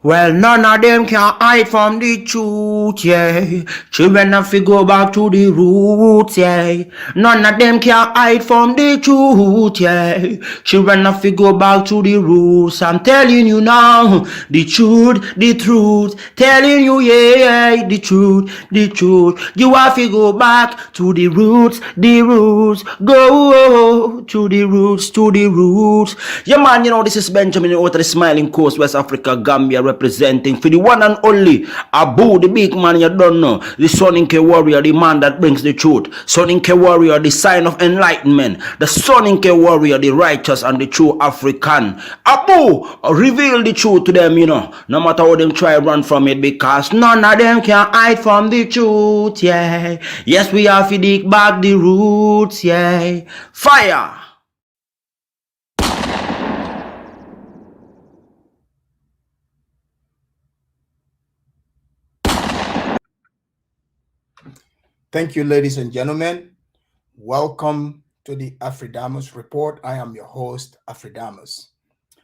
Well, none of them can hide from the truth, yeah. Children have to go back to the roots, yeah. None of them can hide from the truth, yeah. Children have to go back to the roots. I'm telling you now, the truth. Telling you, yeah, the truth, the truth. You have to go back to the roots, the roots. Go to the roots, to the roots. Yeah, man, you know, this is Benjamin out of the Smiling Coast, West Africa, Gambia, representing for the one and only Abu, the big man you don't know, the Soninke warrior, the man that brings the truth, Soninke warrior, the sign of enlightenment, the Soninke warrior, the righteous and the true African. Abu, reveal the truth to them, you know, no matter how them try run from it, because none of them can hide from the truth, yeah. Yes, we have to dig back the roots, yeah. Fire! Thank you, ladies and gentlemen. Welcome to the Afridamus Report. I am your host, Afridamus.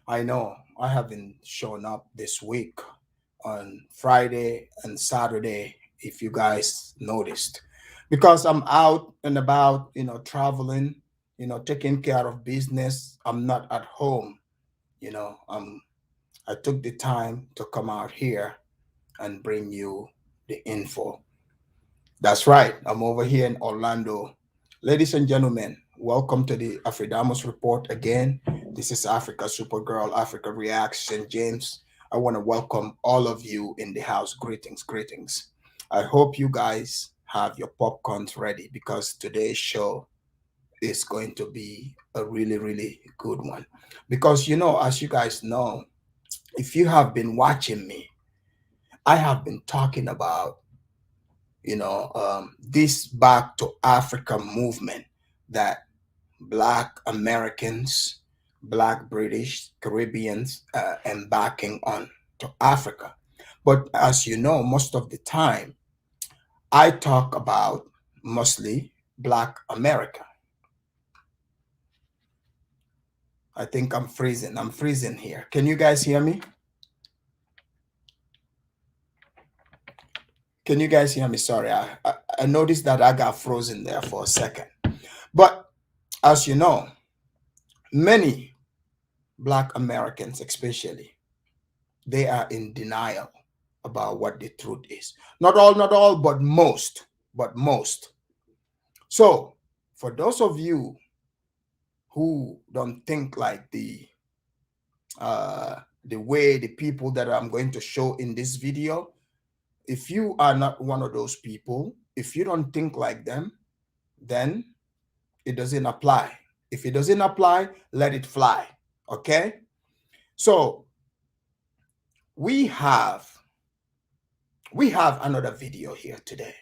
I know I haven't shown up this week on Friday and Saturday, if you guys noticed, because I'm out and about, traveling, taking care of business. I'm not at home, you know. I took the time to come out here and bring you the info. That's right. I'm over here in Orlando. Ladies and gentlemen, welcome to the Afridamus Report again. This is Africa Supergirl, Africa Reacts, St. James. I want to welcome all of you in the house. Greetings, greetings. I hope you guys have your popcorns ready because today's show is going to be a really, really good one. Because, as you guys know, if you have been watching me, I have been talking about this back to Africa movement that Black Americans, Black British, Caribbeans embarking on to Africa. But as you know, most of the time, I talk about mostly Black America. I think I'm freezing. I'm freezing here. Can you guys hear me? Can you guys hear me? Sorry, I noticed that I got frozen there for a second. But as you know, many Black Americans, especially, they are in denial about what the truth is. Not all, but most. So, for those of you who don't think like the way the people that I'm going to show in this video, if you are not one of those people, if you don't think like them, then it doesn't apply. If it doesn't apply, let it fly. Okay? So we have another video here today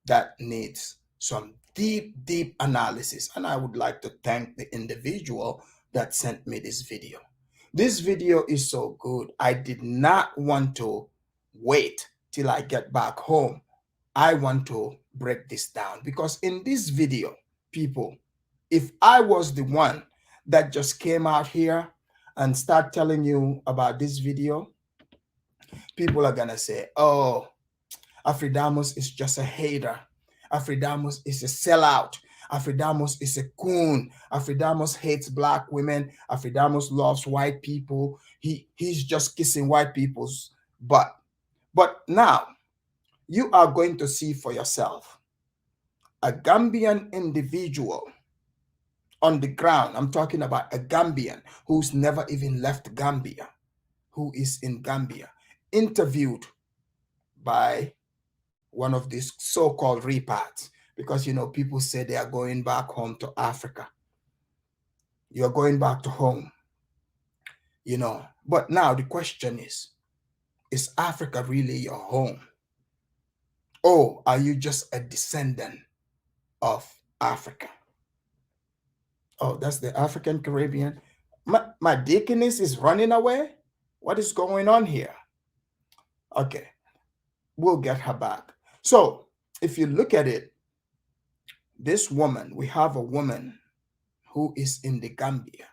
that needs some deep analysis, and I would like to thank the individual that sent me this video. This video is so good, I did not want to wait till I get back home. I want to break this down because in this video, people, if I was the one that just came out here and start telling you about this video, people are gonna say, oh, Afridamus is just a hater. Afridamus is a sellout. Afridamus is a coon. Afridamus hates Black women. Afridamus loves white people. He's just kissing white people's butt. But now you are going to see for yourself a Gambian individual on the ground. I'm talking about a Gambian who's never even left Gambia, who is in Gambia, interviewed by one of these so-called repats, because people say they are going back home to Africa. You're going back to home, but now the question is Africa really your home, or are you just a descendant of Africa? Oh, that's the African Caribbean. My deaconess is running away. What is going on here? Okay, we'll get her back. So if you look at it, this woman, we have a woman who is in the Gambia.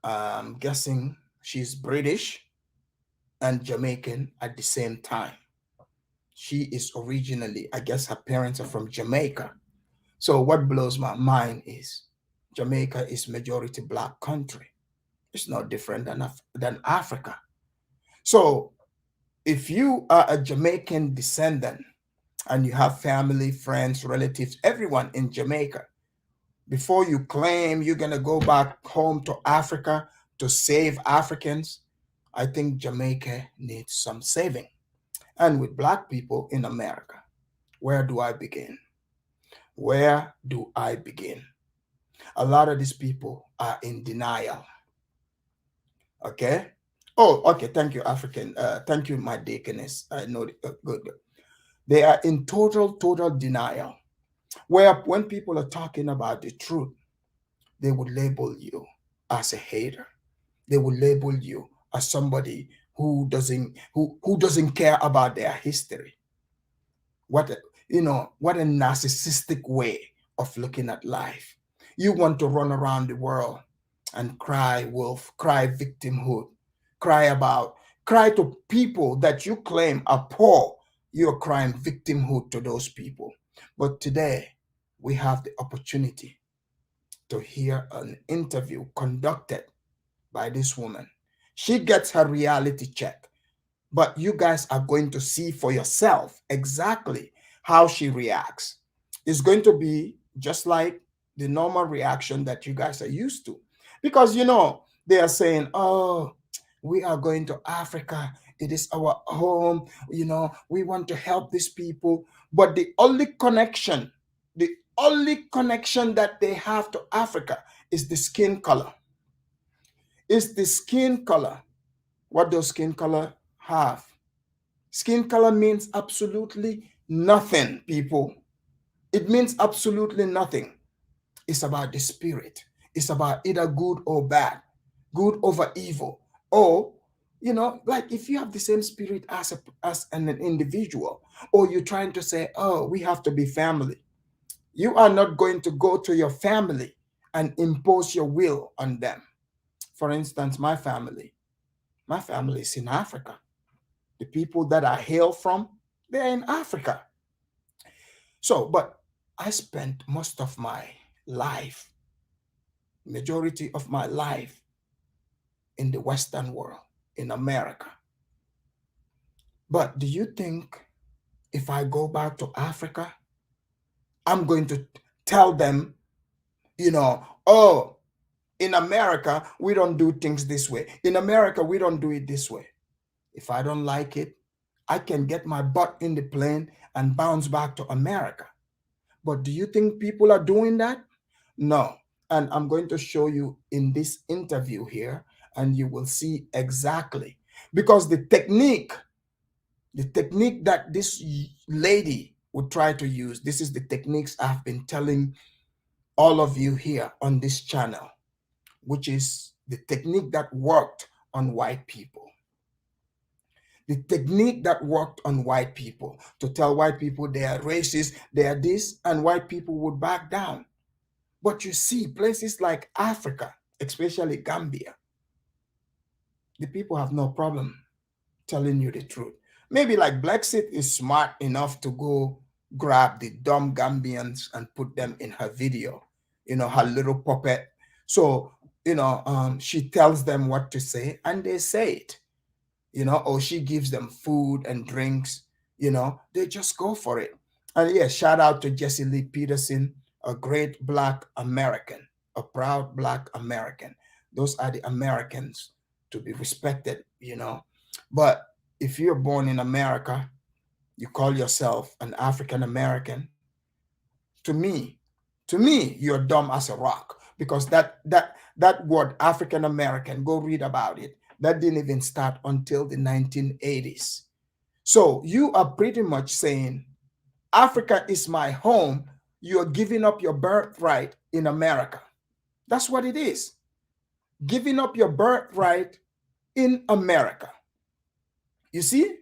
I'm guessing she's British. and Jamaican at the same time. She is originally, I guess her parents are from Jamaica. So what blows my mind is Jamaica is majority black country. It's not different than Africa. So if you are a Jamaican descendant and you have family, friends, relatives, everyone in Jamaica, before you claim you're going to go back home to Africa to save Africans, I think Jamaica needs some saving. And with black people in America, where do I begin? Where do I begin? A lot of these people are in denial. Okay. Oh, okay. Thank you, African. Thank you, my deaconess. I know. Good, good. They are in total denial. Where when people are talking about the truth, they would label you as a hater. They would label you as somebody who doesn't care about their history. What a, what a narcissistic way of looking at life. You want to run around the world and cry wolf, cry victimhood, cry to people that you claim are poor. You're crying victimhood to those people. But today we have the opportunity to hear an interview conducted by this woman. She gets her reality check, but you guys are going to see for yourself exactly how she reacts. It's going to be just like the normal reaction that you guys are used to. Because, they are saying, oh, we are going to Africa. It is our home. We want to help these people. But the only connection that they have to Africa is the skin color. It's the skin color. What does skin color have? Skin color means absolutely nothing, people. It means absolutely nothing. It's about the spirit. It's about either good or bad, good over evil. Or, like if you have the same spirit as an individual, or you're trying to say, oh, we have to be family, you are not going to go to your family and impose your will on them. For instance, my family is in Africa. The people that I hail from, they're in Africa. So, but I spent most of my life, majority of my life in the Western world, in America. But do you think if I go back to Africa, I'm going to tell them, oh, in America, we don't do things this way. In America, we don't do it this way. If I don't like it, I can get my butt in the plane and bounce back to America. But do you think people are doing that? No. And I'm going to show you in this interview here, and you will see exactly. Because the technique that this lady would try to use, this is the techniques I've been telling all of you here on this channel, which is the technique that worked on white people. The technique that worked on white people to tell white people they are racist, they are this, and white people would back down. But you see, places like Africa, especially Gambia, the people have no problem telling you the truth. Maybe like Blexit is smart enough to go grab the dumb Gambians and put them in her video, her little puppet. So, she tells them what to say and they say it. Or she gives them food and drinks, they just go for it. And yeah, shout out to Jesse Lee Peterson, a great Black American, a proud Black American. Those are the Americans to be respected. But if you're born in America, you call yourself an African American, to me, you're dumb as a rock, because that word African American, go read about it. That didn't even start until the 1980s. So you are pretty much saying Africa is my home. You're giving up your birthright in America. That's what it is. Giving up your birthright in America. You see?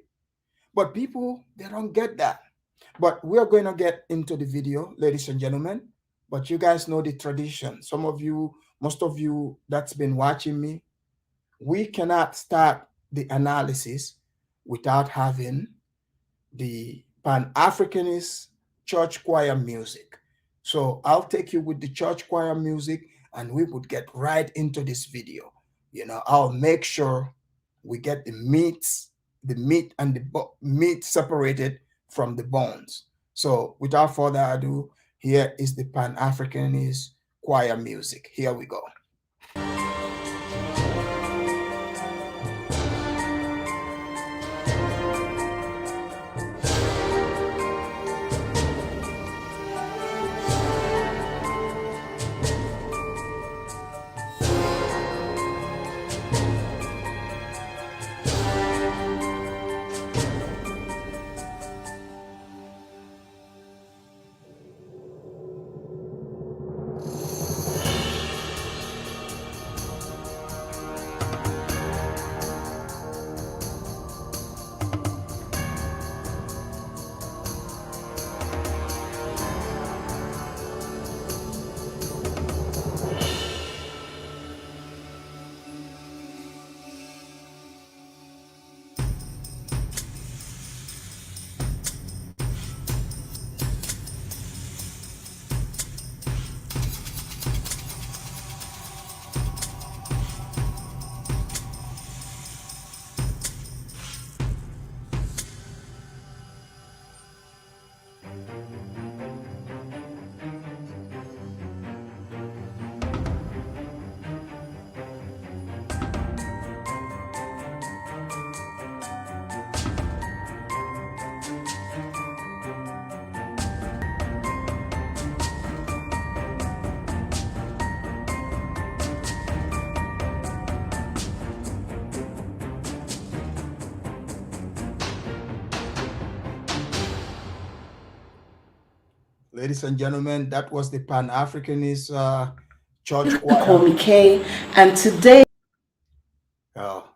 But people, they don't get that. But we're going to get into the video, ladies and gentlemen. But you guys know the tradition. Some of you, most of you that's been watching me, we cannot start the analysis without having the Pan-Africanist church choir music. So I'll take you with the church choir music and we would get right into this video. I'll make sure we get the meat and the meat separated from the bones. So without further ado, here is the Pan-Africanist choir music. Here we go. Ladies and gentlemen, that was the Pan-Africanist church choir. Call me Kay, and today Oh,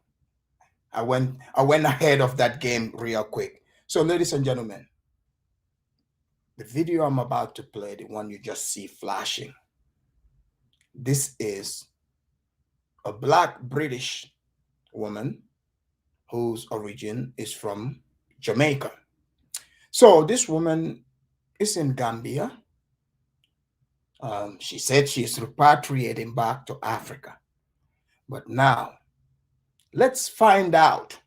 I went ahead of that game real quick. So, ladies and gentlemen, the video I'm about to play, the one you just see flashing, this is a Black British woman whose origin is from Jamaica. So this woman is in Gambia. She said she's repatriating back to Africa. But now, let's find out.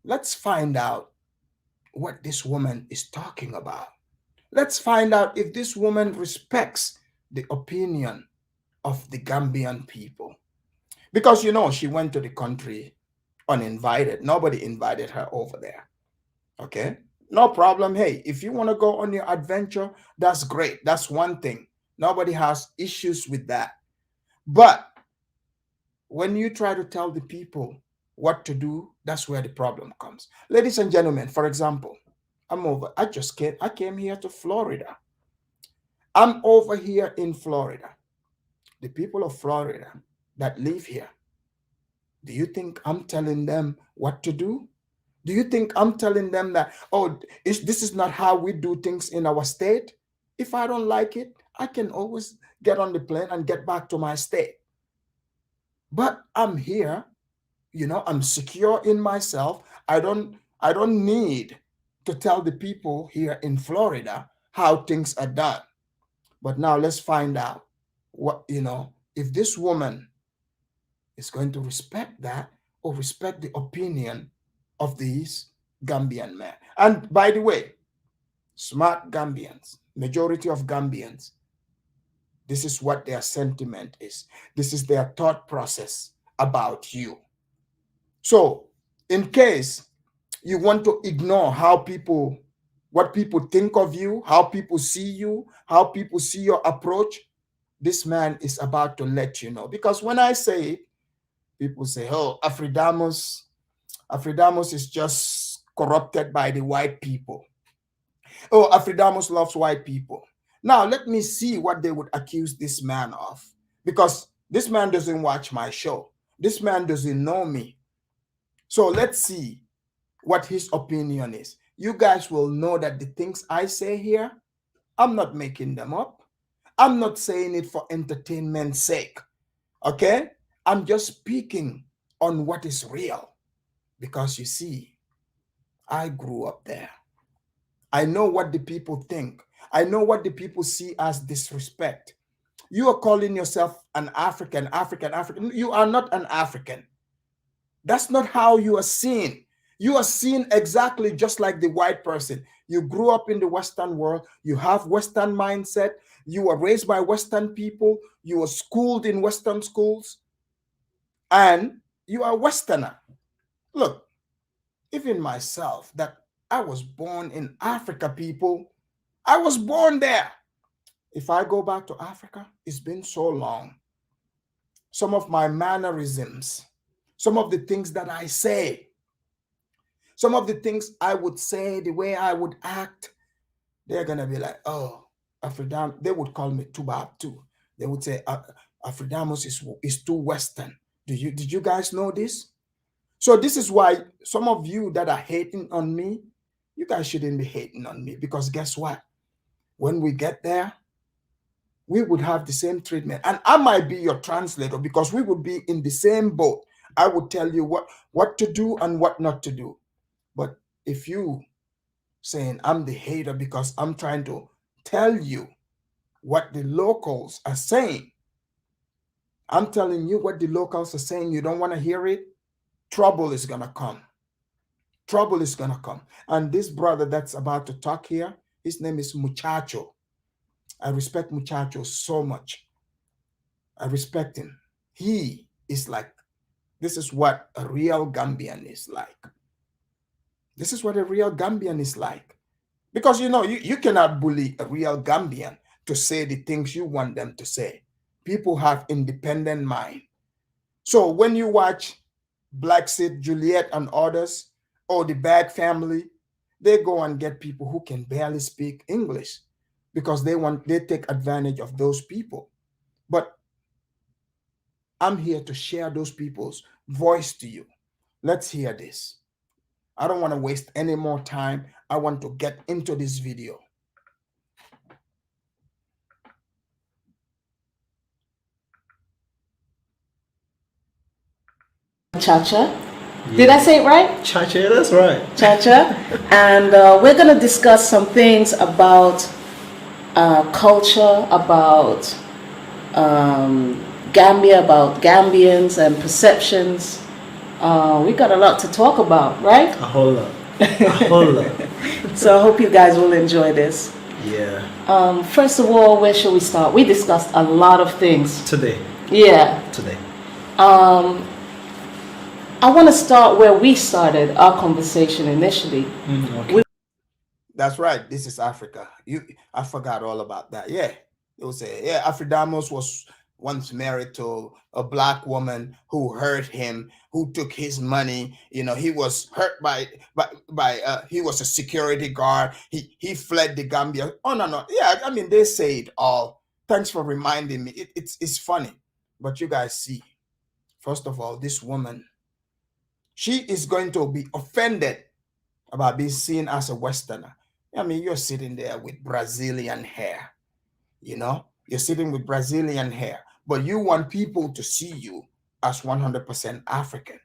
Let's find out what this woman is talking about. Let's find out if this woman respects the opinion of the Gambian people. Because, she went to the country uninvited. Nobody invited her over there. Okay? No problem. Hey, if you want to go on your adventure, that's great. That's one thing. Nobody has issues with that. But when you try to tell the people what to do, that's where the problem comes. Ladies and gentlemen, for example, I came here to Florida. I'm over here in Florida. The people of Florida that live here, do you think I'm telling them what to do? Do you think I'm telling them that, this is not how we do things in our state? If I don't like it, I can always get on the plane and get back to my state. But I'm here, I'm secure in myself. I don't need to tell the people here in Florida how things are done. But now let's find out if this woman is going to respect that or respect the opinion of these Gambian men. And by the way, smart Gambians, majority of Gambians, this is what their sentiment is. This is their thought process about you. So, in case you want to ignore what people think of you, how people see you, how people see your approach, this man is about to let you know. Because when I say it, people say, oh, Afridamus is just corrupted by the white people. Oh, Afridamus loves white people. Now, let me see what they would accuse this man of. Because this man doesn't watch my show. This man doesn't know me. So let's see what his opinion is. You guys will know that the things I say here, I'm not making them up. I'm not saying it for entertainment's sake. Okay? I'm just speaking on what is real. Because you see, I grew up there. I know what the people think. I know what the people see as disrespect. You are calling yourself an African. You are not an African. That's not how you are seen. You are seen exactly just like the white person. You grew up in the Western world. You have Western mindset. You were raised by Western people. You were schooled in Western schools. And you are a Westerner. Look, even myself, that I was born in Africa, people. I was born there. If I go back to Africa, it's been so long. Some of my mannerisms, some of the things that I say, some of the things I would say, the way I would act, they're going to be like, oh, Afridamus, they would call me Tubab too. They would say, Afridamus is too Western. Did you guys know this? So this is why some of you that are hating on me, you guys shouldn't be hating on me, because guess what? When we get there, we would have the same treatment. And I might be your translator, because we would be in the same boat. I would tell you what to do and what not to do. But if you saying I'm the hater because I'm trying to tell you what the locals are saying, I'm telling you what the locals are saying, you don't want to hear it, trouble is going to come. Trouble is going to come. And this brother that's about to talk here, his name is Muchacho. I respect Muchacho so much. I respect him. He is like, this is what a real Gambian is like. This is what a real Gambian is like. Because, you know, you cannot bully a real Gambian to say the things you want them to say. People have independent mind. So when you watch Black Sid, Juliet, and others, or the Bag Family, they go and get people who can barely speak English because they take advantage of those people. But I'm here to share those people's voice to you. Let's hear this. I don't want to waste any more time. I want to get into this video. Chacha. Did I say it right? Chacha, that's right. Chacha. And we're going to discuss some things about culture, about Gambia, about Gambians and perceptions. We got a lot to talk about, right? A whole lot. A whole lot. So I hope you guys will enjoy this. Yeah. First of all, where should we start? We discussed a lot of things. Today. Yeah. Today. I want to start where we started our conversation initially. Okay. That's right. This is Africa. I forgot all about that. Yeah. They would say, yeah, Afridamus was once married to a black woman who hurt him, who took his money. You know, he was hurt by he was a security guard. He fled the Gambia. Oh, no. Yeah, I mean, they say it all. Thanks for reminding me. It's funny. But you guys see, first of all, this woman, she is going to be offended about being seen as a Westerner. I mean, you're sitting there with Brazilian hair, you know, you're sitting with Brazilian hair, but you want people to see you as 100% African.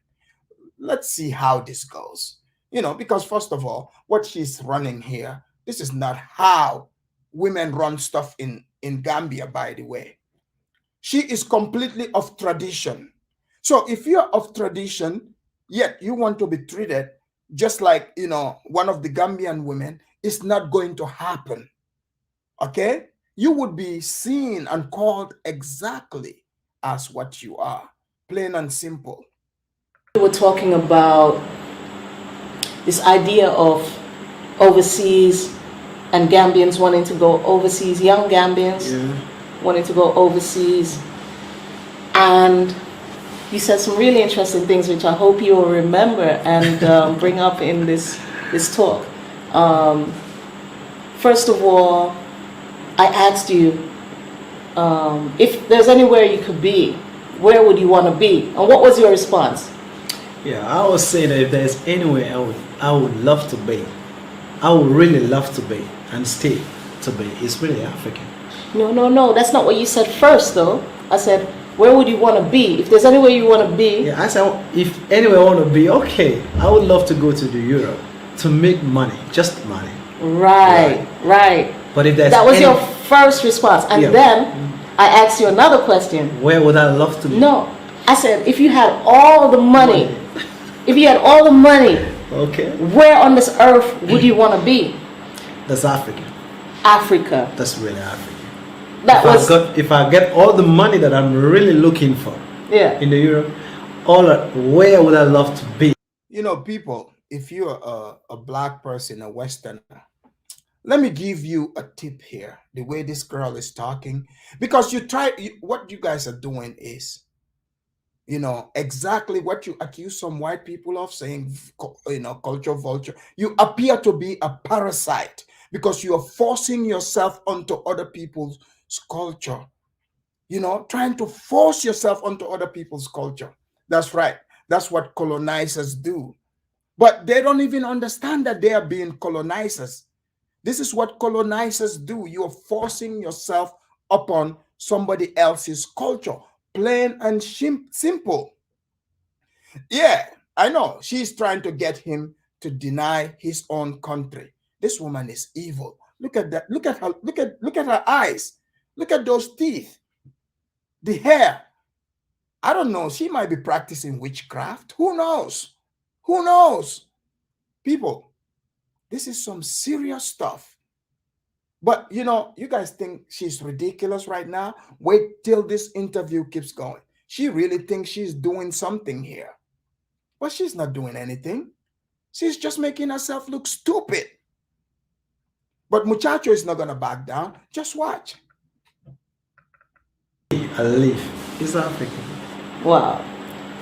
Let's see how this goes, you know, because first of all, what she's running here, this is not how women run stuff in Gambia, by the way. She is completely of tradition. So if you're of tradition, yet you want to be treated just like, you know, one of the Gambian women, it's not going to happen. Okay? You would be seen and called exactly as what you are. Plain and simple. We were talking about this idea of overseas and Gambians wanting to go overseas, young Gambians wanting to go overseas. And you said some really interesting things, which I hope you will remember and bring up in this talk. First of all, I asked you if there's anywhere you could be, where would you want to be? And what was your response? Yeah, I was saying that if there's anywhere I would love to be, I would really love to be and stay to be, it's really African. No, that's not what you said first, though. I said, where would you want to be? If there's anywhere you want to be. Yeah, I said if anywhere I want to be, okay, I would love to go to the Europe to make money, just money. Right. But if there's that was your first response, and then I asked you another question. Where would I love to be? No, I said if you had all the money, if you had all the money, okay, where on this earth would you want to be? That's Africa. Africa. That's really Africa. If I get all the money that I'm really looking for, in the Europe, where would I love to be? You know, people, if you're a black person, a Westerner, let me give you a tip here. The way this girl is talking, because what you guys are doing is, you know, exactly what you accuse some white people of saying, you know, culture vulture. You appear to be a parasite because you are forcing yourself onto other people's culture, you know, trying to force yourself onto other people's culture. That's right. That's what colonizers do. But they don't even understand that they are being colonizers. This is what colonizers do. You are forcing yourself upon somebody else's culture. Plain and simple. Yeah, I know. She's trying to get him to deny his own country. This woman is evil. Look at that. Look at her. Look at her eyes. Look at those teeth. The hair. I don't know. She might be practicing witchcraft. Who knows? Who knows? People, this is some serious stuff. But, you know, you guys think she's ridiculous right now? Wait till this interview keeps going. She really thinks she's doing something here. But she's not doing anything. She's just making herself look stupid. But Muchacho is not going to back down. Just watch. I live. It's Africa. Wow.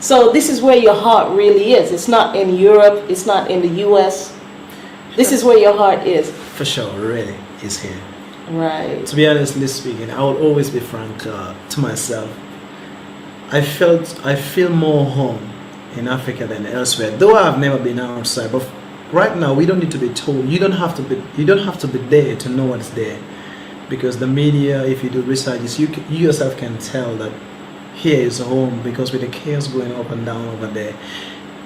So this is where your heart really is. It's not in Europe. It's not in the U.S. This is where your heart is. For sure, really, is here. Right. To be honestly speaking, I would always be frank to myself. I feel more home in Africa than elsewhere. Though I've never been outside, but right now we don't need to be told. You don't have to be there to know what's there, because the media, if you do research, you yourself can tell that here is home, because with the chaos going up and down over there,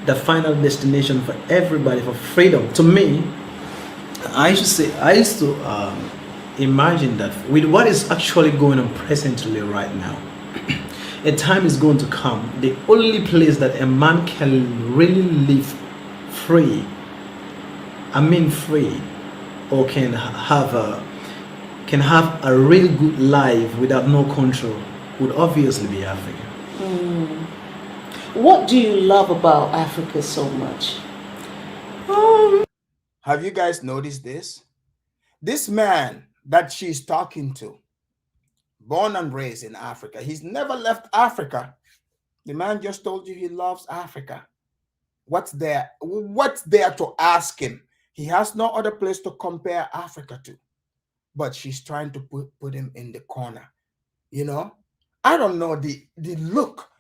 the final destination for everybody, for freedom. To me, I used to imagine that with what is actually going on presently right now, a time is going to come, the only place that a man can really live free, or can have a real good life without no control, would obviously be Africa. What do you love about Africa so much? Have you guys noticed this? This man that she's talking to, born and raised in Africa, he's never left Africa. The man just told you he loves Africa. What's there to ask him? He has no other place to compare Africa to. But she's trying to put him in the corner. You know? I don't know the look.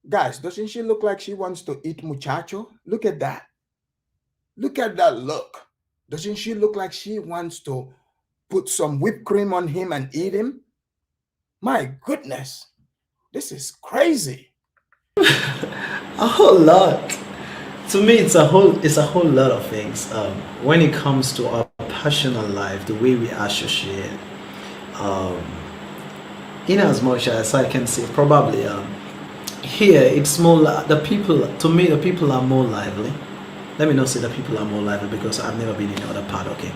Guys, doesn't she look like she wants to eat Muchacho? Look at that. Look at that look. Doesn't she look like she wants to put some whipped cream on him and eat him? My goodness. This is crazy. A whole lot. To me, it's a whole lot of things. When it comes to our personal life, the way we associate, in as much as I can say, probably here it's more the people. To me, the people are more lively. Let me not say that people are more lively, because I've never been in the other part. Okay,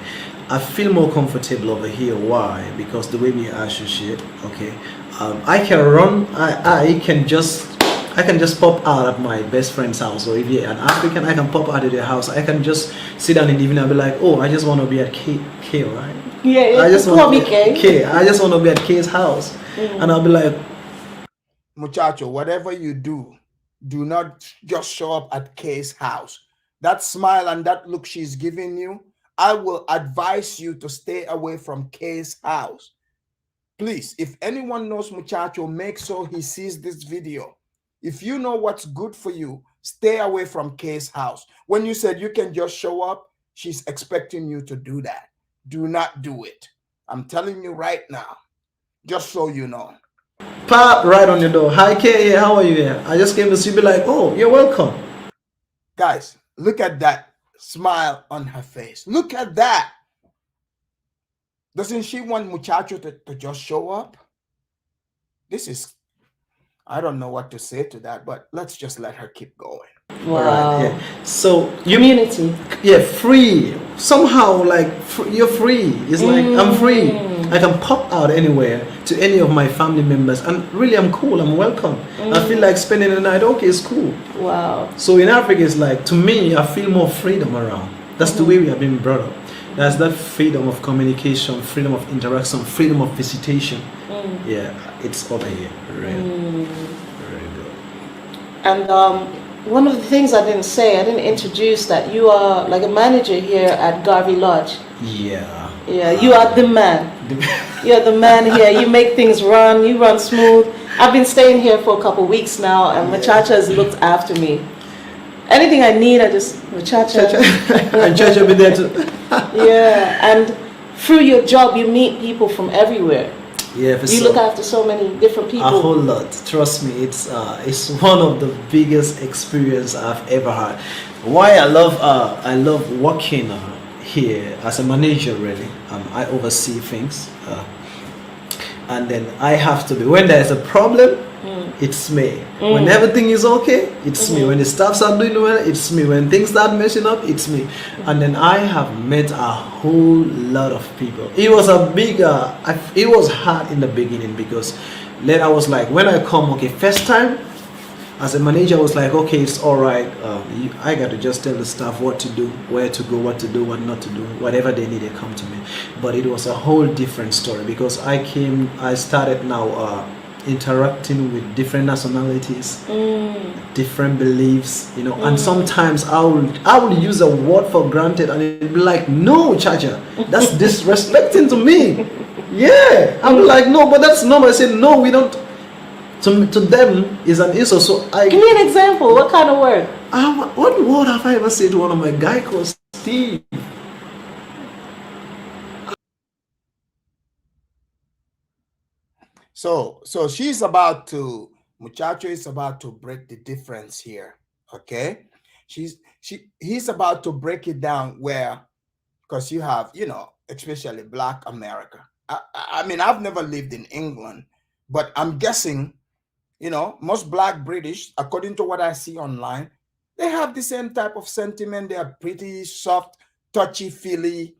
I feel more comfortable over here. Why? Because the way we associate. Okay, I can run. I can just pop out at my best friend's house, or if you're an African, I can pop out of their house. I can just sit down in the evening and be like, oh, I just want to be at K, right? Yeah, I just want to be K. I just want to be at K's house, and I'll be like, Muchacho, whatever you do not just show up at K's house. That smile and that look she's giving you, I will advise you to stay away from K's house. Please, if anyone knows Muchacho, make sure he sees this video. If you know what's good for you, stay away from K's house. When you said you can just show up, she's expecting you to do that. Do not do it. I'm telling you right now, just so you know. Pop right on your door. Hi, K. How are you? Yeah, I just came to see you. Be like, oh, you're welcome. Guys, look at that smile on her face. Look at that. Doesn't she want muchacho to just show up? This is, I don't know what to say to that, but let's just let her keep going. Wow. All right. Yeah. So you Community. yeah, free. Somehow, like you're free. It's like I'm free. I can pop out anywhere to any of my family members, and really, I'm cool. I'm welcome. I feel like spending the night. Okay, it's cool. Wow. So in Africa, it's like, to me, I feel more freedom around. That's the way we have been brought up. There's that freedom of communication, freedom of interaction, freedom of visitation. Yeah, it's over here. Really, very good. And one of the things I didn't say, I didn't introduce that you are like a manager here at Garvey Lodge. Yeah. Yeah, you are the man. You're the man here. You make things run. You run smooth. I've been staying here for a couple of weeks now, and Muchacha has looked after me. Anything I need, I just Muchacha. And Church will be there too. Yeah, and through your job, you meet people from everywhere. Yeah, for You look after so many different people. a whole lot. Trust me, it's one of the biggest experience I've ever had. Why I love working here as a manager. Really, I oversee things, and then I have to be, when there's a problem, it's me. When everything is okay, it's me. When the staffs are doing well, it's me. When things start messing up, it's me. And then I have met a whole lot of people. It was a big, it was hard in the beginning, because then I was like, when I come, okay, first time as a manager, I was like, okay, it's all right. I got to just tell the staff what to do, where to go, what to do, what not to do, whatever they need, they come to me. But it was a whole different story, because I started now interacting with different nationalities, different beliefs, and sometimes I will use a word for granted, and it'll be like, no, Chacha, that's disrespecting to me. Yeah, I'm like, no, but that's normal. I say, no, we don't. To them is an insult. So Give me an example. What kind of word? What word have I ever said to one of my guy called Steve? So Muchacho is about to break the difference here. Okay, he's about to break it down, where, because you have, especially Black America. I mean, I've never lived in England, but I'm guessing, most Black British, according to what I see online, they have the same type of sentiment. They are pretty soft, touchy-feely.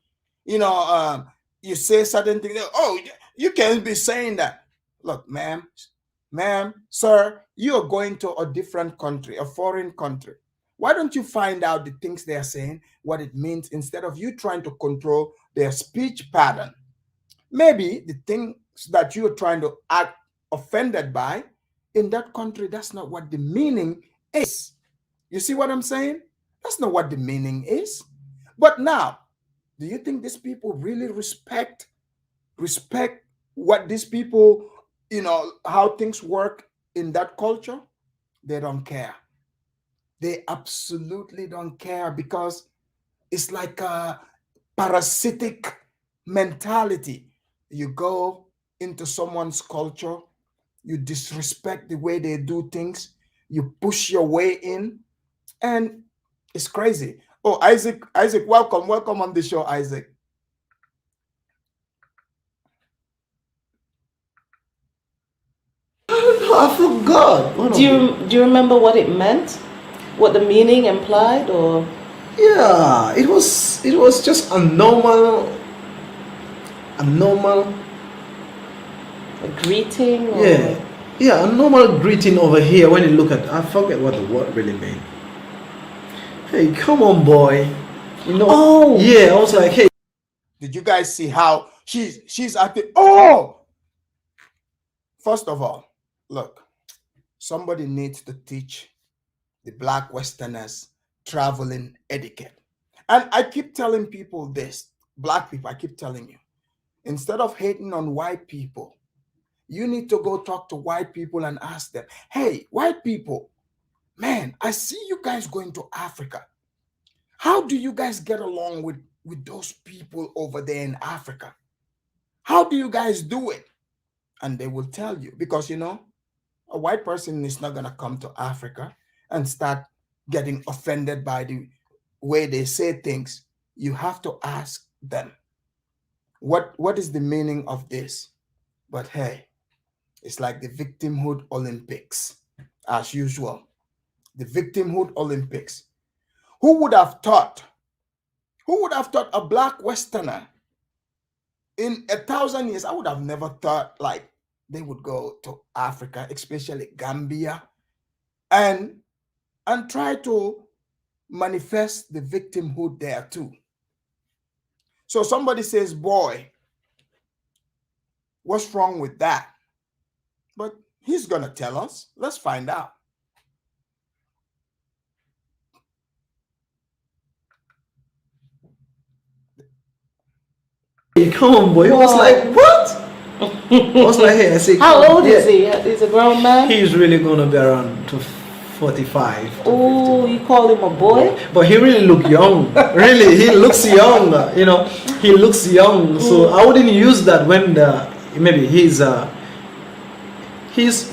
You say certain things. Oh, you can't be saying that. Look, ma'am, sir, you are going to a different country, a foreign country. Why don't you find out the things they are saying, what it means, instead of you trying to control their speech pattern? Maybe the things that you're trying to act offended by, in that country, that's not what the meaning is. You see what I'm saying? That's not what the meaning is. But now, do you think these people really respect what these people, how things work in that culture? They don't care. They absolutely don't care, because it's like a parasitic mentality. You go into someone's culture, you disrespect the way they do things, you push your way in, and it's crazy. Oh, Isaac, welcome on the show, Isaac. I forgot. Do you remember what it meant? What the meaning implied, or? Yeah, it was just a normal A greeting? Or? Yeah, a normal greeting over here. When you look at, I forget what the word really meant. Hey, come on, boy. Oh. Yeah, I was like, hey. Did you guys see how she's acting? Oh, first of all, look, somebody needs to teach the Black Westerners traveling etiquette. And I keep telling people this, Black people, I keep telling you, instead of hating on white people, you need to go talk to white people and ask them, hey, white people, man, I see you guys going to Africa. How do you guys get along with those people over there in Africa? How do you guys do it? And they will tell you, because a white person is not going to come to Africa and start getting offended by the way they say things. You have to ask them, what is the meaning of this? But hey, it's like the victimhood Olympics, as usual. The victimhood Olympics. Who would have thought? Who would have thought a black Westerner in 1,000 years? I would have never thought like they would go to Africa, especially Gambia, and try to manifest the victimhood there too. So somebody says, boy, what's wrong with that? But he's gonna tell us. Let's find out. Hey, come on, boy. He was like, what? I was like, hey, I say, how old is he? He's a grown man? He's really going to be around to 45. Oh, you call him a boy? But he really look young. Really, he looks young. He looks young. So I wouldn't use that when maybe he's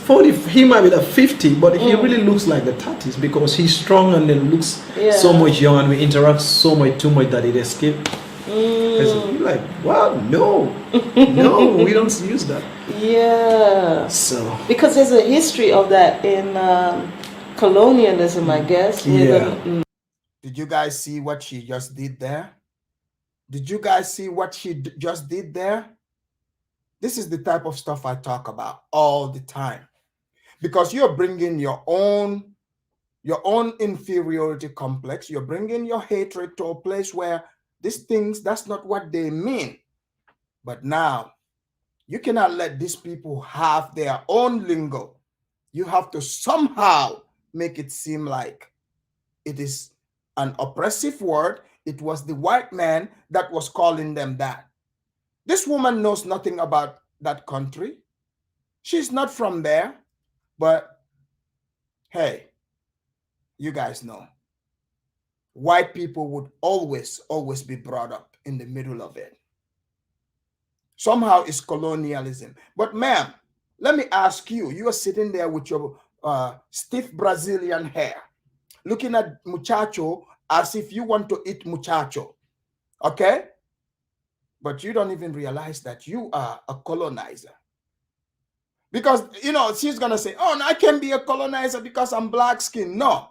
40. He might be the 50, but he really looks like the 30s because he's strong and then looks so much young, and we interact too much that it escapes. You're like, well, no, we don't use that. Yeah. So because there's a history of that in colonialism, I guess. Yeah. Did you guys see what she just did there? Did you guys see what she just did there? This is the type of stuff I talk about all the time, because you're bringing your own inferiority complex. You're bringing your hatred to a place where these things, that's not what they mean. But now, you cannot let these people have their own lingo. You have to somehow make it seem like it is an oppressive word. It was the white man that was calling them that. This woman knows nothing about that country. She's not from there. But hey, you guys know, white people would always be brought up in the middle of it. Somehow it's colonialism. But ma'am, let me ask you, you are sitting there with your stiff Brazilian hair, looking at muchacho as if you want to eat muchacho, okay? But you don't even realize that you are a colonizer. Because, she's going to say, oh, no, I can be a colonizer because I'm black skin. No.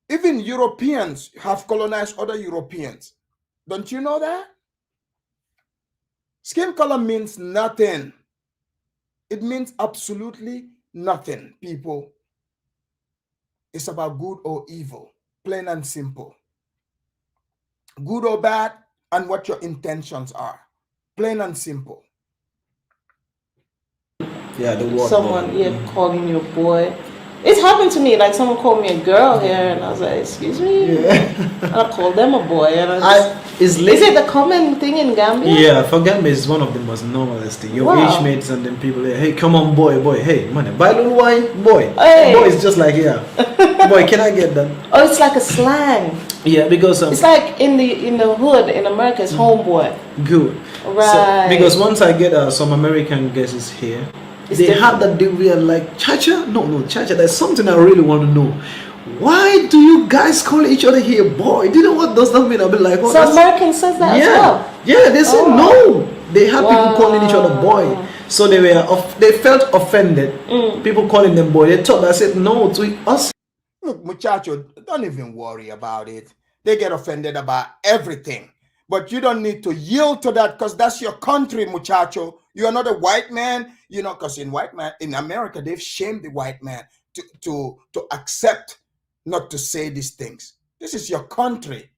Even Europeans have colonized other Europeans. Don't you know that? Skin color means nothing. It means absolutely nothing, people. It's about good or evil, plain and simple. Good or bad, and what your intentions are. Plain and simple. Yeah, the word someone calling you a boy. It's happened to me. Like someone called me a girl here, and I was like, "Excuse me." And I called them a boy, and is it the common thing in Gambia? Yeah, for Gambia, it's one of the most normalist thing. Your age mates and then people, hey, come on, boy, hey, money, buy a little wine, boy. Hey. Boy is just like, yeah, boy, can I get that? Oh, it's like a slang. Yeah, because it's like in the hood in America, it's homeboy. Good. Right. So, because once I get some American guests here, they have that we are like, Chacha? No, Chacha, there's something I really want to know. Why do you guys call each other here boy? Do you know what does that mean? I'll be like, oh, so American says that as well? Yeah, they say no. They have people calling each other boy. So they felt offended. People calling them boy. They thought I said no to us. Look, muchacho, don't even worry about it. They get offended about everything. But you don't need to yield to that because that's your country, muchacho. You are not a white man, because in America, they've shamed the white man to accept not to say these things. This is your country.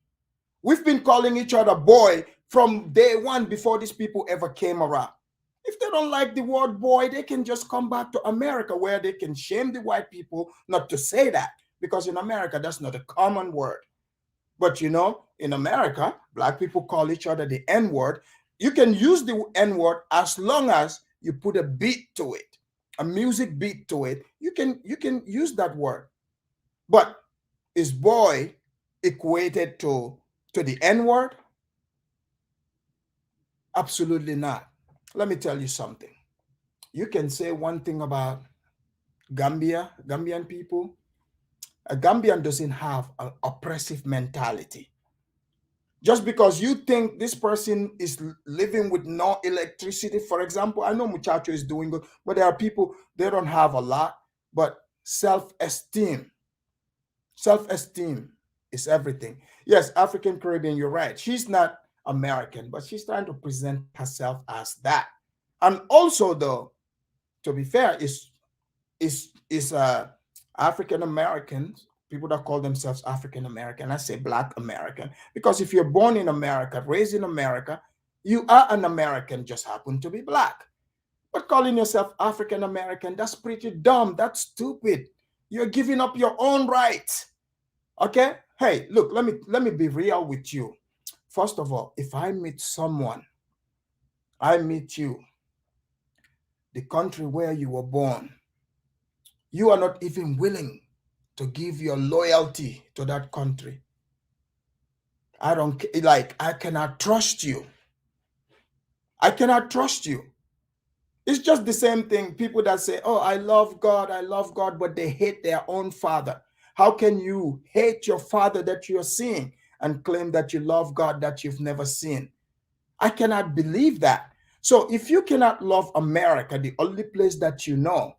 We've been calling each other boy from day one before these people ever came around. If they don't like the word boy, they can just come back to America where they can shame the white people not to say that. Because in America, that's not a common word. But in America, black people call each other the N-word. You can use the N-word as long as you put a beat to it, a music beat to it. You can use that word. But is boy equated to the N-word? Absolutely not. Let me tell you something. you can say one thing about Gambian people. A Gambian doesn't have an oppressive mentality. Just because you think this person is living with no electricity, for example, I know Muchacho is doing good, but there are people, they don't have a lot, but self-esteem, self-esteem is everything. Yes, African Caribbean, you're right. She's not American, but she's trying to present herself as that. And also, though, to be fair, is African Americans, people that call themselves African American. I say Black American because if you're born in America, raised in America, you are an American, just happen to be Black. But calling yourself African American, that's pretty dumb. That's stupid. You're giving up your own rights. Okay? Hey, look, let me be real with you. First of all, if I meet someone, I meet you, the country where you were born, you are not even willing to give your loyalty to that country. I don't like, I cannot trust you. I cannot trust you. It's just the same thing. People that say, oh, I love God, but they hate their own father. How can you hate your father that you're seeing and claim that you love God that you've never seen? I cannot believe that. So if you cannot love America, the only place that you know,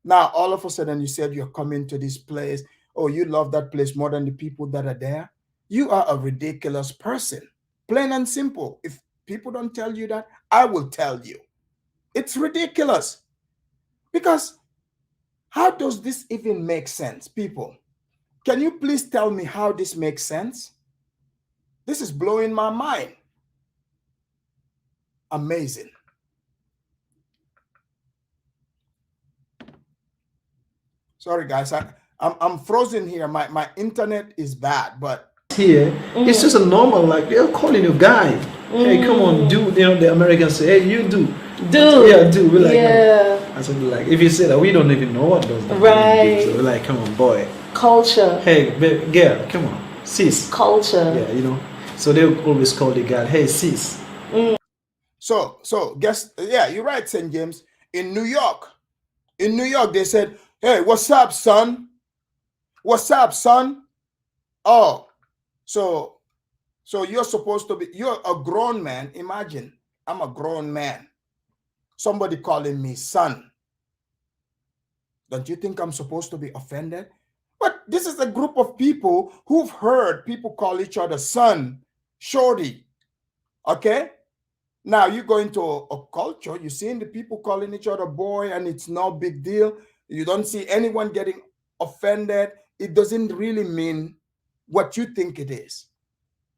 now all of a sudden you said you're coming to this place, oh, you love that place more than the people that are there, you are a ridiculous person. Plain and simple. If people don't tell you that, I will tell you. It's ridiculous. Because how does this even make sense, people? Can you please tell me how this makes sense? This is blowing my mind. Amazing. Sorry, guys. I'm frozen here. My internet is bad, but here, it's just a normal, like, they're calling you guy. Hey, come on, do. You know, the Americans say, hey, you do. Yeah, do. We're like, yeah. No. I said, like, if you say that, we don't even know what does that Right. mean. So we're like, come on, boy. Culture. Hey, girl, come on, sis. Culture. Yeah, you know. So they always call the guy, hey, sis. so guess, yeah, you're right, St. James. In New York, they said, hey, what's up, son? What's up, son? Oh, so you're supposed to be, you're a grown man. Imagine, I'm a grown man. Somebody calling me son. Don't you think I'm supposed to be offended? But this is a group of people who've heard people call each other son, shorty. Okay? Now you go into a culture, you're seeing the people calling each other boy, and it's no big deal. You don't see anyone getting offended. It doesn't really mean what you think it is,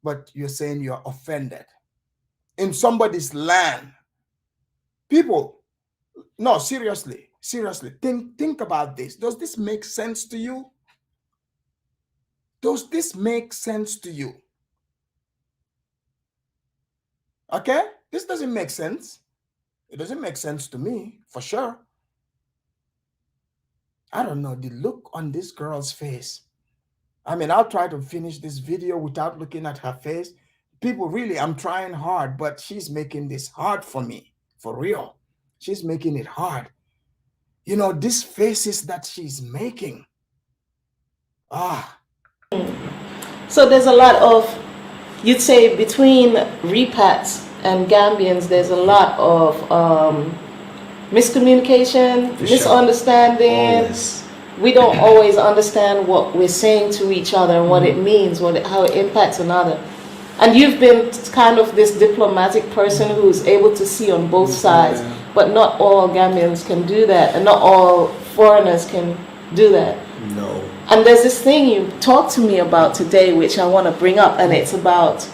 but you're saying you're offended in somebody's land. People, no, seriously, think about this. Does this make sense to you? Does this make sense to you? Okay? This doesn't make sense. It doesn't make sense to me, for sure. I don't know, the look on this girl's face. I mean, I'll try to finish this video without looking at her face. People, really, I'm trying hard, but she's making this hard for me, for real. She's making it hard. You know, these faces that she's making. So there's a lot of, you'd say, between repats and Gambians, there's a lot of miscommunication, misunderstanding. Always. We don't always understand what we're saying to each other and what it means, how it impacts another. And you've been kind of this diplomatic person who's able to see on both sides, but not all Gambians can do that, and not all foreigners can do that. No. And there's this thing you talked to me about today, which I want to bring up, and it's about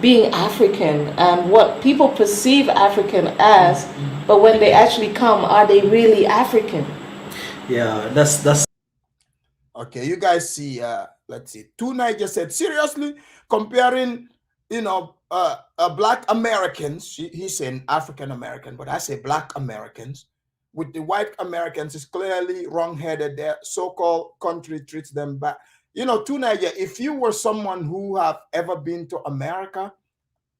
being African and what people perceive African as, but when they actually come, are they really African? Yeah, that's Okay, you guys see, let's see. Tonight just said, seriously, comparing, Black Americans, he's saying African American, but I say Black Americans, with the white Americans is clearly wrong-headed. Their so-called country treats them bad. You know, Tonight, if you were someone who have ever been to America,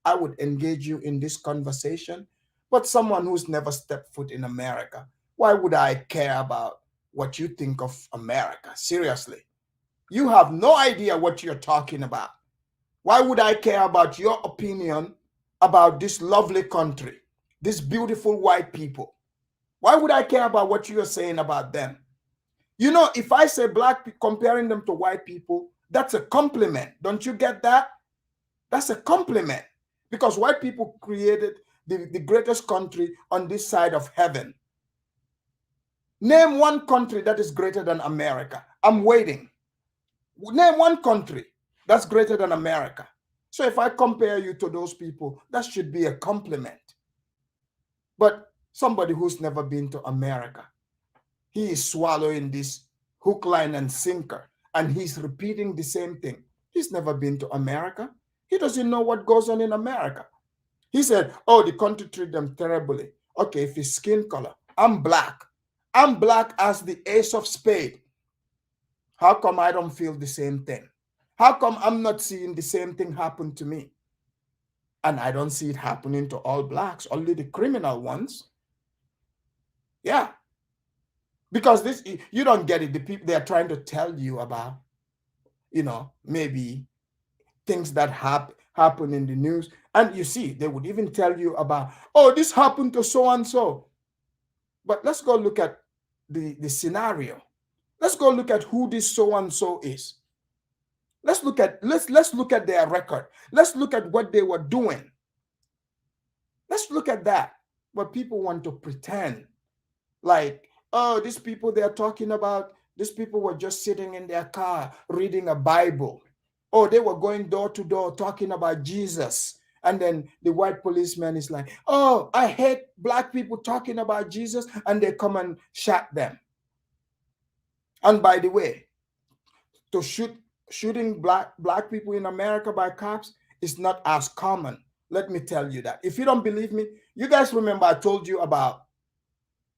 I would engage you in this conversation. But someone who's never stepped foot in America, why would I care about what you think of America? Seriously. You have no idea what you're talking about. Why would I care about your opinion about this lovely country, these beautiful white people? Why would I care about what you're saying about them? You know, if I say black people, comparing them to white people, that's a compliment. Don't you get that? That's a compliment. Because white people created the greatest country on this side of heaven. Name one country that is greater than America. I'm waiting. Name one country that's greater than America. So if I compare you to those people, that should be a compliment. But somebody who's never been to America, he is swallowing this hook, line, and sinker, and he's repeating the same thing. He's never been to America. He doesn't know what goes on in America. He said, oh, the country treat them terribly. Okay, if it's skin color, I'm black. I'm black as the ace of spades. How come I don't feel the same thing? How come I'm not seeing the same thing happen to me? And I don't see it happening to all blacks, only the criminal ones. Yeah. Because this, you don't get it. The people they are trying to tell you about, you know, maybe things that happen in the news. And you see, they would even tell you about, oh, this happened to so-and-so. But let's go look at the scenario. Let's go look at who this so-and-so is. Let's look at their record. Let's look at what they were doing. Let's look at that. But people want to pretend like, oh, these people they are talking about, these people were just sitting in their car reading a Bible. Oh, they were going door to door talking about Jesus. And then the white policeman is like, oh, I hate black people talking about Jesus. And they come and shot them. And by the way, to shooting black people in America by cops is not as common. Let me tell you that. If you don't believe me, you guys remember I told you about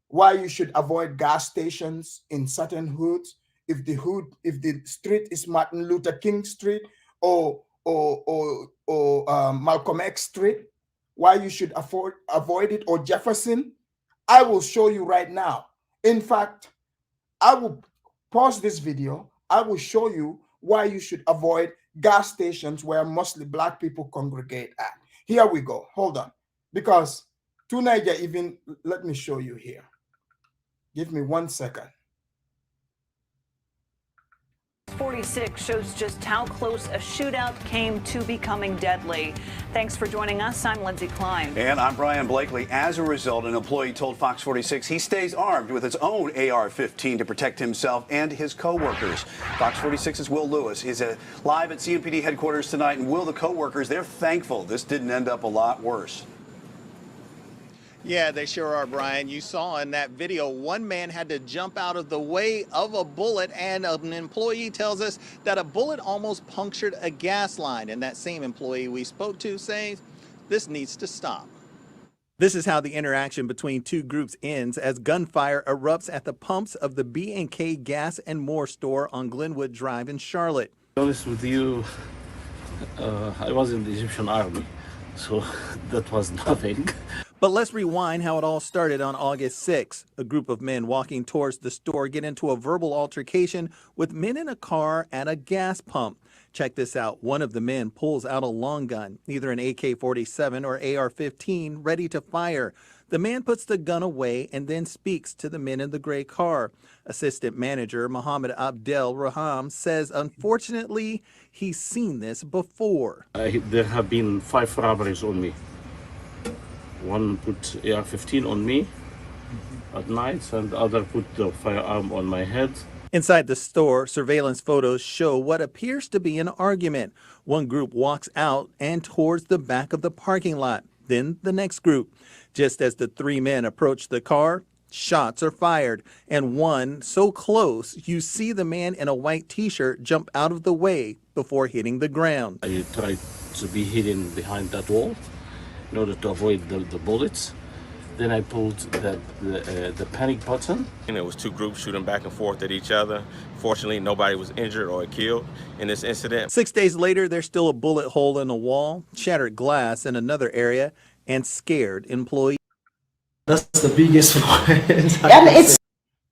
why you should avoid gas stations in certain hoods. If the street is Martin Luther King Street or Malcolm X Street, why you should avoid it, or Jefferson, I will show you right now. In fact, I will pause this video. I will show you why you should avoid gas stations where mostly black people congregate at. Here we go. Hold on. Because Tunisia even, let me show you here. Give me 1 second. 46 shows just how close a shootout came to becoming deadly. Thanks for joining us. I'm Lindsay Klein. And I'm Brian Blakely. As a result, an employee told Fox 46 he stays armed with his own AR-15 to protect himself and his co-workers. Fox 46's Will Lewis is live at CMPD headquarters tonight. And Will, the co-workers, they're thankful this didn't end up a lot worse. Yeah, they sure are, Brian. You saw in that video, one man had to jump out of the way of a bullet, and an employee tells us that a bullet almost punctured a gas line. And that same employee we spoke to says this needs to stop. This is how the interaction between two groups ends as gunfire erupts at the pumps of the B&K Gas and More store on Glenwood Drive in Charlotte. To be honest with you, I was in the Egyptian army, so that was nothing. But let's rewind how it all started on August 6th. A group of men walking towards the store get into a verbal altercation with men in a car at a gas pump. Check this out. One of the men pulls out a long gun, either an AK-47 or AR-15, ready to fire. The man puts the gun away and then speaks to the men in the gray car. Assistant manager Mohammed Abdel Raham says, unfortunately, he's seen this before. There have been 5 robberies on me. One put AR-15 on me at night, and the other put the firearm on my head. Inside the store, surveillance photos show what appears to be an argument. One group walks out and towards the back of the parking lot. Then the next group. Just as the 3 men approach the car, shots are fired. And one so close, you see the man in a white t-shirt jump out of the way before hitting the ground. I tried to be hidden behind that wall in order to avoid the bullets. Then I pulled the panic button. And it was 2 groups shooting back and forth at each other. Fortunately, nobody was injured or killed in this incident. 6 days later, there's still a bullet hole in a wall, shattered glass in another area, and scared employees. That's the biggest point. And it's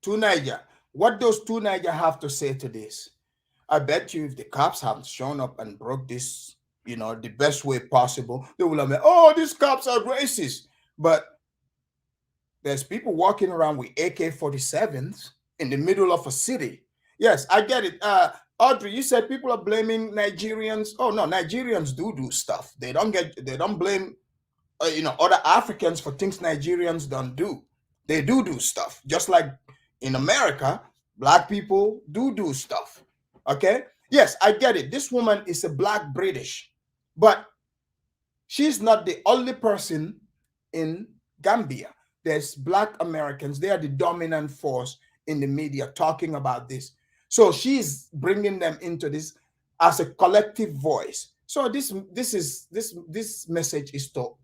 Two Niger. What does Two Niger have to say to this? I bet you if the cops have shown up and broke this, the best way possible, they will have been, oh, these cops are racist. But there's people walking around with AK-47s in the middle of a city. Yes, I get it. Audrey, you said people are blaming Nigerians. Oh no, Nigerians do stuff. They don't blame other Africans for things Nigerians don't do. They do stuff. Just like in America, black people do stuff. Okay? Yes, I get it. This woman is a black British, but she's not the only person in Gambia. There's black Americans. They are the dominant force in the media talking about this. So she's bringing them into this as a collective voice. So this message is to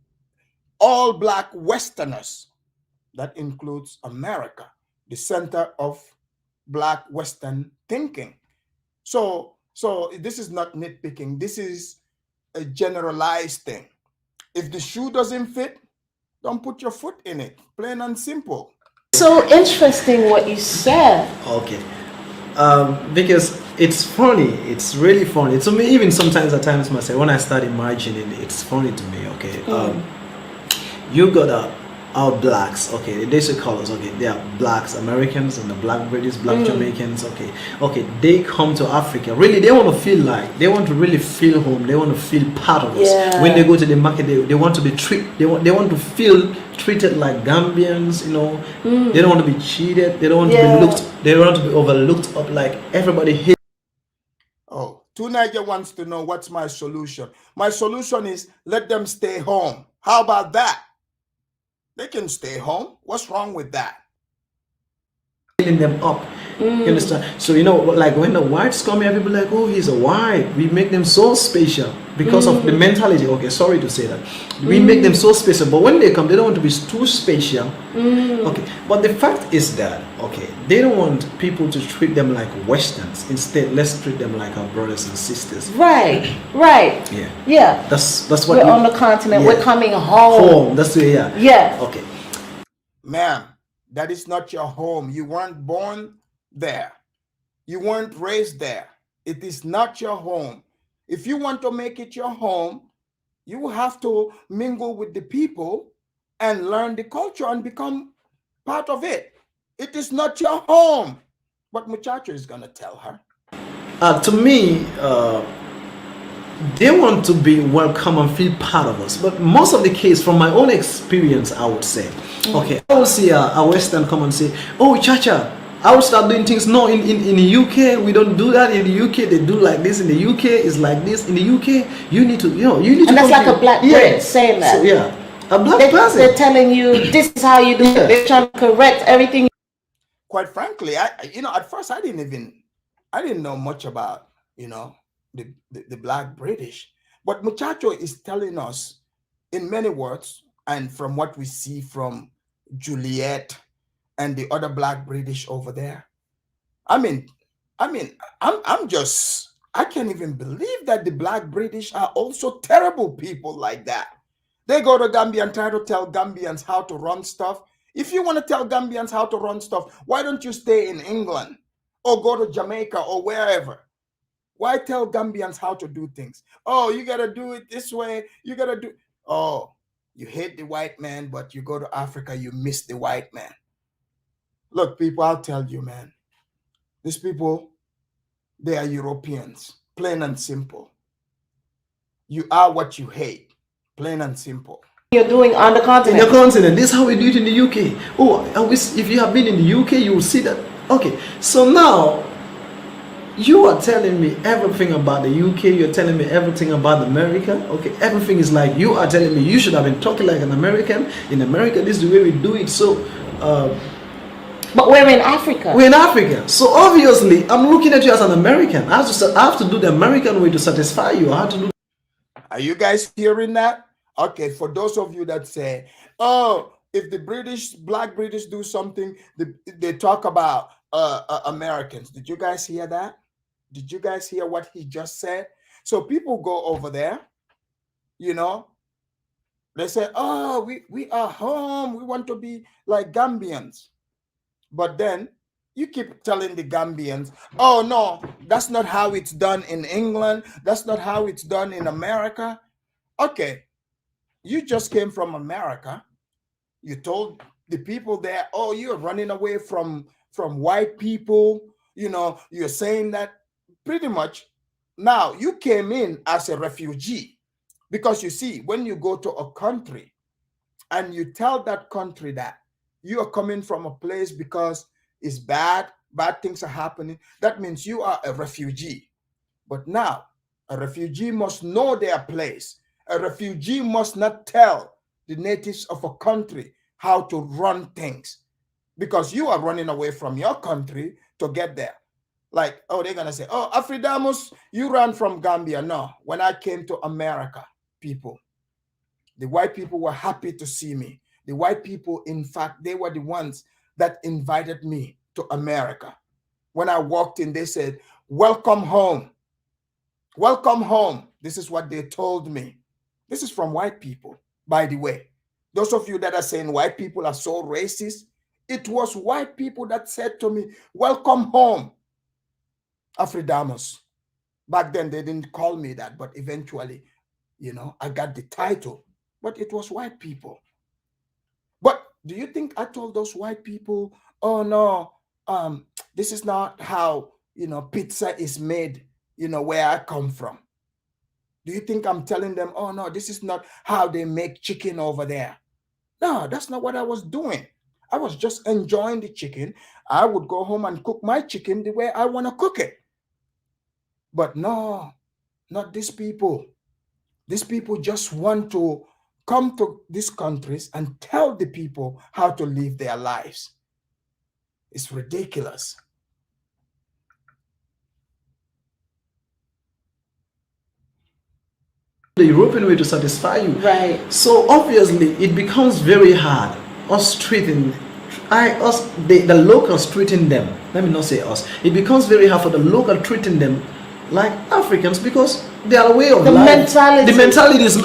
all black Westerners. That includes America, the center of black Western thinking. So this is not nitpicking. This is a generalized thing. If the shoe doesn't fit, don't put your foot in it. Plain and simple. so interesting what you said. Okay. Because it's funny. It's really funny. To me, even sometimes at times myself, when I start imagining, it's funny to me. Okay. You got our blacks. Okay, they say colors. Okay, they are blacks, Americans, and the black British, black Jamaicans. Okay, they come to Africa. Really, they want to really feel home. They want to feel part of us. When they go to the market, they want to be treated. They want to feel treated like Gambians. They don't want to be cheated. They don't want to be looked. They don't want to be overlooked up like everybody here. Oh, Two Niger wants to know what's my solution. My solution is let them stay home. How about that? They can stay home. What's wrong with that? Filling them up. You understand? So like when the whites come here, people are like, oh, he's a white. We make them so special because of the mentality. Okay, sorry to say that. We make them so special, but when they come, they don't want to be too special. Okay, but the fact is that they don't want people to treat them like Westerns. Instead, let's treat them like our brothers and sisters. Right. Yeah. That's what we're on the continent. We're coming home. That's the Okay. Ma'am, that is not your home. You weren't born there. You weren't raised there. It is not your home. If you want to make it your home, you have to mingle with the people and learn the culture and become part of it. It is not your home. But Muchacho is going to tell her. To me, they want to be welcome and feel part of us. But most of the case, from my own experience, I would say, I will see a Western come and say, oh, Chacha, I will start doing things. No, in the UK, we don't do that. In the UK, they do like this. In the UK, it's like this. In the UK, you need to, And that's like a black Brit saying that. So, a black person. They're telling you, this is how you do it. They're trying to correct everything. Quite frankly, at first I didn't know much about, the black British. But Muchacho is telling us in many words, and from what we see from Juliet and the other black British over there. I can't even believe that the black British are also terrible people like that. They go to Gambia and try to tell Gambians how to run stuff. If you want to tell Gambians how to run stuff, why don't you stay in England or go to Jamaica or wherever? Why tell Gambians how to do things? Oh, you got to do it this way. You got to do. Oh, you hate the white man, but you go to Africa, you miss the white man. Look, people, I'll tell you, man. These people, they are Europeans, plain and simple. You are what you hate, plain and simple. You're doing on the continent. In the continent. This is how we do it in the UK. Oh, if you have been in the UK, you will see that. Okay, so now you are telling me everything about the UK. You're telling me everything about America. Okay, everything is like you are telling me you should have been talking like an American. In America, this is the way we do it. So, but we're in Africa. We're in Africa. So obviously, I'm looking at you as an American. I have to do the American way to satisfy you. I have to do. Are you guys hearing that? Okay, for those of you that say, oh, if the black British do something, they talk about Americans. Did you guys hear that? Did you guys hear what he just said? So people go over there, They say, oh, we are home. We want to be like Gambians. But then you keep telling the Gambians, oh, no, that's not how it's done in England. That's not how it's done in America. Okay, you just came from America. You told the people there, oh, you're running away from white people. You know, you're saying that pretty much. Now, you came in as a refugee because you see, when you go to a country and you tell that country that you are coming from a place because it's bad things are happening, that means you are a refugee. But now, a refugee must know their place. A refugee must not tell the natives of a country how to run things, because you are running away from your country to get there. Like, oh, they're gonna say, oh, Afridamus, you ran from Gambia. No, when I came to America, people, the white people were happy to see me. The white people, in fact, they were the ones that invited me to America. When I walked in, they said, welcome home. Welcome home. This is what they told me. This is from white people, by the way. Those of you that are saying white people are so racist, it was white people that said to me, welcome home, Afridamus. Back then, they didn't call me that, but eventually, you know, I got the title. But it was white people. But do you think I told those white people, oh, no, this is not how, you know, pizza is made, you know, where I come from? Do you think I'm telling them, oh, no, this is not how they make chicken over there? No, that's not what I was doing. I was just enjoying the chicken. I would go home and cook my chicken the way I want to cook it. But no, not these people. These people just want to come to these countries and tell the people how to live their lives. It's ridiculous. The European way to satisfy you. Right. So obviously it becomes very hard. Us treating, the locals treating them. Let me not say us. It becomes very hard for the local treating them like Africans because their way of life. The mentality is,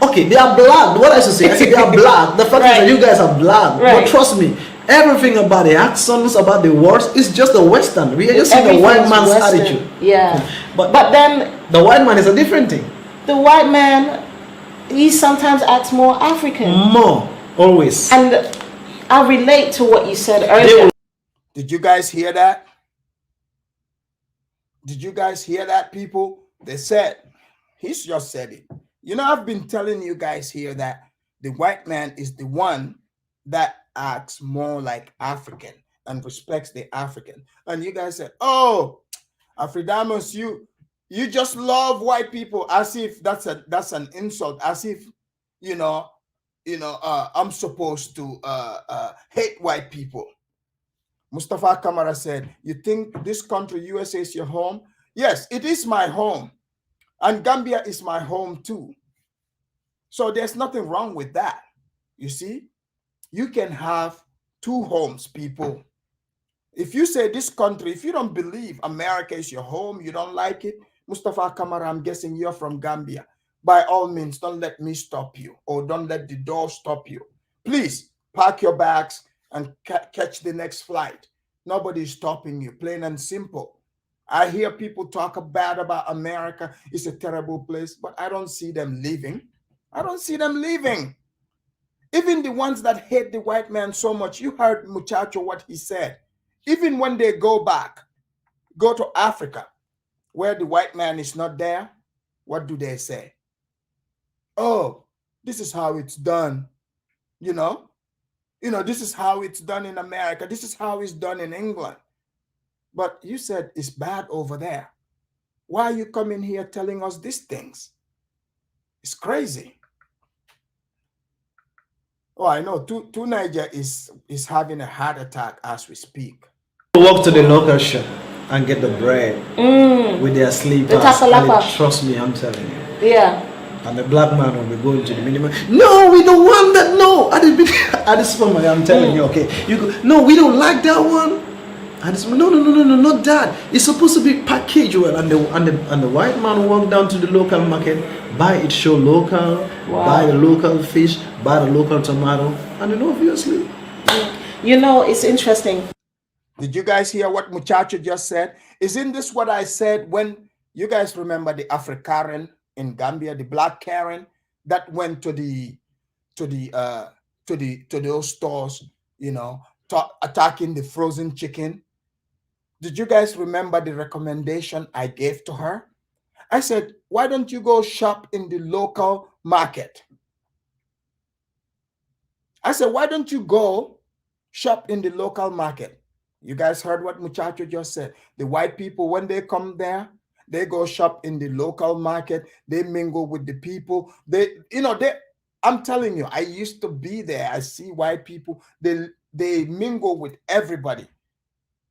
okay, they are black. What I should say, I said they are black. The fact is that you guys are black. Right. But trust me, everything about the accents, about the words, is just the Western. We are just seeing the white man's attitude. Yeah. But then the white man is a different thing. The white man, he sometimes acts more African. More, always. And I relate to what you said earlier. Did you guys hear that? Did you guys hear that, people? They said, he's just said it. You know, I've been telling you guys here that the white man is the one that acts more like African and respects the African. And you guys said, oh, Afridamus, you just love white people, as if that's an insult, as if I'm supposed to hate white people. Mustafa Kamara said, you think this country, USA, is your home? Yes, it is my home. And Gambia is my home too. So there's nothing wrong with that. You see, you can have two homes, people. If you say this country, if you don't believe America is your home, you don't like it, Mustafa Kamara, I'm guessing you're from Gambia. By all means, don't let me stop you, or don't let the door stop you. Please pack your bags and catch the next flight. Nobody's stopping you, plain and simple. I hear people talk bad about America. It's a terrible place, but I don't see them leaving. I don't see them leaving. Even the ones that hate the white man so much, you heard Muchacho what he said. Even when they go back, go to Africa, where the white man is not there, what do they say? Oh, this is how it's done. You know, this is how it's done in America. This is how it's done in England. But you said it's bad over there. Why are you coming here telling us these things? It's crazy. Oh, I know. Two Niger is having a heart attack as we speak. Walk to the local shop and get the bread with their sleepers. Trust me, I'm telling you. Yeah. And the black man will be going to the minimum. No, we don't want that. No, at the supermarket, I'm telling you. Okay, you go. No, we don't like that one. And it's, no, not that. It's supposed to be packaged well. And the white man walk down to the local market, buy it show local, buy the local fish, buy the local tomato, and then obviously. You know, it's interesting. Did you guys hear what Muchacho just said? Isn't this what I said when you guys remember the African in Gambia, the black Karen that went to those stores, you know, attacking the frozen chicken? Did you guys remember the recommendation I gave to her? I said, why don't you go shop in the local market? I said, why don't you go shop in the local market? You guys heard what Muchacho just said. The white people, when they come there, they go shop in the local market. They mingle with the people. I'm telling you, I used to be there. I see white people. They mingle with everybody.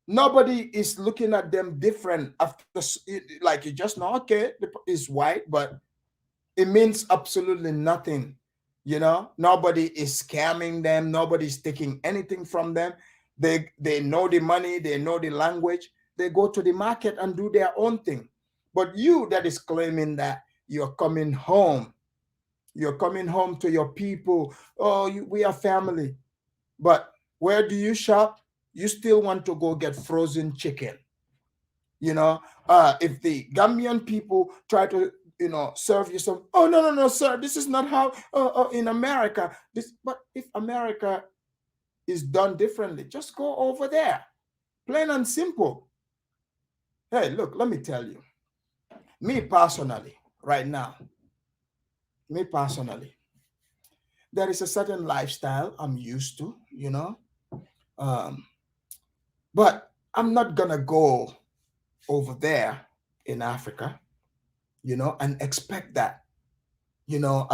Nobody is looking at them different after, like, you just know, okay, it's white, but it means absolutely nothing. You know, nobody is scamming them. Nobody's taking anything from them. They know the money. They know the language. They go to the market and do their own thing. But you that is claiming that you're coming home to your people. Oh, we are family. But where do you shop? You still want to go get frozen chicken. You know, if the Gambian people try to, you know, serve you some, oh, no, sir, this is not how in America. But if America is done differently, just go over there. Plain and simple. Hey, look, let me tell you. Me personally, right now, there is a certain lifestyle I'm used to, you know. But I'm not gonna go over there in Africa, you know, and expect that, you know,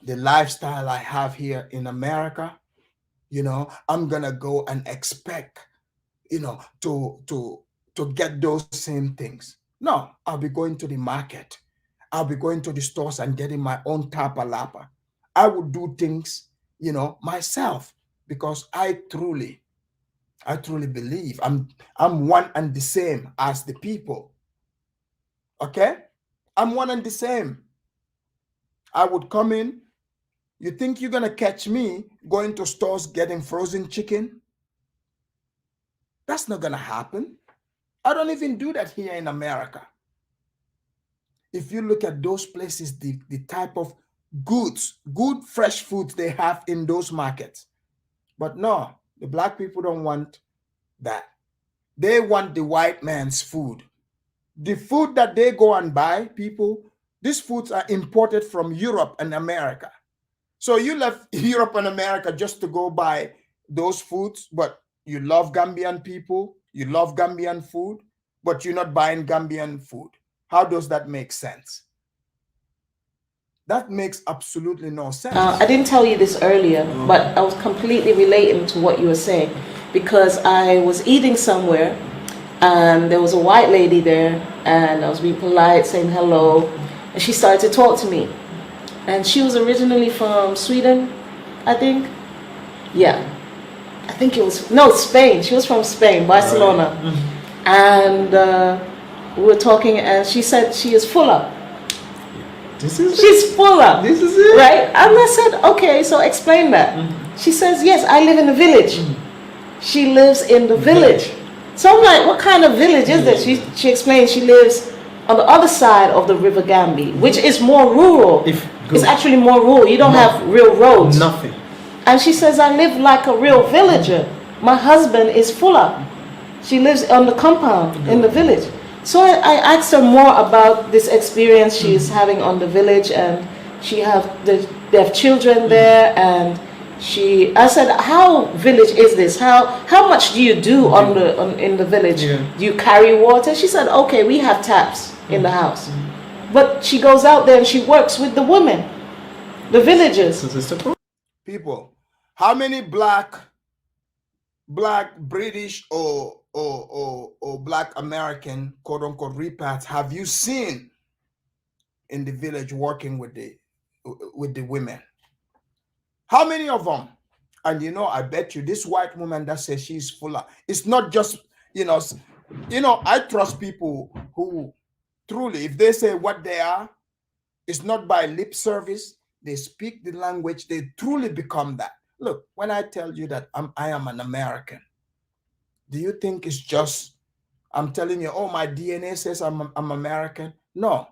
the lifestyle I have here in America, you know, I'm gonna go and expect, you know, to get those same things. No, I'll be going to the market. I'll be going to the stores and getting my own tapa lapa. I would do things, you know, myself, because I truly believe I'm one and the same as the people. Okay? I'm one and the same. I would come in. You think you're gonna catch me going to stores getting frozen chicken? That's not gonna happen. I don't even do that here in America. If you look at those places, the type of good fresh foods they have in those markets. But no, the black people don't want that. They want the white man's food. The food that they go and buy, people, these foods are imported from Europe and America. So you left Europe and America just to go buy those foods, but you love Gambian people, you love Gambian food, but you're not buying Gambian food. How does that make sense? That makes absolutely no sense. I didn't tell you this earlier, but I was completely relating to what you were saying, because I was eating somewhere and there was a white lady there, and I was being polite, saying hello, and she started to talk to me. And she was originally from Sweden, I think. Yeah. I think it was, no, Spain. She was from Spain, Barcelona. Right. And we were talking, and she said she is fuller. She's fuller. This is it? Right? And I said, okay, so explain that. She says, yes, I live in a village. She lives in the village. So I'm like, what kind of village is this? She explained she lives on the other side of the River Gambia, which is more rural. It's actually more rural. You don't have real roads. Nothing. And she says, I live like a real villager. My husband is fuller. She lives on the compound in the village. So I asked her more about this experience she's having on the village, and they have children there, and I said, how village is this? How much do you do in the village? Yeah. Do you carry water? She said, okay, we have taps in the house. But she goes out there and she works with the women, the villagers. People, how many black British or black American, quote unquote, repats have you seen in the village working with the women? How many of them? And you know, I bet you this white woman that says she's fuller, it's not just You know, I trust people who truly, if they say what they are, it's not by lip service. They speak the language. They truly become that. Look, when I tell you that I am an American, do you think it's just I'm telling you, oh, my DNA says I'm American? No.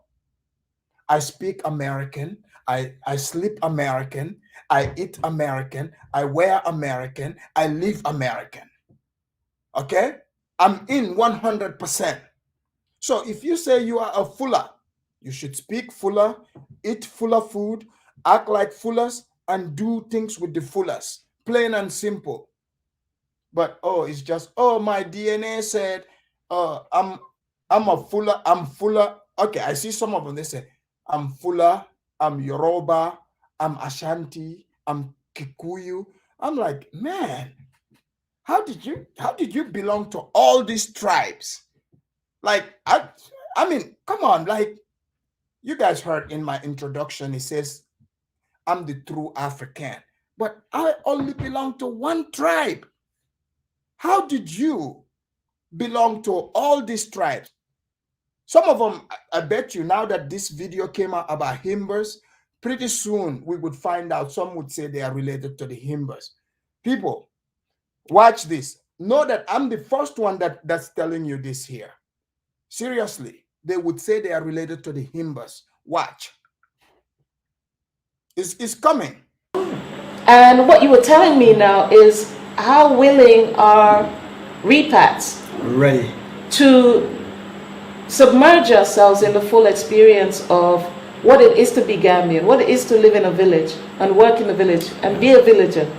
I speak American. I sleep American. I eat American. I wear American. I live American. Okay? I'm in 100%. So if you say you are a Fuller, you should speak Fuller, eat Fuller food, act like Fullers, and do things with the Fullers. Plain and simple. But it's just my DNA said I'm a Fuller. I'm Fuller. Okay, I see some of them. They say I'm Fuller. I'm Yoruba. I'm Ashanti. I'm Kikuyu. I'm like, man, how did you belong to all these tribes? Like, I mean, come on, like, you guys heard in my introduction, it says I'm the true African, but I only belong to one tribe. How did you belong to all these tribes? Some of them, I bet you, now that this video came out about Himbers, pretty soon we would find out. Some would say they are related to the Himbers. People, watch this. Know that I'm the first one that's telling you this here. Seriously, they would say they are related to the Himbers. Watch. It's coming. And what you were telling me now is how willing are repats Ready. to submerge ourselves in the full experience of what it is to be Gambian, what it is to live in a village and work in a village and be a villager.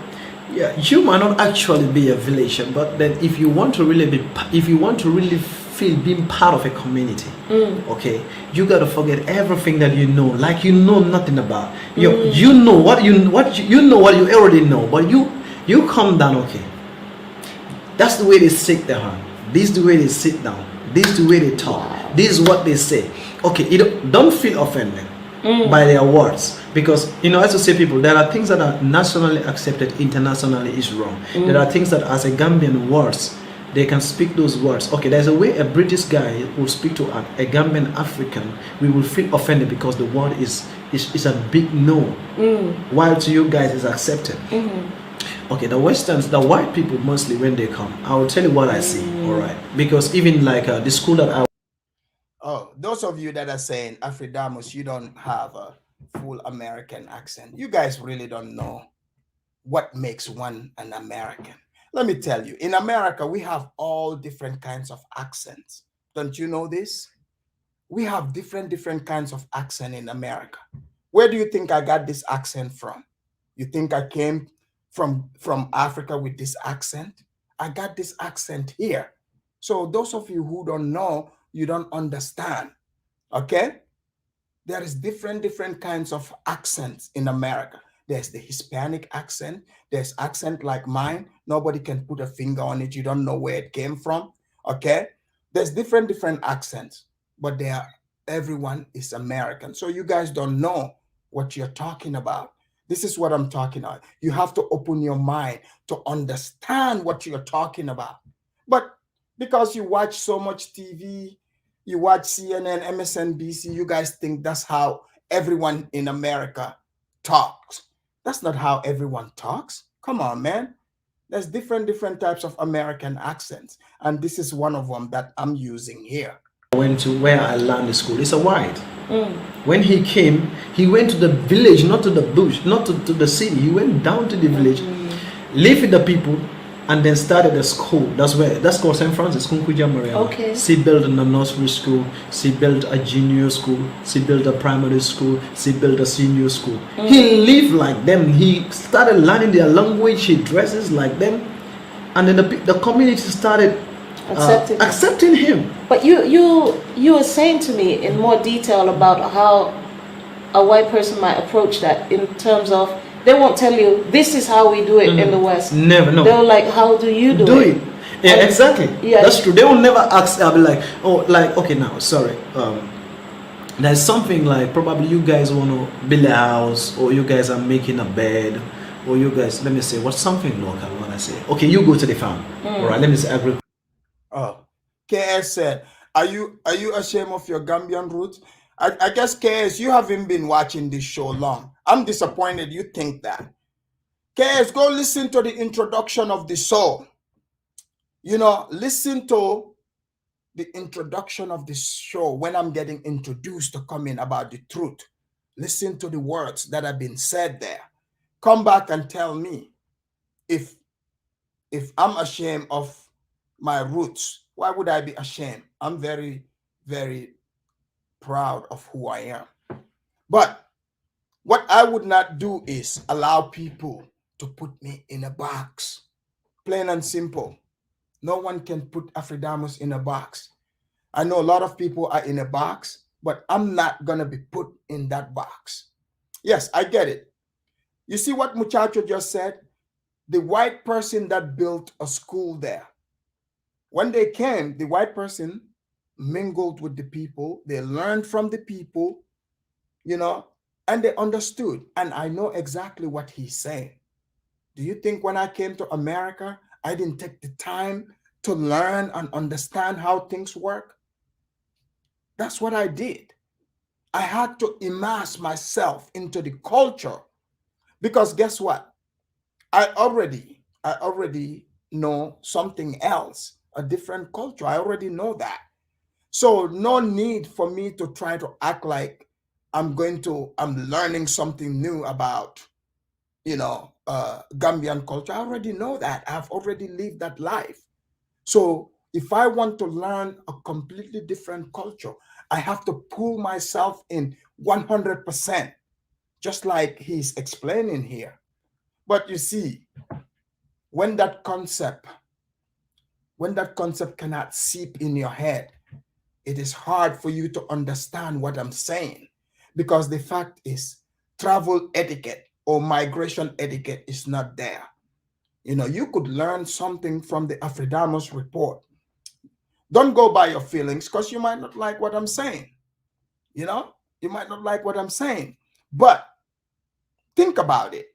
Yeah, you might not actually be a villager, but then if you want to really feel being part of a community, okay, you gotta forget everything that you know, like you know nothing about. You know what you already know, but you come down, okay. That's the way they shake their hand. This is the way they sit down. This is the way they talk. This is what they say. Okay, don't feel offended by their words, because as I say, people, there are things that are nationally accepted, internationally is wrong. There are things that as a Gambian words, they can speak those words. Okay, there's a way a British guy will speak to a Gambian African, we will feel offended because the word is a big no, while to you guys is accepted. Okay, the Westerns, the white people mostly, when they come, I will tell you what I see, all right? Because even like the school that I... Oh, those of you that are saying, Afridamus, you don't have a full American accent. You guys really don't know what makes one an American. Let me tell you, in America, we have all different kinds of accents. Don't you know this? We have different kinds of accent in America. Where do you think I got this accent from? You think I came from Africa with this accent? I got this accent here. So those of you who don't know, you don't understand, okay? There is different kinds of accents in America. There's the Hispanic accent. There's accent like mine. Nobody can put a finger on it. You don't know where it came from, okay? There's different accents, but everyone is American. So you guys don't know what you're talking about. This is what I'm talking about. You have to open your mind to understand what you're talking about. But because you watch so much TV, you watch CNN, MSNBC, you guys think that's how everyone in America talks. That's not how everyone talks. Come on, man. There's different types of American accents, and this is one of them that I'm using here. I went to where I learned the school. It's a white. When he came, he went to the village, not to the bush, not to the city. He went down to the village, lived with the people, and then started a school. That's called St. Francis, Kunkuja Maria. Okay. She built a nursery school, she built a junior school, she built a primary school, she built a senior school. He lived like them. He started learning their language, he dresses like them, and then the community started accepting him. But you were saying to me in more detail about how a white person might approach that, in terms of they won't tell you this is how we do it in the West. Never, no. They're like, how do you do it? Yeah, exactly. Yeah, that's true. They will never ask. I'll be like, oh, like, okay, now, sorry. There's something like probably you guys want to build a house, or you guys are making a bed, or you guys, let me say, what's something local? When I say, okay, you go to the farm. All right, let me say, Oh, KS said, are you ashamed of your Gambian roots? I guess, KS, you haven't been watching this show long. I'm disappointed you think that. KS, go listen to the introduction of the show. You know, listen to the introduction of the show when I'm getting introduced to coming about the truth. Listen to the words that have been said there. Come back and tell me if I'm ashamed of my roots. Why would I be ashamed? I'm very, very proud of who I am. But what I would not do is allow people to put me in a box. Plain and simple. No one can put Afridamus in a box. I know a lot of people are in a box, but I'm not going to be put in that box. Yes, I get it. You see what Muchacho just said? The white person that built a school there, when they came, the white person mingled with the people. They learned from the people, you know, and they understood. And I know exactly what he's saying. Do you think when I came to America, I didn't take the time to learn and understand how things work? That's what I did. I had to immerse myself into the culture because guess what? I already know something else, a different culture. I already know that. So no need for me to try to act like I'm learning something new about, you know, Gambian culture. I already know that. I've already lived that life. So if I want to learn a completely different culture, I have to pull myself in 100%, just like he's explaining here. But you see, when that concept cannot seep in your head, it is hard for you to understand what I'm saying, because the fact is travel etiquette or migration etiquette is not there. You know, you could learn something from the Afridamus Report. Don't go by your feelings, because you might not like what I'm saying. You know, you might not like what I'm saying, but think about it.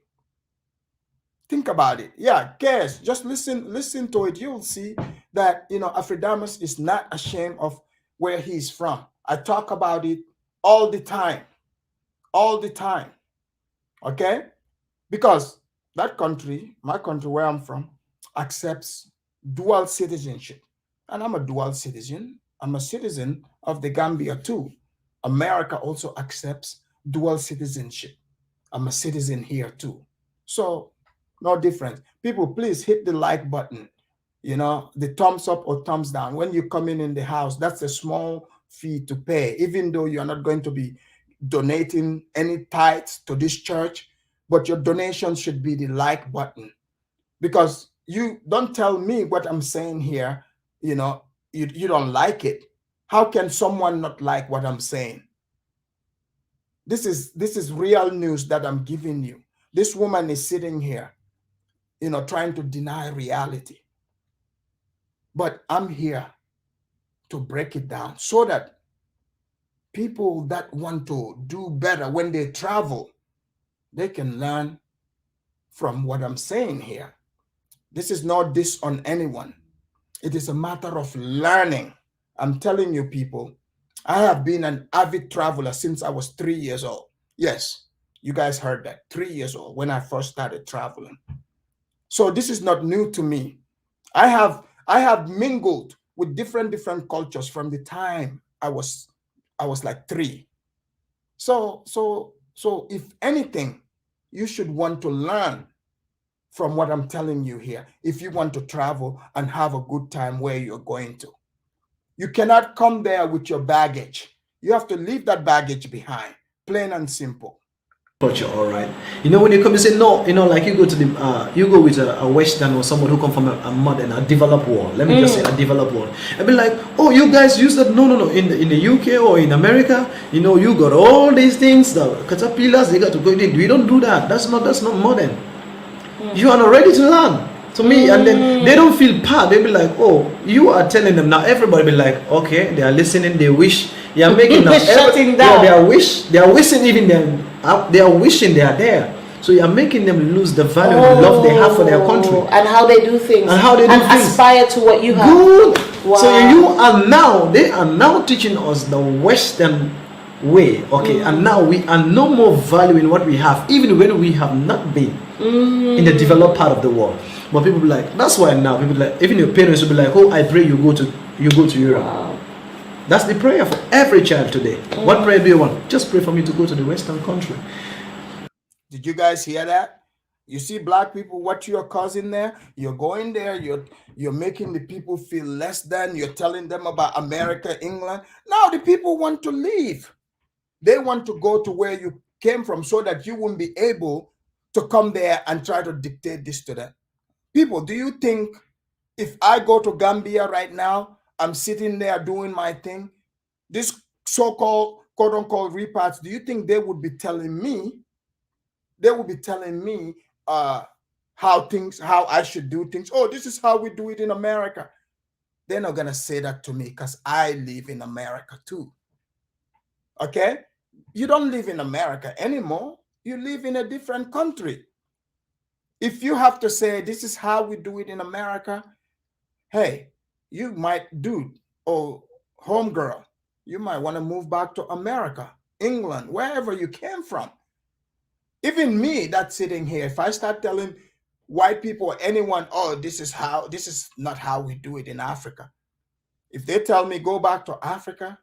Think about it. Yeah, guys, just listen to it. You'll see that, you know, Afridamus is not ashamed of where he's from. I talk about it all the time. Okay? Because that country, my country where I'm from, accepts dual citizenship. And I'm a dual citizen. I'm a citizen of the Gambia too. America also accepts dual citizenship. I'm a citizen here too. So no difference. People, please hit the like button. You know, the thumbs up or thumbs down. When you come in the house, that's a small fee to pay, even though you're not going to be donating any tithes to this church, but your donation should be the like button. Because you don't tell me what I'm saying here, you know, you don't like it. How can someone not like what I'm saying? This is real news that I'm giving you. This woman is sitting here, you know, trying to deny reality. But I'm here to break it down so that people that want to do better when they travel, they can learn from what I'm saying here. This is not diss on anyone. It is a matter of learning. I'm telling you, people, I have been an avid traveler since I was 3 years old. Yes, you guys heard that, 3 years old when I first started traveling. So this is not new to me. I have mingled with different cultures from the time I was like 3. So if anything, you should want to learn from what I'm telling you here if you want to travel and have a good time where you're going to. You cannot come there with your baggage. You have to leave that baggage behind, plain and simple. Culture, all right. You know, when you come, you say no. You know, like you go to the, you go with a Western or someone who come from a modern, a developed world. Let me just say a developed world. And be like, oh, you guys use that? No. In the UK or in America, you know, you got all these things, the caterpillars. They got to go in. We don't do that. That's not modern. You are not ready to learn. To me, and then they don't feel part. They be like, oh, you are telling them now. Everybody be like, okay, they are listening. They wish. They are making now. Shutting down. Yeah, they are wishing even them. They are wishing they are there. So you are making them lose the value and the love they have for their country and how they do things and how they do things. Aspire to what you have. Good. Wow. So they are now teaching us the Western way, okay, and now we are no more valuing what we have, even when we have not been in the developed part of the world. But people be like, that's why now people be like, even your parents will be like, oh, I pray you go to Europe. Wow. That's the prayer for every child today. What prayer do you want? Just pray for me to go to the Western country. Did you guys hear that? You see, black people, what you're causing there? You're going there, you're making the people feel less than, you're telling them about America, England. Now the people want to leave. They want to go to where you came from so that you won't be able to come there and try to dictate this to them. People, do you think if I go to Gambia right now, I'm sitting there doing my thing, this so-called quote-unquote repats, do you think they would be telling me how I should do things? Oh, this is how we do it in America. They're not gonna say that to me because I live in America too. Okay? You don't live in America anymore. You live in a different country. If you have to say this is how we do it in America, hey, you might, dude or homegirl, you might want to move back to America, England, wherever you came from. Even me that's sitting here, if I start telling white people or anyone, oh, this is not how we do it in Africa. If they tell me go back to Africa,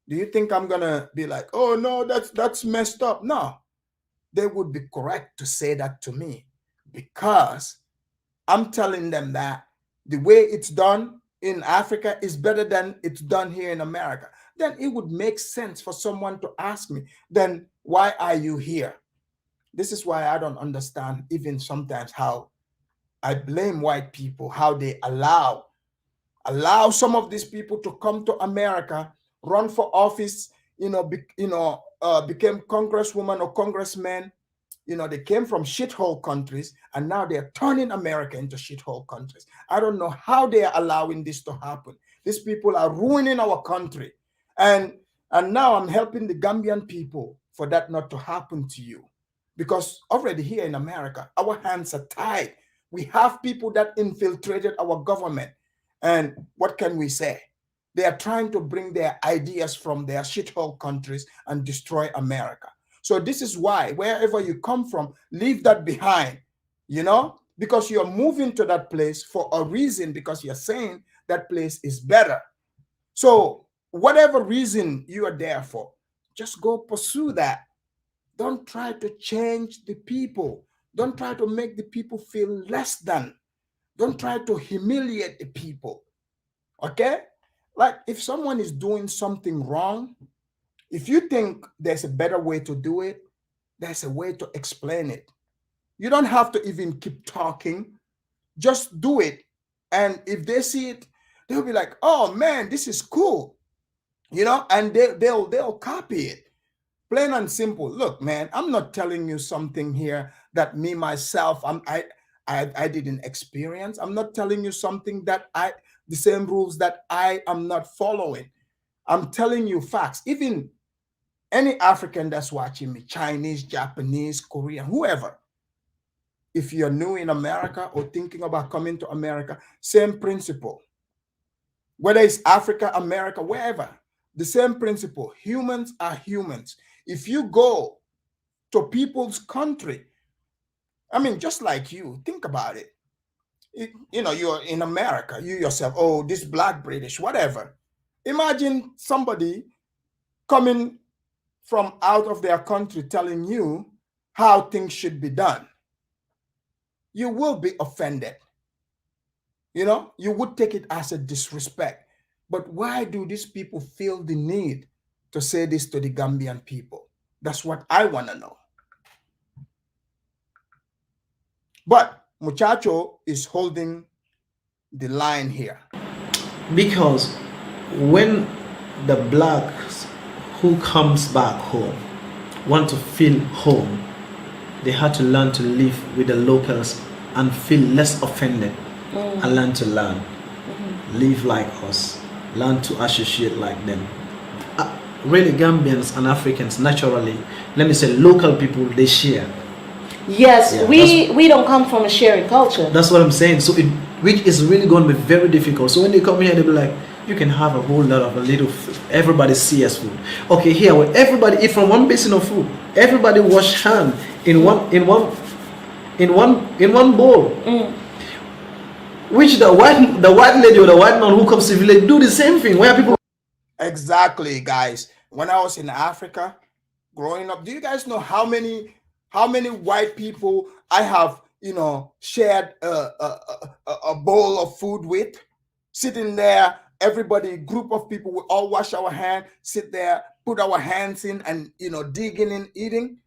do you think I'm gonna be like, oh no, that's messed up? No, they would be correct to say that to me because I'm telling them that the way it's done in Africa is better than it's done here in America. Then it would make sense for someone to ask me, then why are you here? This is why I don't understand even sometimes how I blame white people, how they allow some of these people to come to America, run for office, became congresswoman or congressman. They came from shithole countries and now they're turning America into shithole countries. I don't know how they are allowing this to happen. These people are ruining our country. And now I'm helping the Gambian people for that not to happen to you. Because already here in America, our hands are tied. We have people that infiltrated our government. And what can we say? They are trying to bring their ideas from their shithole countries and destroy America. So this is why, wherever you come from, leave that behind, because you're moving to that place for a reason, because you're saying that place is better. So whatever reason you are there for, just go pursue that. Don't try to change the people. Don't try to make the people feel less than. Don't try to humiliate the people, okay? Like if someone is doing something wrong, if you think there's a better way to do it, there's a way to explain it. You don't have to even keep talking. Just do it. And if they see it, they'll be like, oh man, this is cool. And they'll copy it. Plain and simple. Look, man, I'm not telling you something here that me, myself, I didn't experience. I'm not telling you something that the same rules that I am not following. I'm telling you facts. Even any African that's watching me, Chinese, Japanese, Korean, whoever, if you're new in America or thinking about coming to America, same principle. Whether it's Africa, America, wherever, the same principle. Humans are humans. If you go to people's country, just like you, think about it. You're in America, you yourself, oh, this black British, whatever. Imagine somebody coming from out of their country telling you how things should be done. You will be offended. You would take it as a disrespect. But why do these people feel the need to say this to the Gambian people? That's what I want to know. But Muchacho is holding the line here. Because when the blacks who comes back home want to feel home, they had to learn to live with the locals and feel less offended and learn to live like us, learn to associate like them. Really, Gambians and Africans naturally, let me say local people, they share. Yes, we don't come from a sharing culture. That's what I'm saying. So which is really going to be very difficult. So when they come here, they'll be like, you can have a whole lot of a little everybody CS food. Okay, here where everybody eat from one basin of food, everybody wash hand in one bowl. Which the white lady or the white man who comes to village do the same thing. Where people Exactly, guys. When I was in Africa growing up, do you guys know how many white people I have, shared a bowl of food with? Sitting there, everybody, group of people, we all wash our hands, sit there, put our hands in, and digging in, eating.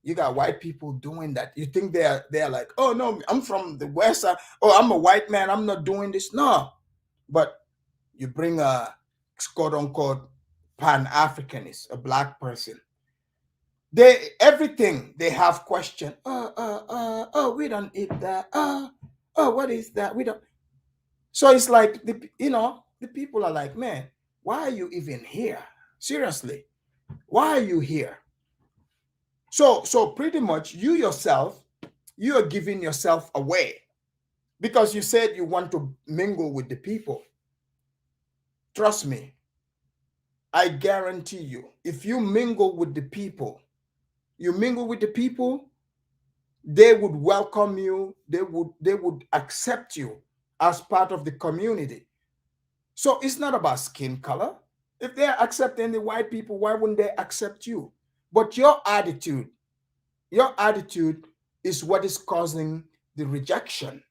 You got white people doing that. You think they're like, oh no, I'm from the West. Oh, I'm a white man, I'm not doing this. No, but you bring a quote unquote Pan-Africanist, a black person. Everything they have question. Oh, we don't eat that. Oh, what is that? We don't. So it's like the people are like, man, why are you even here? Seriously, why are you here? So pretty much you yourself, you are giving yourself away because you said you want to mingle with the people. Trust me, I guarantee you, if you mingle with the people, they would welcome you, they would accept you as part of the community. So it's not about skin color. If they're accepting the white people, why wouldn't they accept you? But your attitude is what is causing the rejection.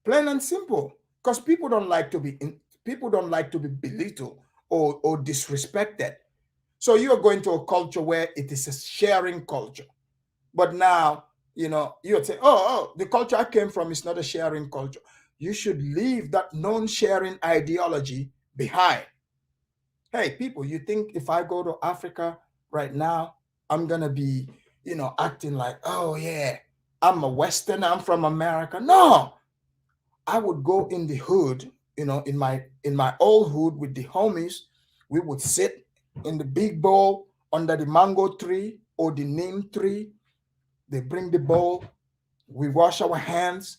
Plain and simple. Because people don't like to be belittled or disrespected. So you are going to a culture where it is a sharing culture. But now, you would say, oh, the culture I came from is not a sharing culture. You should leave that non-sharing ideology behind. Hey, people, you think if I go to Africa right now, I'm going to be, acting like, oh, yeah, I'm a Westerner, I'm from America. No, I would go in the hood, in my old hood with the homies. We would sit in the big bowl under the mango tree or the neem tree. They bring the bowl, we wash our hands,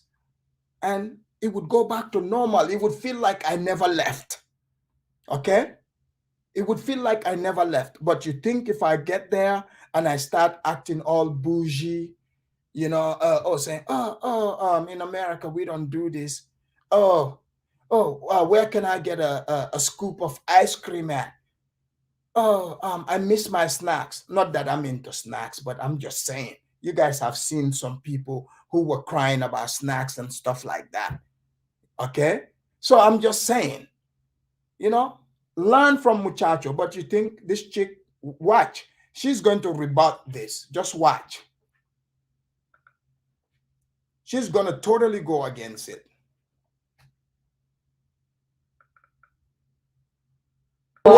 and it would go back to normal. It would feel like I never left. Okay? It would feel like I never left. But you think if I get there and I start acting all bougie, saying, in America, we don't do this. Where can I get a scoop of ice cream at? I miss my snacks. Not that I'm into snacks, but I'm just saying, you guys have seen some people who were crying about snacks and stuff like that. Okay? So I'm just saying, learn from Muchacho, but you think this chick, watch, she's going to rebut this. Just watch. She's going to totally go against it.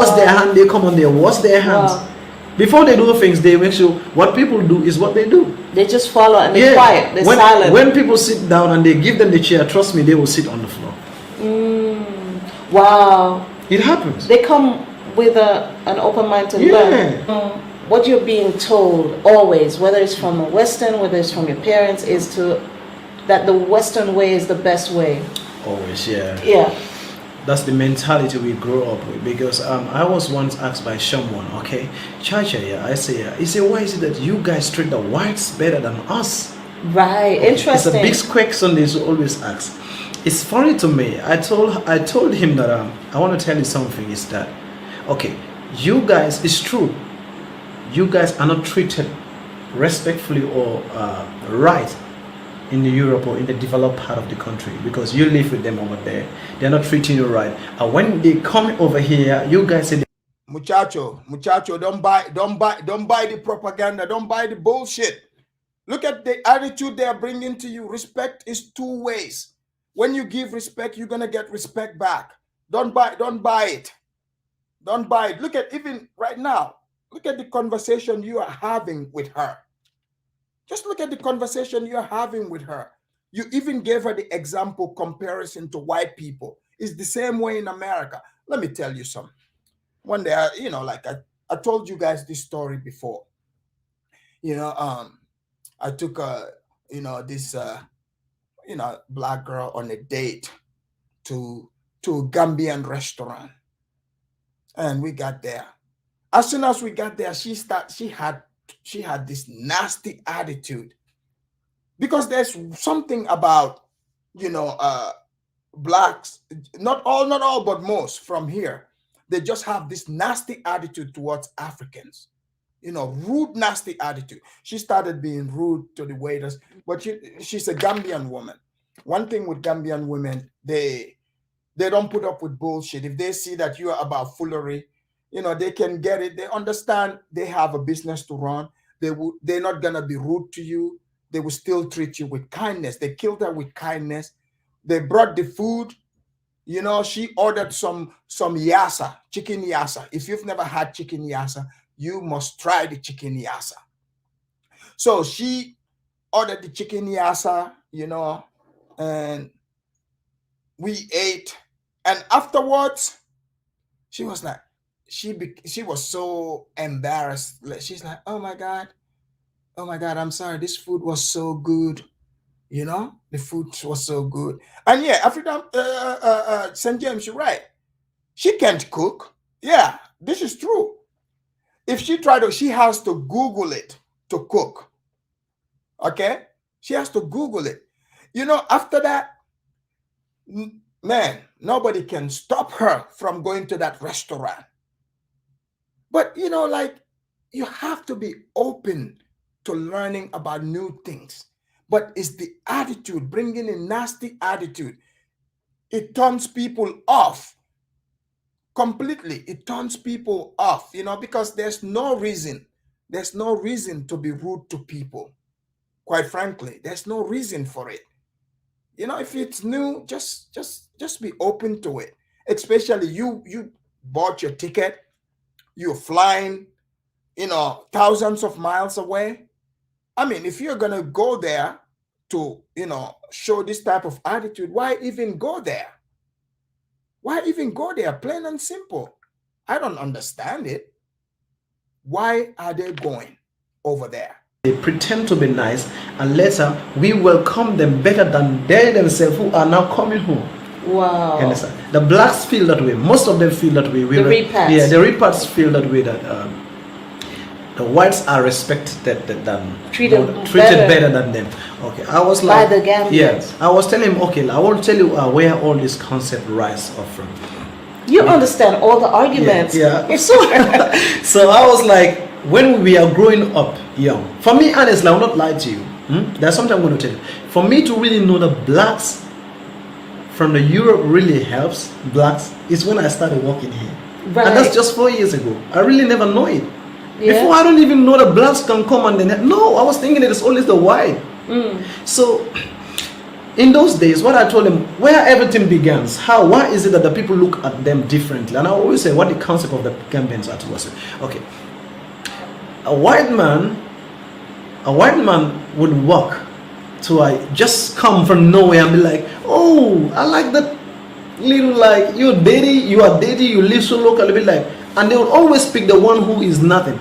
wash their hand, they come on, they wash their hands. Wow. Before they do things, they make sure what people do is what they do. They just follow and they're quiet, they're silent. When people sit down and they give them the chair, trust me, they will sit on the floor. Wow. It happens. They come with an open mind to learn. What you're being told always, whether it's from a Western, whether it's from your parents, is that the Western way is the best way. Always, yeah. Yeah. That's the mentality we grow up with. Because I was once asked by someone, okay, Chacha, yeah, I say, yeah. He said, why is it that you guys treat the whites better than us? Right, okay. Interesting. It's a big question they always ask. It's funny to me. I told him that I want to tell you something. Is that okay? You guys, it's true. You guys are not treated respectfully or right in the Europe or in the developed part of the country because you live with them over there. They're not treating you right. And when they come over here, you guys say, Muchacho, don't buy the propaganda. Don't buy the bullshit. Look at the attitude they are bringing to you. Respect is two ways. When you give respect, you're gonna get respect back. Don't buy it. Don't buy it. Look at even right now. Look at the conversation you are having with her. Just look at the conversation you're having with her. You even gave her the example comparison to white people. It's the same way in America. Let me tell you something. One day, I told you guys this story before. I took this black girl on a date to a Gambian restaurant. And we got there. As soon as we got there, she had this nasty attitude, because there's something about blacks, not all, but most from here, they just have this nasty attitude towards Africans. Rude, nasty attitude. She started being rude to the waiters, but she's a Gambian woman. One thing with Gambian women, they don't put up with bullshit. If they see that you are about foolery, they can get it. They understand they have a business to run. They're not gonna be rude to you. They will still treat you with kindness. They killed her with kindness. They brought the food. She ordered some yassa, chicken yassa. If you've never had chicken yassa, you must try the chicken yassa. So she ordered the chicken yassa, and we ate. And afterwards, she was like, she was so embarrassed. She's like, oh my God, I'm sorry. This food was so good. The food was so good. And yeah, St. James, you're right. She can't cook. Yeah, this is true. If she she has to Google it to cook. Okay? She has to Google it. After that, man, nobody can stop her from going to that restaurant. But, you have to be open to learning about new things. But it's the attitude, bringing a nasty attitude. It turns people off completely. It turns people off, because there's no reason to be rude to people. Quite frankly, there's no reason for it. If it's new, just be open to it. Especially you bought your ticket, you're flying, thousands of miles away. I mean, if you're gonna go there to, show this type of attitude, why even go there? Why even go there? Plain and simple. I don't understand it. Why are they going over there? They pretend to be nice, and later we welcome them better than they themselves who are now coming home. Wow. You understand? The blacks feel that way. Most of them feel that way. The repats. Yeah, the repats feel that way, that the whites are respected than treated better than them. Okay, I was like, by the Gambians. Yes, I was telling him, okay, I want to tell you where all this concept rise up from. You understand all the arguments. Yeah. It's so So I was like, when we are growing up young, for me, honestly, I will not lie to you. There's something I'm going to tell you. For me to really know that blacks from the Europe really helps blacks is when I started working here. Right. And that's just 4 years ago. I really never know it. Yeah. Before, I don't even know that blacks can come and then no, I was thinking it is always the white. So in those days, what I told them, where everything begins, why is it that the people look at them differently? And I always say what the concept of the Gambians are to us. Okay, a white man would walk to just come from nowhere and be like, oh, I like that little, like, you are dirty, you live so local, be like, and they will always pick the one who is nothing.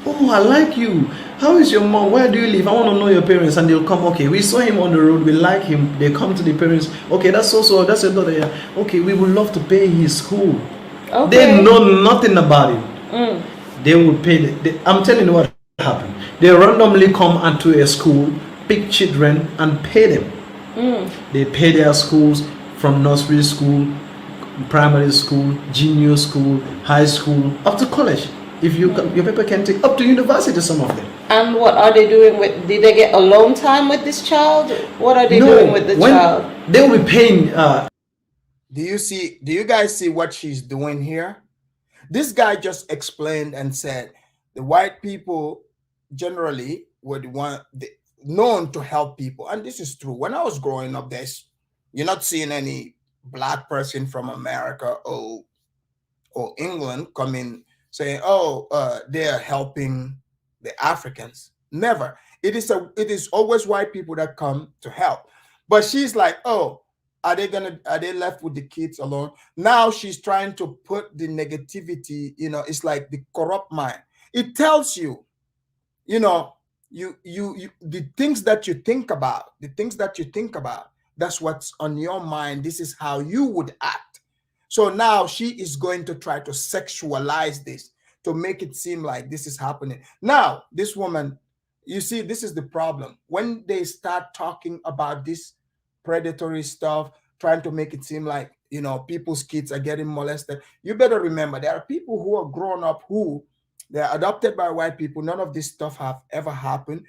Oh, I like you. How is your mom? Where do you live? I want to know your parents. And they'll come, okay, we saw him on the road, we like him. They come to the parents, okay, that's that's your daughter. Yeah. Okay, we would love to pay his school. Okay. They know nothing about it. They will pay. I'm telling you what happened. They randomly come into a school, pick children and pay them. They pay their schools from nursery school, primary school, junior school, high school, up to college. If your paper can take up to university, some of them. And what are they doing with? Did they get alone time with this child? What are they doing with the child? They will be paying. Do you guys see what she's doing here? This guy just explained and said the white people generally would known to help people, and this is true. When I was growing up, you're not seeing any black person from America or England come in saying, oh, they're helping the Africans. Never. It is always white people that come to help. But she's like, oh, are they left with the kids alone? Now she's trying to put the negativity, it's like the corrupt mind. It tells you, the things that you think about, that's what's on your mind. This is how you would act. So now she is going to try to sexualize this to make it seem like this is happening. Now, this woman, you see, this is the problem. When they start talking about this predatory stuff, trying to make it seem like, you know, people's kids are getting molested, you better remember there are people who are grown up who they're adopted by white people. None of this stuff have ever happened.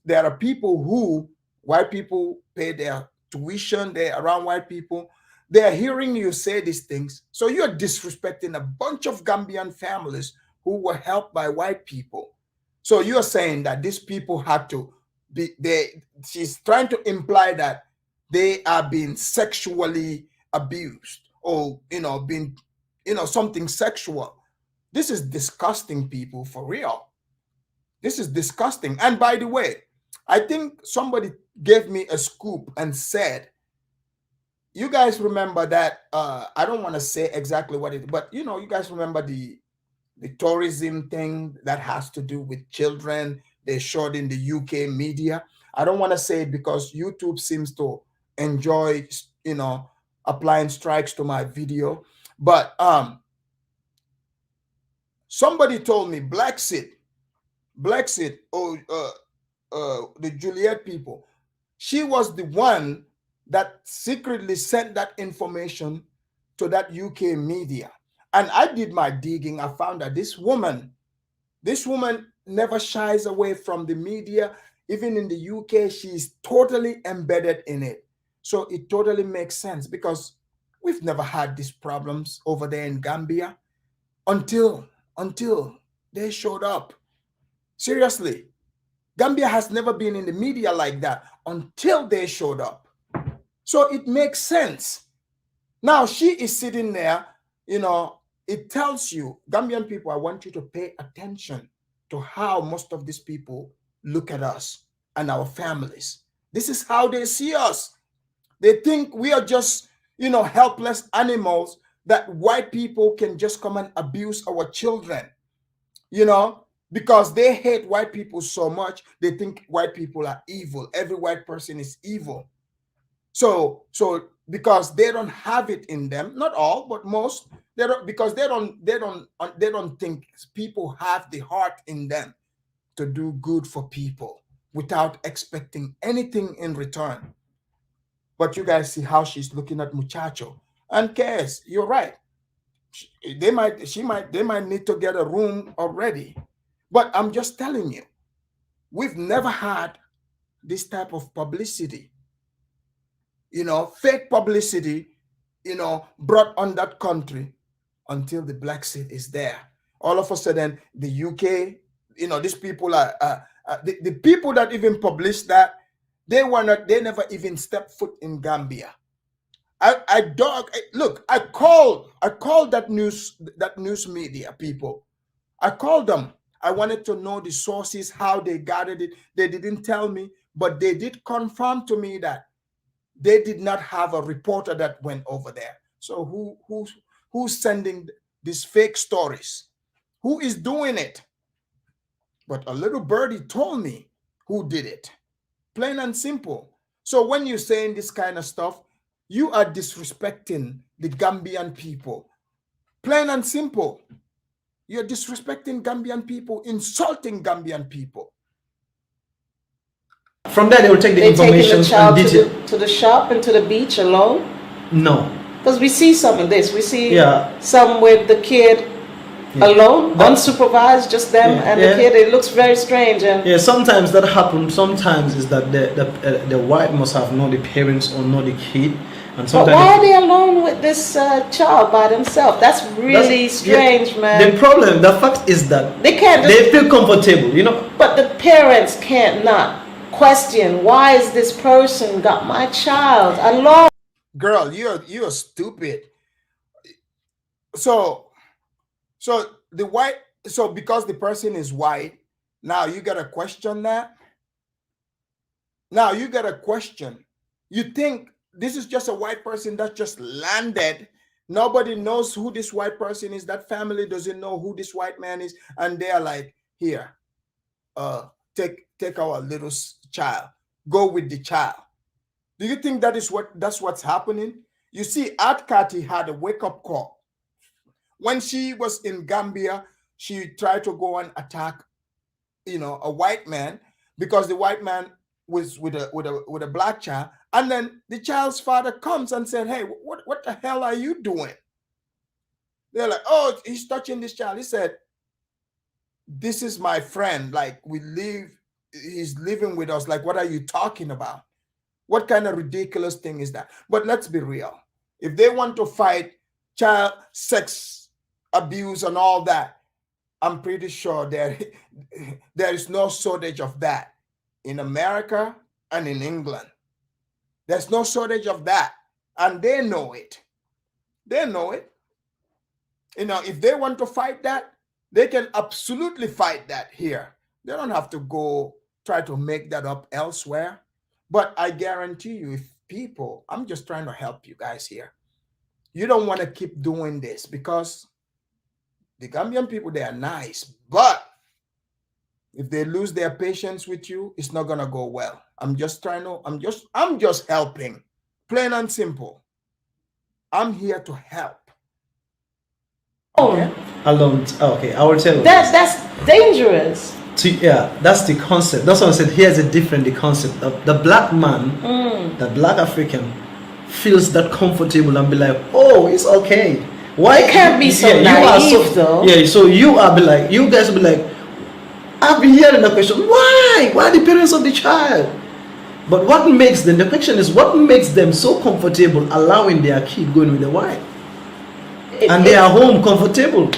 There are people who white people pay their tuition. They're around white people. They're hearing you say these things. So you're disrespecting a bunch of Gambian families who were helped by white people. So you're saying that these people had to be, she's trying to imply that they are being sexually abused or, you know, being, you know, something sexual. This is disgusting, people, for real. This is disgusting. And by the way, I think somebody gave me a scoop and said, you guys remember that, I don't want to say exactly what it, but you know, you guys remember the tourism thing that has to do with children they showed in the UK media. I don't want to say it because YouTube seems to enjoy, you know, applying strikes to my video. But somebody told me Blacksit, the Juliet people, she was the one that secretly sent that information to that UK media. And I did my digging. I found that this woman never shies away from the media. Even in the UK, she's totally embedded in it. So it totally makes sense because we've never had these problems over there in Gambia until they showed up. Seriously, Gambia has never been in the media like that until they showed up. So it makes sense. Now she is sitting there, you know, it tells you, Gambian people, I want you to pay attention to how most of these people look at us and our families. This is how they see us. They think we are just, you know, helpless animals that white people can just come and abuse our children, you know, because they hate white people so much. They think white people are evil. Every white person is evil. So because they don't have it in them, not all, but most, they don't, because they don't think people have the heart in them to do good for people without expecting anything in return. But you guys see how she's looking at Muchacho. And Kes, you're right. They might need to get a room already. But I'm just telling you, we've never had this type of publicity, you know, fake publicity, you know, brought on that country until the black seed is there. All of a sudden, the UK, you know, these people are the people that even published that, they never even stepped foot in Gambia. I called that news media people. I called them. I wanted to know the sources, how they gathered it. They didn't tell me, but they did confirm to me that they did not have a reporter that went over there. So who's sending these fake stories? Who is doing it? But a little birdie told me who did it. Plain and simple. So when you're saying this kind of stuff, you are disrespecting the Gambian people. Plain and simple. You're disrespecting Gambian people, insulting Gambian people. From there, they will take the information and detail to the shop and to the beach alone. No, because we see some of this. We see some with the kid alone, unsupervised, just them and the kid. It looks very strange. And sometimes that happens. Sometimes is that the wife must have known the parents or know the kid. And but why are they alone with this child by themselves? That's really strange, man. The fact is that they can't. They feel comfortable, you know. But the parents can't not question, why is this person got my child alone? Girl, you're stupid. So the white, so because the person is white, now you gotta question that. Now you gotta question. You think this is just a white person that just landed. Nobody knows who this white person is. That family doesn't know who this white man is, and they're like, here, take our little child, go with the child. Do you think that's what's happening? You see, Aunt Cathy had a wake-up call. When she was in Gambia, she tried to go and attack, a white man, because the white man was with a black child. And then the child's father comes and said, hey, what the hell are you doing? They're like, oh, he's touching this child. He said, this is my friend. Like, he's living with us. Like, what are you talking about? What kind of ridiculous thing is that? But let's be real. If they want to fight child sex abuse and all that, I'm pretty sure there is no shortage of that in America and in England. There's no shortage of that. And they know it. They know it. If they want to fight that, they can absolutely fight that here. They don't have to go try to make that up elsewhere. But I guarantee you, if people, I'm just trying to help you guys here. You don't want to keep doing this, because the Gambian people, they are nice, but if they lose their patience with you, it's not going to go well. I'm just helping, plain and simple. I'm here to help. Okay. Okay, I will tell you. That's dangerous. That's the concept. That's what I said. Here's the concept. The black man, the black African, feels that comfortable and be like, oh, it's okay. Why it can't be so naive, though? Yeah, so you guys will be like, I've been hearing the question, why? Why the parents of the child? But what makes them, the question is, what makes them so comfortable allowing their kid going with the wife? And they are home comfortable.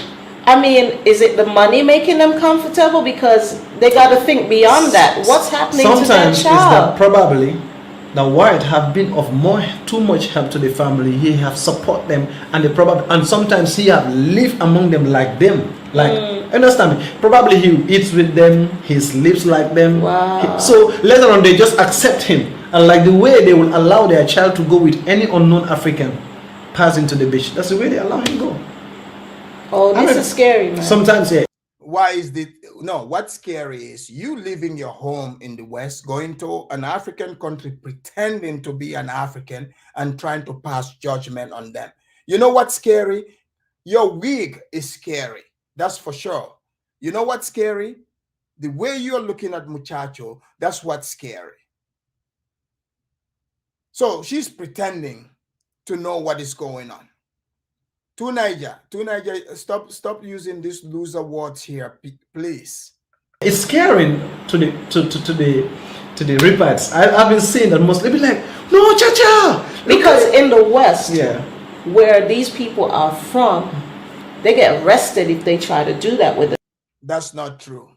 I mean, is it the money making them comfortable? Because they got to think beyond that. What's happening to their child? Sometimes is that probably the white have been of too much help to the family. He have support them, and sometimes he have lived among them like them. Understand me? Probably he eats with them, he sleeps like them. Wow. So later on they just accept him, and like the way they will allow their child to go with any unknown African passing to the beach, that's the way they allow him go. Oh, this is scary, man. Sometimes, yeah. What's scary is you leaving your home in the West, going to an African country, pretending to be an African and trying to pass judgment on them. You know what's scary? Your wig is scary. That's for sure. You know what's scary? The way you're looking at Muchacho, that's what's scary. So she's pretending to know what is going on. To Niger, stop using these loser words here, please. It's scaring to the reparts. I've been seeing that mostly be like, no, cha-cha. Because in the West, where these people are from, they get arrested if they try to do that with them. That's not true.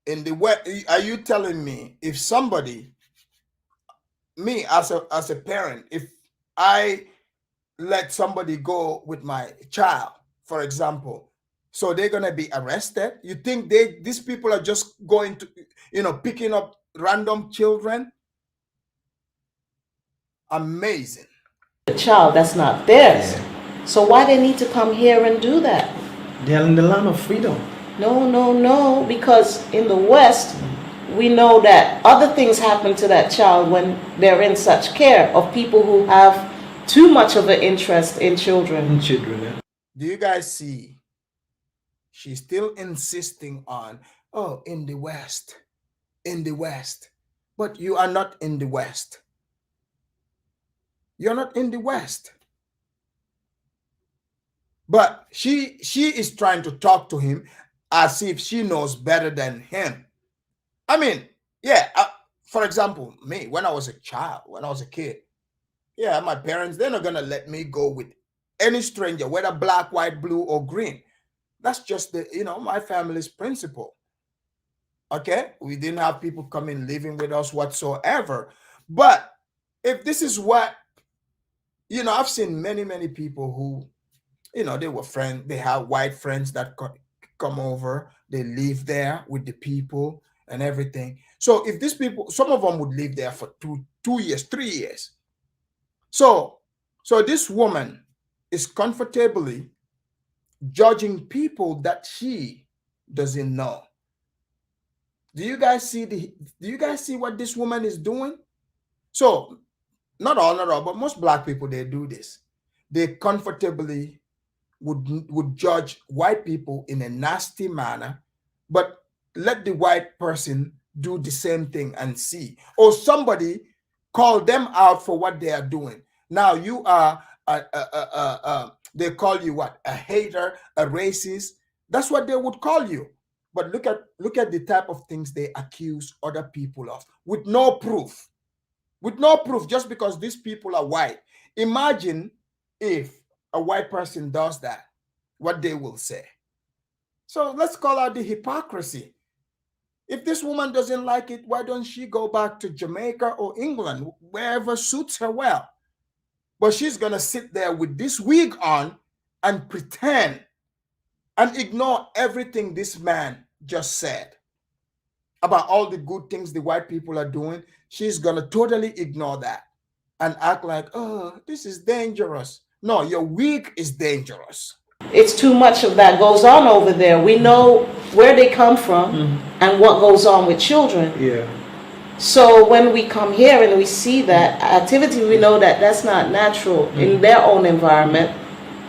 In the West, are you telling me if somebody, me as a parent, if I let somebody go with my child, for example, so they're gonna be arrested? You think these people are just going to, picking up random children? Amazing. The child that's not theirs. So why they need to come here and do that? They are in the land of freedom. No, because in the West, we know that other things happen to that child when they're in such care of people who have too much of an interest in children. Do you guys see? She's still insisting on, in the West. But you are not in the West. You're not in the West. But she is trying to talk to him as if she knows better than him. I mean, for example, me, when I was a kid, my parents, they're not going to let me go with any stranger, whether black, white, blue, or green. That's just my family's principle. Okay? We didn't have people coming living with us whatsoever. But if this is what, I've seen many, many people who, they were friends, they have white friends that come over, they live there with the people and everything. So if these people, some of them would live there for 2 years, 3 years. So this woman is comfortably judging people that she doesn't know. Do you guys see what this woman is doing? So not all, but most black people, they do this. They comfortably would judge white people in a nasty manner, but let the white person do the same thing and see. Or somebody call them out for what they are doing. Now you are they call you what? A hater, a racist. That's what they would call you. But look at the type of things they accuse other people of with no proof. With no proof, just because these people are white. Imagine if a white person does that, what they will say. So let's call out the hypocrisy. If this woman doesn't like it, why don't she go back to Jamaica or England, wherever suits her well? But she's going to sit there with this wig on and pretend and ignore everything this man just said about all the good things the white people are doing. She's going to totally ignore that and act like, oh, this is dangerous. No, your wig is dangerous. It's too much of that goes on over there. We know where they come from and what goes on with children. Yeah. So when we come here and we see that activity, we know that that's not natural in their own environment.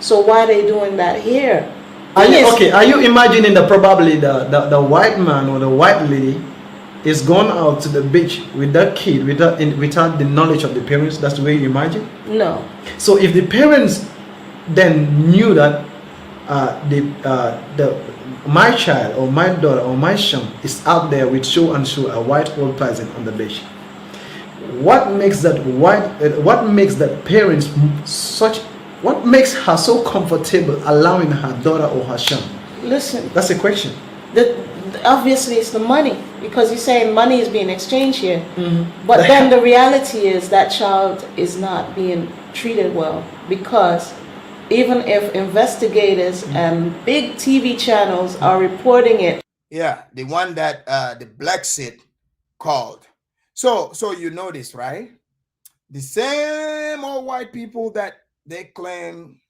So why are they doing that here? Are you imagining that probably the white man or the white lady is gone out to the beach with that kid without the knowledge of the parents? That's the way you imagine? No. So if the parents then knew that my child or my daughter or my son is out there with so and so a white old person on the beach, what makes that parents what makes her so comfortable allowing her daughter or her son? Listen, that's a question. Obviously it's the money, because you're saying money is being exchanged here. But then the reality is that child is not being treated well, because even if investigators and big TV channels are reporting it. Yeah, the one that the Brexit called. So you notice, right? The same old white people that they claim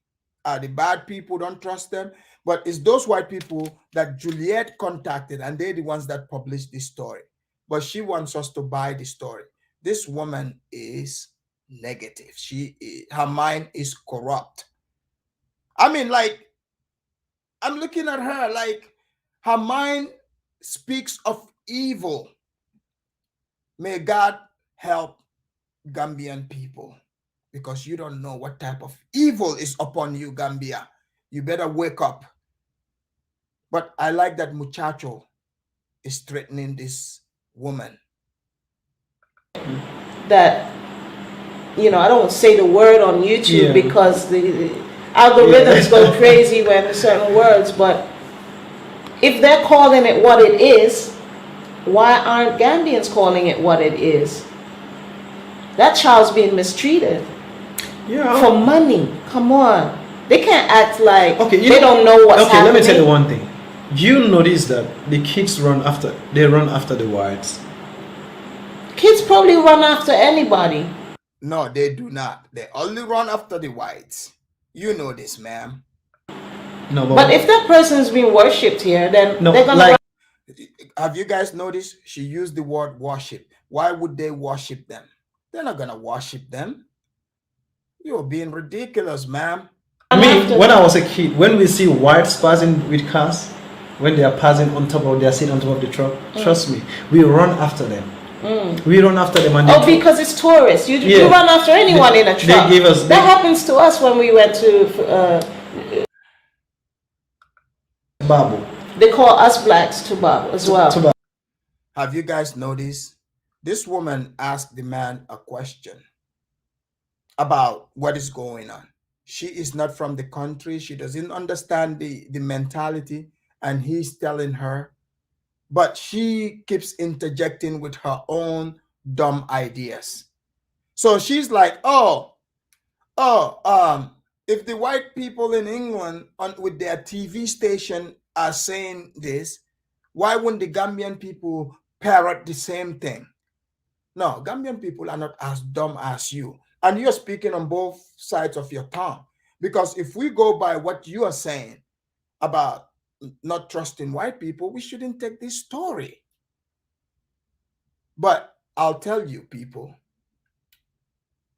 are the bad people, don't trust them. But it's those white people that Juliet contacted, and they're the ones that published this story. But she wants us to buy the story. This woman is negative. Her mind is corrupt. I mean, like, I'm looking at her like her mind speaks of evil. May God help Gambian people, because you don't know what type of evil is upon you, Gambia. You better wake up. But I like that muchacho is threatening this woman. That, I don't say the word on YouTube because the algorithms go crazy when certain words, but if they're calling it what it is, why aren't Gambians calling it what it is? That child's being mistreated for money. Come on. They can't act like they don't know what's happening. Let me tell you one thing. You notice that the kids run after the whites. Kids probably run after anybody. No, they do not. They only run after the whites. You know this, ma'am. No, but if that person's being worshipped here, then they're gonna run. Have you guys noticed she used the word worship? Why would they worship them? They're not gonna worship them. You're being ridiculous, ma'am. When I was a kid, when we see whites passing with cars, when they are passing on top of, they are sitting on top of the truck, trust me, we run after them. We run after them. And because it's tourists. You run after anyone in a truck. That happens to us when we went to Babu. They call us blacks to Babu as well. Have you guys noticed? This woman asked the man a question about what is going on. She is not from the country. She doesn't understand the mentality, and he's telling her, but she keeps interjecting with her own dumb ideas. So she's like, if the white people in England with their TV station are saying this, why wouldn't the Gambian people parrot the same thing? No, Gambian people are not as dumb as you. And you're speaking on both sides of your tongue. Because if we go by what you are saying about not trusting white people, we shouldn't take this story. But I'll tell you, people,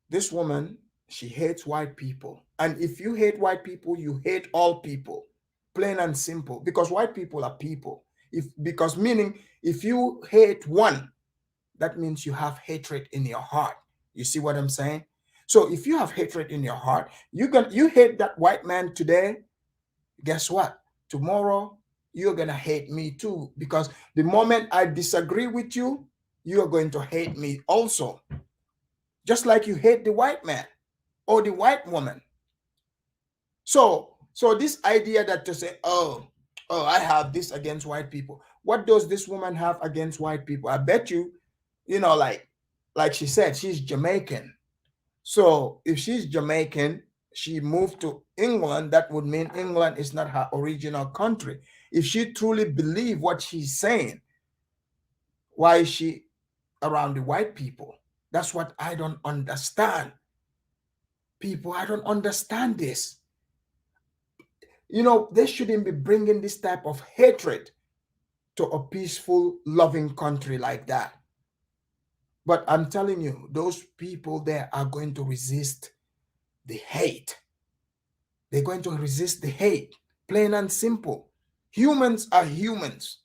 this woman, she hates white people. And if you hate white people, you hate all people. Plain and simple. Because white people are people. Because meaning, if you hate one, that means you have hatred in your heart. You see what I'm saying? So if you have hatred in your heart, you hate that white man today, guess what? Tomorrow, you're going to hate me too. Because the moment I disagree with you, you're going to hate me also. Just like you hate the white man or the white woman. So this idea that to say, oh, I have this against white people. What does this woman have against white people? I bet you, like she said, she's Jamaican. So if she's Jamaican, she moved to England, that would mean England is not her original country. If she truly believes what she's saying, why is she around the white people? That's what I don't understand. People, I don't understand this. They shouldn't be bringing this type of hatred to a peaceful, loving country like that. But I'm telling you, those people there are going to resist the hate. They're going to resist the hate, plain and simple. Humans are humans.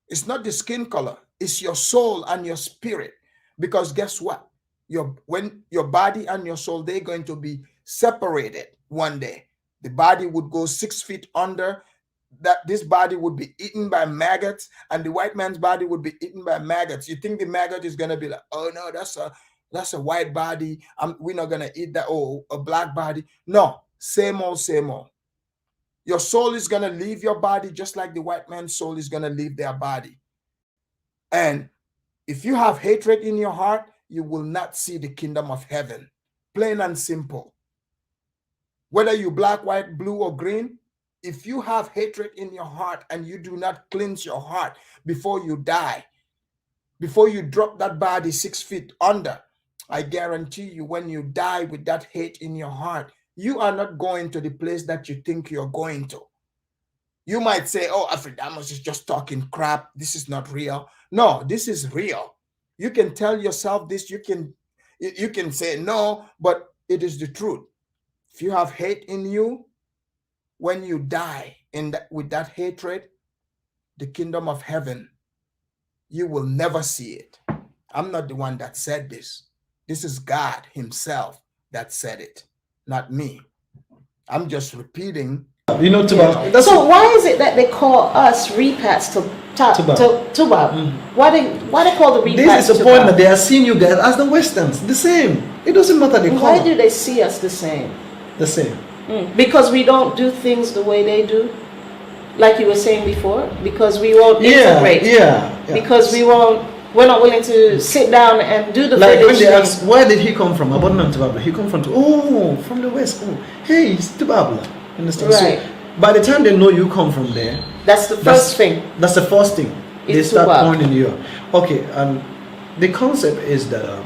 It's not the skin color. It's your soul and your spirit. Because guess what? When your body and your soul, they're going to be separated one day. The body would go 6 feet under. That this body would be eaten by maggots, and the white man's body would be eaten by maggots. You think the maggot is gonna be like, oh no, that's a white body. We're not gonna eat that. Oh, a black body. No, same old, same old. Your soul is gonna leave your body just like the white man's soul is gonna leave their body. And if you have hatred in your heart, you will not see the kingdom of heaven. Plain and simple. Whether you black, white, blue, or green, if you have hatred in your heart and you do not cleanse your heart before you die, before you drop that body 6 feet under, I guarantee you, when you die with that hate in your heart, you are not going to the place that you think you're going to. You might say, oh, Afridamus is just talking crap. This is not real. No, this is real. You can tell yourself this. You can say no, but it is the truth. If you have hate in you, when you die with that hatred, the kingdom of heaven, you will never see it. I'm not the one that said this. This is God himself that said it, not me. I'm just repeating. So why is it that they call us repats to Tubab? Why they call the repats? This is the point that they are seeing you guys as the Westerns, the same. It doesn't matter the color. Why do they see us the same? The same. Because we don't do things the way they do, like you were saying before. Because we won't integrate. Because we're not willing to sit down and do the like when they ask, where did he come from? About Tubabla. He come from the west. Oh, hey, it's Tubabla. Understand? Right. So by the time they know you come from there, that's the first thing. That's the first thing. They start pointing you. Okay, and the concept is that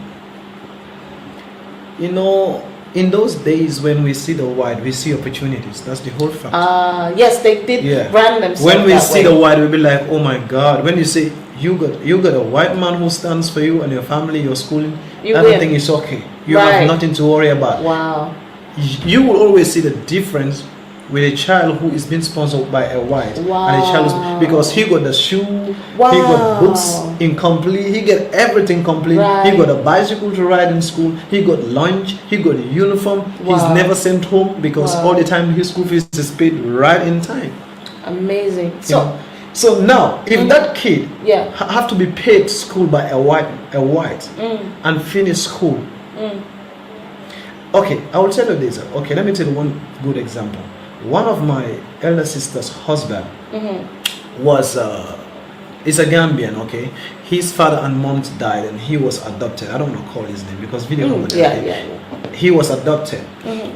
in those days when we see the white, we see opportunities. That's the whole fact. Yes, they did brand themselves. When we see the white, we'll be like, oh my God. When you say you got a white man who stands for you and your family, your schooling, everything is okay. You have nothing to worry about. Wow. You will always see the difference with a child who is being sponsored by a white. Wow. And a child because he got the shoe, he got books incomplete, he got everything complete. Right. He got a bicycle to ride in school, he got lunch, he got a uniform. He's never sent home because all the time his school fees is paid right in time. Amazing. So now, if that kid have to be paid school by a white and finish school, okay, I will tell you this. Okay, let me tell you one good example. One of my elder sister's husband is a Gambian. Okay, his father and mom died, and he was adopted. I don't want to call his name because video. He was adopted.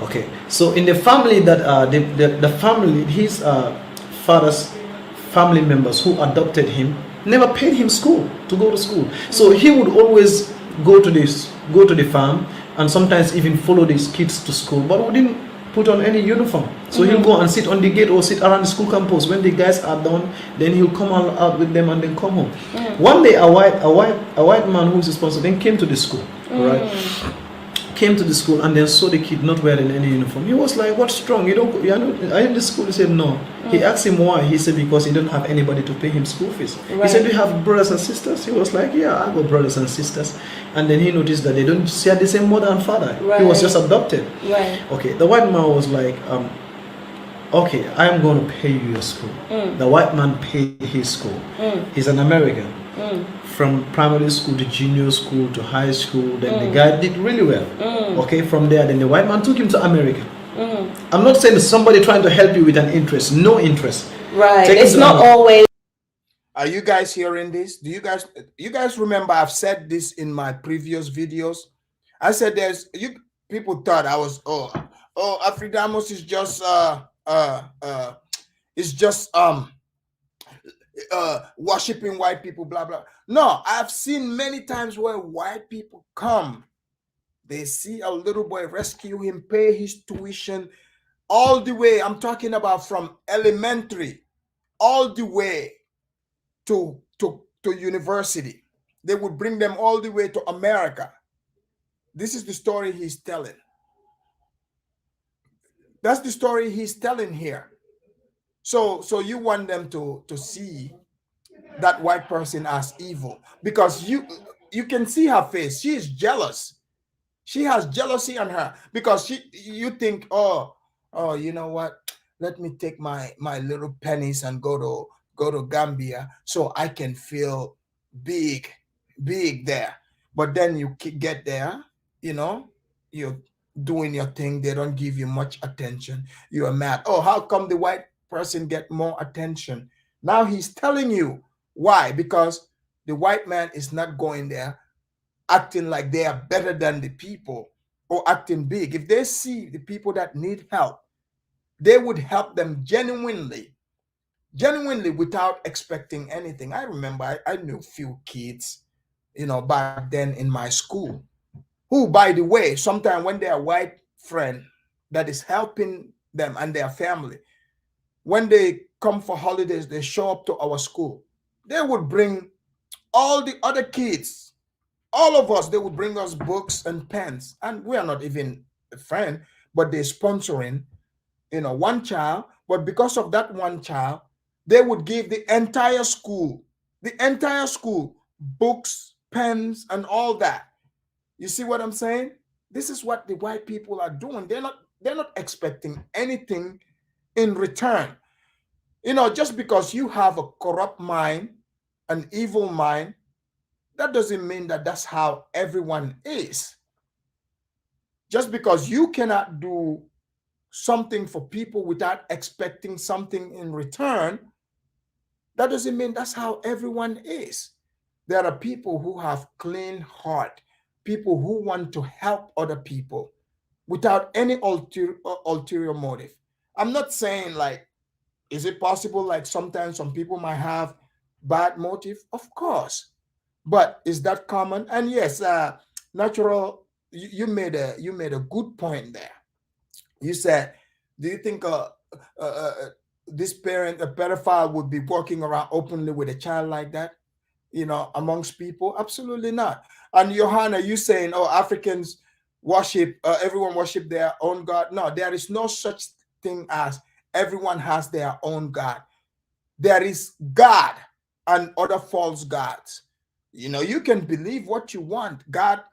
Okay, so in the family that the family, his father's family members who adopted him never paid him to go to school. So he would always go to the farm and sometimes even follow these kids to school, but put on any uniform. So he'll go and sit on the gate or sit around the school campus. When the guys are done, then he'll come out with them and then come home. One day, a white man who's responsible then came to the school, right? Came to the school and then saw the kid not wearing any uniform. He was like, "What's wrong? You're not in the school?" He said, "No." He asked him why. He said, "Because he don't have anybody to pay him school fees." He said, "Do you have brothers and sisters?" He was like, "Yeah, I got brothers and sisters." And then he noticed that they don't share the same mother and father. He was just adopted. Okay, the white man was like, "Okay, I am going to pay you your school." The white man paid his school. He's an American. From primary school to junior school to high school, then the guy did really well. Okay, from there, then the white man took him to America. I'm not saying somebody trying to help you with an interest, no interest. Right. It's not always. Are you guys hearing this? Do you guys remember I've said this in my previous videos? I said people thought I was Afridamus is just worshiping white people, blah blah. No, I've seen many times where white people come, they see a little boy, rescue him, pay his tuition all the way. I'm talking about from elementary all the way to university. They would bring them all the way to America. This is the story he's telling. That's the story he's telling here. So you want them to see that white person as evil, because you can see her face. She is jealous. She has jealousy on her because you think, oh, you know what? Let me take my little pennies and go to Gambia so I can feel big there. But then you get there, you know, you're doing your thing. They don't give you much attention. You are mad. Oh, how come the white person get more attention? Now he's telling you why. Because the white man is not going there acting like they are better than the people or acting big. If they see the people that need help, they would help them genuinely without expecting anything. I remember I knew few kids, you know, back then in my school, who, by the way, sometimes when their white friend that is helping them and their family, when they come for holidays, they show up to our school, they would bring all the other kids, all of us, they would bring us books and pens. And we are not even a friend, but they're sponsoring, you know, one child. But because of that one child, they would give the entire school, books, pens, and all that. You see what I'm saying? This is what the white people are doing. They're not expecting anything in return. You know, just because you have a corrupt mind, an evil mind, that doesn't mean that that's how everyone is. Just because you cannot do something for people without expecting something in return, that doesn't mean that's how everyone is. There are people who have clean heart, people who want to help other people without any ulterior motive. I'm not saying, like, is it possible, like, sometimes some people might have bad motive? Of course. But is that common? And yes, Natural, you made a good point there. You said, do you think this parent, a pedophile, would be walking around openly with a child like that, you know, amongst people? Absolutely not. And Johanna, you saying, oh, Africans worship, everyone worship their own God. No, there is no such thing as everyone has their own God. There is God and other false gods. You know, you can believe what you want. God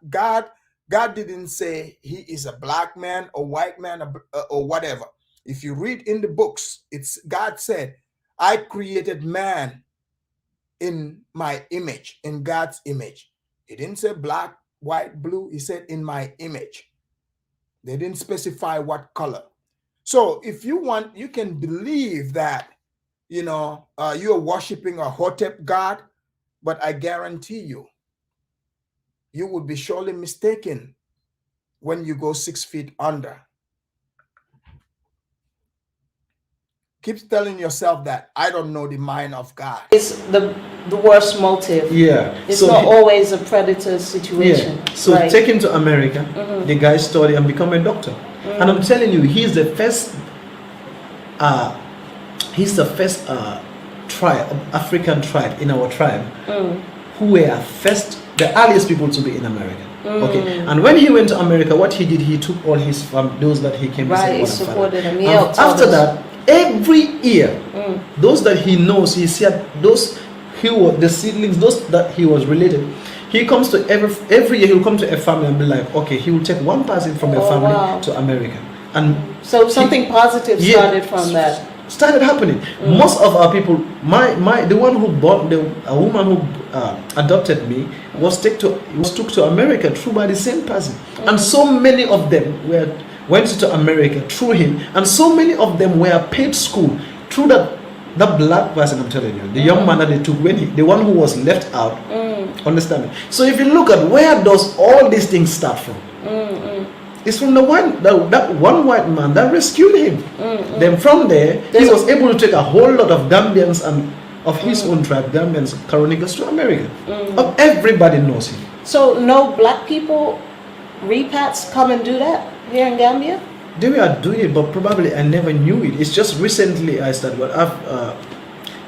didn't say he is a black man or white man or whatever. If you read in the books, it's God said, I created man in my image, in God's image. He didn't say black, white, blue. He said in my image. They didn't specify what color. So if you want, you can believe that, you know, you're worshiping a Hotep God, but I guarantee you, you would be surely mistaken when you go 6 feet under. Keep telling yourself that I don't know the mind of God. It's the worst motive. Yeah. It's not always a predator situation. Yeah. So take him to America. The guy study and become a doctor. And I'm telling you, he's the first tribe, African tribe in our tribe, who were the earliest people to be in America. Okay, and when he went to America, what he did, he took all his those that he came Right, to say, supported him. After that, every year, those that he knows, he said the seedlings, those that he was related. He comes to every year. He'll come to a family and be like, okay, he will take one person from a family to America, and so something positive started from that. Started happening. Most of our people, the one who bought a woman who adopted me was took to America through by the same person, and so many of them went to America through him, and so many of them were paid school through that black person. I'm telling you, the young man that they took the one who was left out. Understand me? So if you look at where does all these things start from? It's from that one white man that rescued him. Then from there, he was able to take a whole lot of Gambians and of his own tribe, Gambians, Caribbeanians, to America. Everybody knows him. So no black people, repats, come and do that here in Gambia? They were doing it, but probably I never knew it. It's just recently I started. But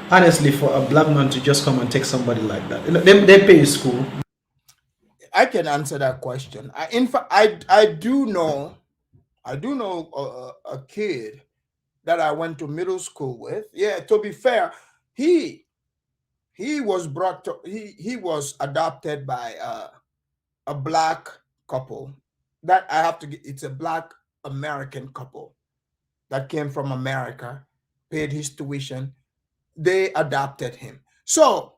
honestly, for a black man to just come and take somebody like that, they pay his school. I can answer that question. In fact, I do know a kid that I went to middle school with. Yeah, to be fair, he was he was adopted by a black couple. That I have to get. It's a black American couple that came from America, paid his tuition. They adopted him. So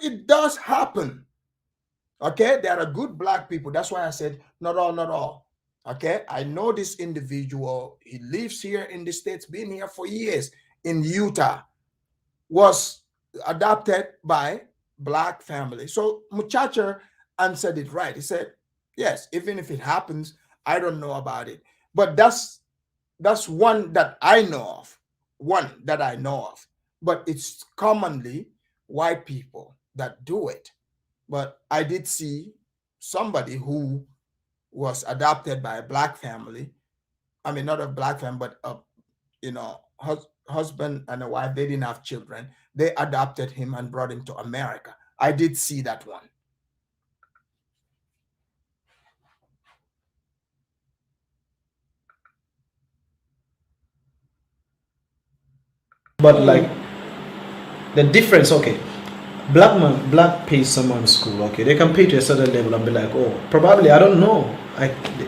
it does happen. Okay, there are good black people. That's why I said not all. Okay, I know this individual. He lives here in the States, been here for years in Utah, was adopted by black family. So Muchacha answered it right. He said, yes, even if it happens, I don't know about it. But that's one that I know of. But it's commonly white people that do it. But I did see somebody who was adopted by a black family. I mean, not a black family, but husband and a wife. They didn't have children. They adopted him and brought him to America. I did see that one. But like the difference, okay, black pays someone school, okay, they can pay to a certain level and be like, oh, probably, I don't know,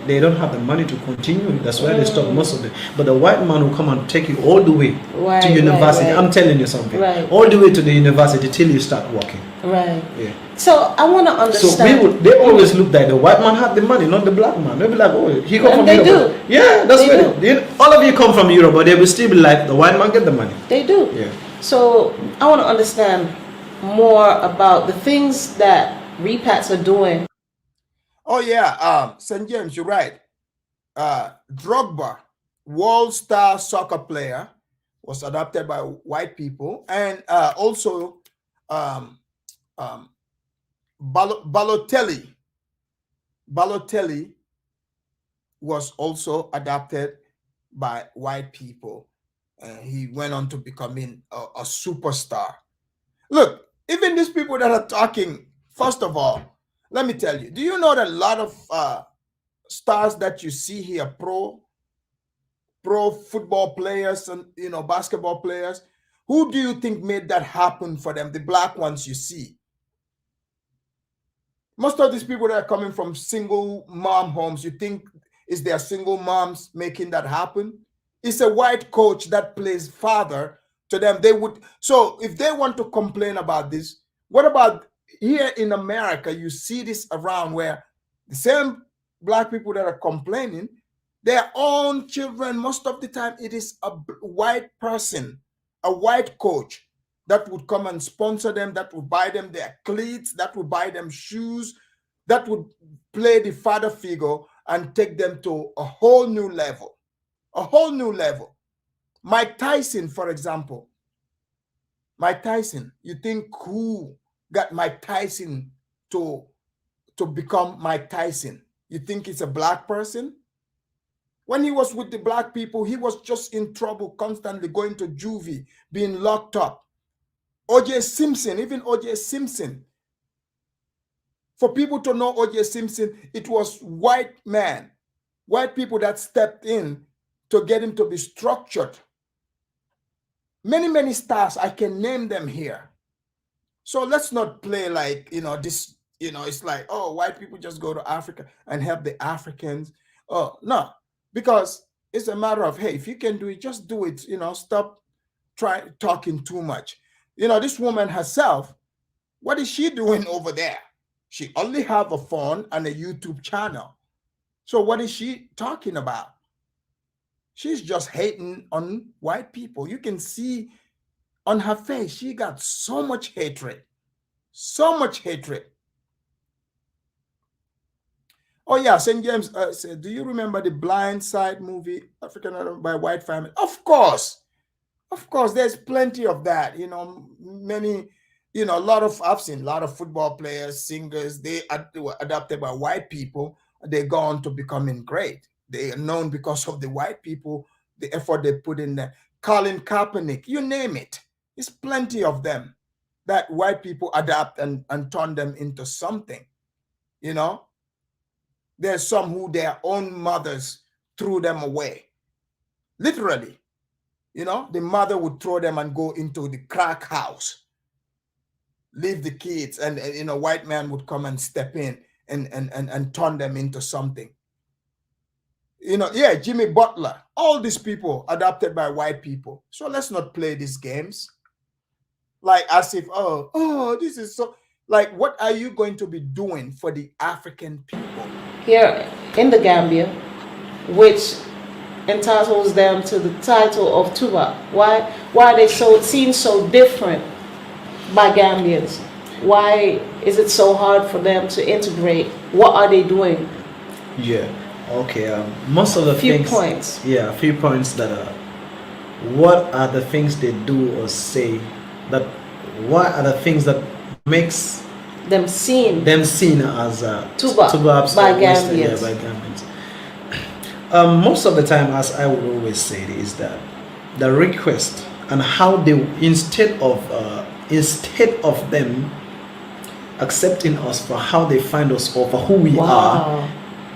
they don't have the money to continue. That's why they stop most of it. But the white man will come and take you all the way to university. I'm telling you something. All the way to the university till you start working. Right. Yeah. So I want to understand. So they always look like the white man have the money, not the black man. They'll be like, oh, he come from they Europe. do. Yeah, that's where all of you come from Europe, but they will still be like, the white man get the money. They do. Yeah. So I want to understand more about the things that repats are doing. Oh yeah, St. James, you're right. Drogba, world star soccer player, was adopted by white people, and also Balotelli was also adopted by white people. He went on to becoming a superstar. Look, even these people that are talking, first of all, let me tell you, do you know that a lot of stars that you see here, pro football players and basketball players, who do you think made that happen for them? The black ones you see. Most of these people that are coming from single mom homes, you think is their single moms making that happen? It's a white coach that plays father to them. So if they want to complain about this, what about here in America? You see this around where the same black people that are complaining, their own children, most of the time it is a white person, a white coach that would come and sponsor them, that would buy them their cleats, that would buy them shoes, that would play the father figure and take them to a whole new level. A whole new level. Mike Tyson, for example. Mike Tyson, you think who got Mike Tyson to become Mike Tyson? You think it's a black person? When he was with the black people, he was just in trouble, constantly going to juvie, being locked up. O.J. Simpson, even O.J. Simpson. For people to know O.J. Simpson, it was white people that stepped in to get him to be structured. Many stars, I can name them here. So let's not play like, this, it's like, oh, white people just go to Africa and help the Africans. Oh, no, because it's a matter of, hey, if you can do it, just do it, stop talking too much. This woman herself, what is she doing over there? She only have a phone and a YouTube channel. So what is she talking about? She's just hating on white people. You can see on her face, she got so much hatred. So much hatred. Oh yeah, St. James said, do you remember the Blind Side movie, African by White Family? Of course. Of course, there's plenty of that. Many, I've seen a lot of football players, singers, they were adopted by white people. They go on to becoming great. They are known because of the white people, the effort they put in there. Colin Kaepernick, you name it. There's plenty of them that white people adapt and turn them into something. There's some who their own mothers threw them away. Literally. The mother would throw them and go into the crack house, leave the kids, and a white man would come and step in and turn them into something. Jimmy Butler, all these people adopted by white people. So let's not play these games. Like as if, this is so, like, what are you going to be doing for the African people? Here in the Gambia, which entitles them to the title of Tuba. Why are they seen so different by Gambians? Why is it so hard for them to integrate? What are they doing? Yeah. Okay. Most of the few points. Yeah, a few points that are. What are the things they do or say? That what are the things that makes them seen as Tuba by Gambians? By Gambians. Most of the time, as I would always say, is that the request and how they instead of them accepting us for how they find us or for who we are,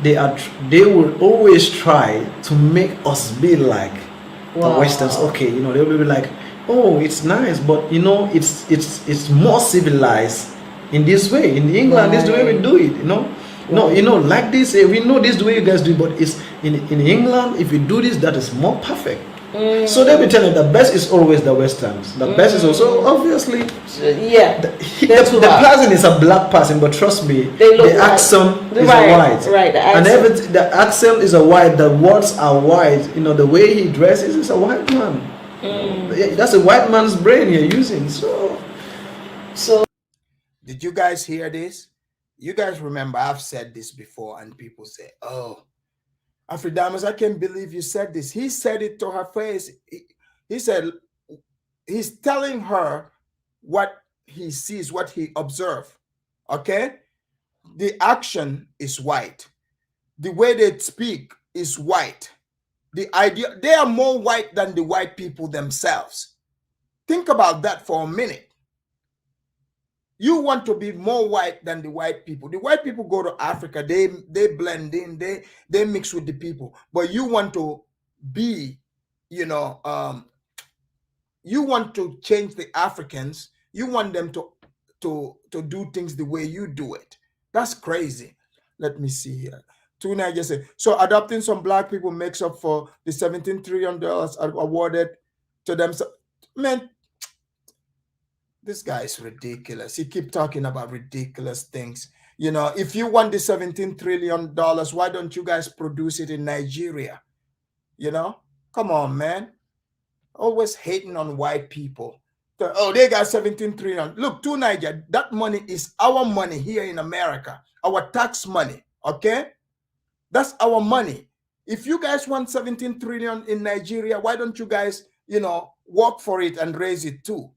they will always try to make us be like the Westerns. Okay, they will be like, oh, it's nice, but it's more civilized in this way. In England, this is the way we do it. No, like this, we know this is the way you guys do it, but it's in England, if you do this, that is more perfect. So they'll be telling you the best is always the Westerns. The best is also, obviously, the person is a black person, but trust me, the accent is a white. Right, and the accent is a white, the words are white. The way he dresses is a white man. That's a white man's brain you're using. So did you guys hear this? You guys remember I've said this before, and people say, oh, Afridamus, I can't believe you said this. He said it to her face. He said, he's telling her what he sees, what he observed. Okay? The action is white. The way they speak is white. The idea, they are more white than the white people themselves. Think about that for a minute. You want to be more white than the white people. The white people go to Africa, they blend in, they mix with the people. But you want to be, you want to change the Africans. You want them to do things the way you do it. That's crazy. Let me see here. Tuna just said, so adopting some black people makes up for the $17 trillion awarded to them. So, man, this guy is ridiculous. He keep talking about ridiculous things. If you want the $17 trillion, why don't you guys produce it in Nigeria? Come on, man. Always hating on white people. Oh, they got 17 trillion. Look, to Niger, that money is our money here in America. Our tax money, okay? That's our money. If you guys want 17 trillion in Nigeria, why don't you guys, work for it and raise it too?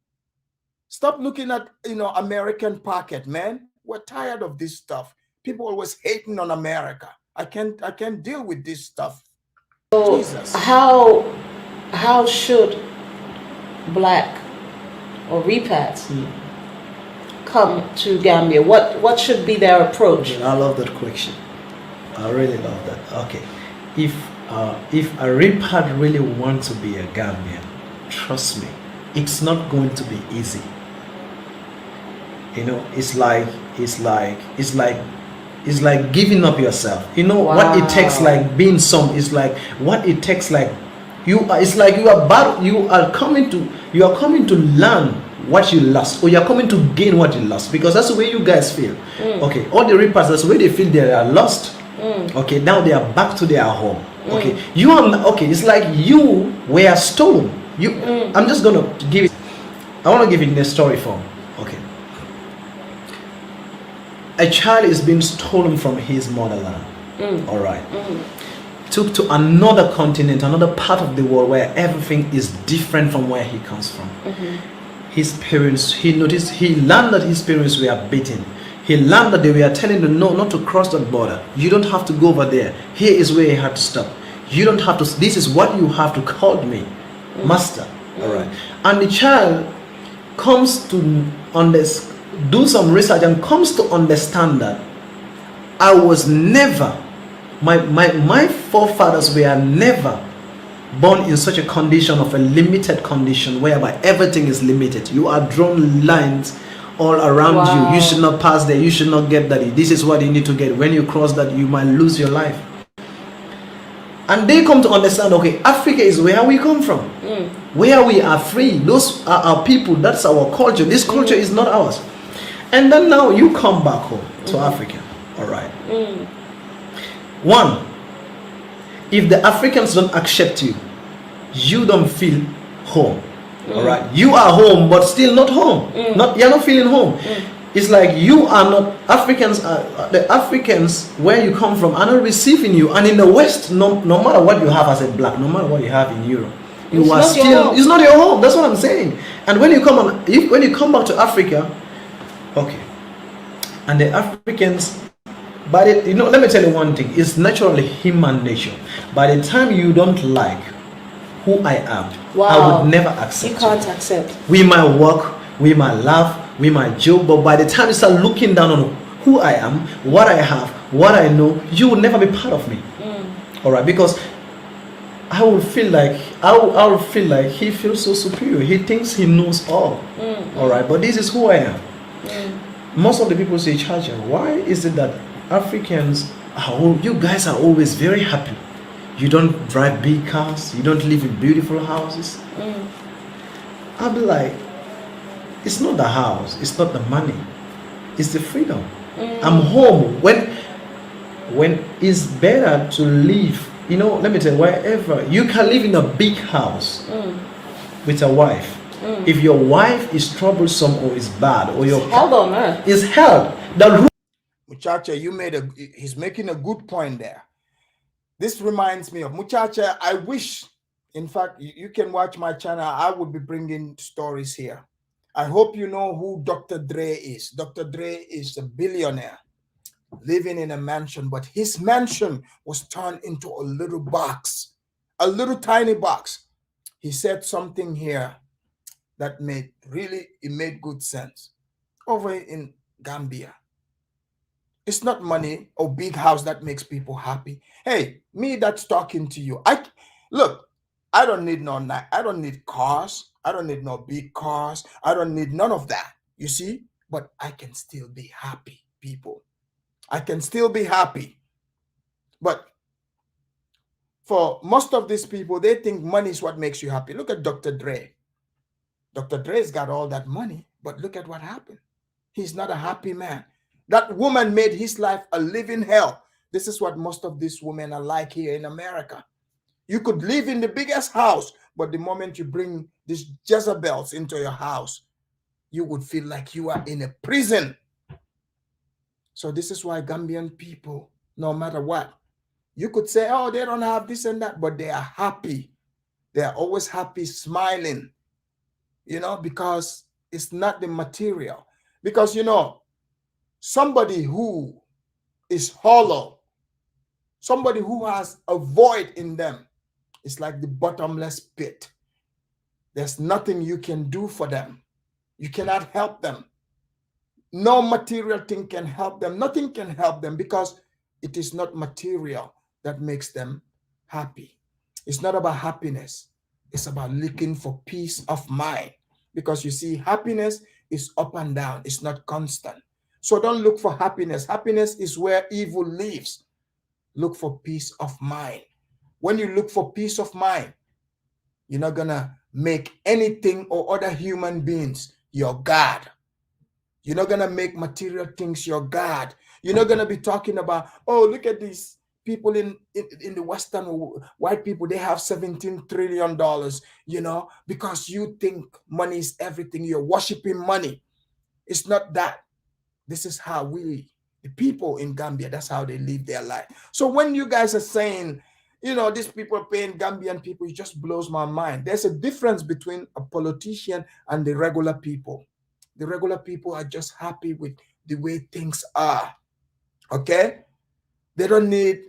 Stop looking at, American pocket, man. We're tired of this stuff. People always hating on America. I can't deal with this stuff. So Jesus. how should black or repats come to Gambia? What should be their approach? I love that question. I really love that. Okay, if a repat really wants to be a Gambian, trust me, it's not going to be easy. You know, it's like giving up yourself. You know what it takes, like being some. It's like what it takes, like you are. It's like you are coming to learn what you lost, or you're coming to gain what you lost, because that's the way you guys feel. Okay, all the reapers, that's the way they feel. They are lost. Okay, now they are back to their home. Okay, you are okay. It's like you were stolen. I'm just gonna give it. I want to give it in a story form. Okay. A child is being stolen from his motherland. All right. Took to another continent, another part of the world where everything is different from where he comes from. His parents, he learned that his parents were beaten. He learned that they were telling him no, not to cross that border. You don't have to go over there. Here is where he had to stop. You don't have to. This is what you have to call me, master. All right. And the child comes to do some research and comes to understand that I was never, my forefathers were never born in such a condition of a limited condition whereby everything is limited. You are drawn lines all around you. You should not pass there. You should not get that. This is what you need to get. When you cross that, you might lose your life. And they come to understand, okay, Africa is where we come from. Where we are free. Those are our people. That's our culture. This culture is not ours. And then now you come back home to Africa. All right. One, if the Africans don't accept you, you don't feel home. All right. You are home, but still not home. You're not feeling home. It's like you are not Africans. The Africans where you come from are not receiving you. And in the West, no matter what you have as a black, no matter what you have in Europe, you are still. It's not your home. That's what I'm saying. And when you come back to Africa, okay, and the Africans, let me tell you one thing. It's naturally human nature. By the time you don't like who I am, I would never accept. You can't accept. We might work, we might laugh, we might joke, but by the time you start looking down on who I am, what I have, what I know, you will never be part of me. All right, because I will feel like he feels so superior. He thinks he knows all. All right, but this is who I am. Most of the people say, Chacha, why is it that Africans you guys are always very happy? You don't drive big cars, you don't live in beautiful houses. I'll be like, it's not the house, it's not the money, it's the freedom. I'm home when it's better to live. Let me tell you, wherever you can live in a big house with a wife. If your wife is troublesome or is bad, or your held on earth is held. Muchacha, he's making a good point there. This reminds me of Muchacha. I wish, in fact, you can watch my channel. I would be bringing stories here. I hope you know who Dr. Dre is. Dr. Dre is a billionaire living in a mansion, but his mansion was turned into a little box, a little tiny box. He said something here that made good sense. Over in Gambia, it's not money or big house that makes people happy. Hey, me that's talking to you. I don't need I don't need cars. I don't need no big cars. I don't need none of that. You see? But I can still be happy, people. I can still be happy. But for most of these people, they think money is what makes you happy. Look at Dr. Dre. Dr. Dre's got all that money, but look at what happened. He's not a happy man. That woman made his life a living hell. This is what most of these women are like here in America. You could live in the biggest house, but the moment you bring these Jezebels into your house, you would feel like you are in a prison. So this is why Gambian people, no matter what, you could say, oh, they don't have this and that, but they are happy. They are always happy, smiling, because it's not the material. Because, somebody who is hollow, somebody who has a void in them, It's like the bottomless pit. There's nothing you can do for them. You cannot help them. No material thing can help them. Nothing can help them because it is not material that makes them happy. It's not about happiness. It's about looking for peace of mind. Because you see, happiness is up and down. It's not constant. So don't look for happiness. Happiness is where evil lives. Look for peace of mind. When you look for peace of mind, you're not going to make anything or other human beings your God. You're not going to make material things your God. You're not going to be talking about, oh, look at these people in the Western white people, they have $17 trillion, you know, because you think money is everything. You're worshiping money. It's not that. This is how we, the people in Gambia, that's how they live their life. So when you guys are saying, you know, these people are paying Gambian people, it just blows my mind. There's a difference between a politician and the regular people. The regular people are just happy with the way things are. Okay? They don't need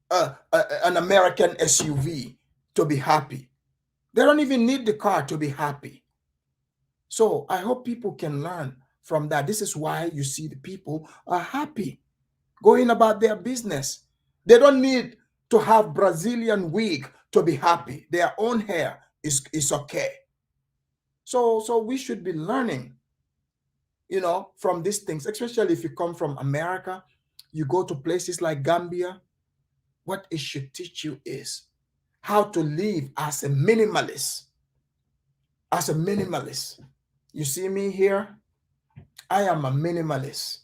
an American SUV to be happy. They don't even need the car to be happy. So I hope people can learn from that. This is why you see the people are happy, going about their business. They don't need to have Brazilian wig to be happy. Their own hair is okay. So we should be learning, you know, from these things, especially if you come from America, you go to places like Gambia. What it should teach you is how to live as a minimalist. As a minimalist. You see me here? I am a minimalist.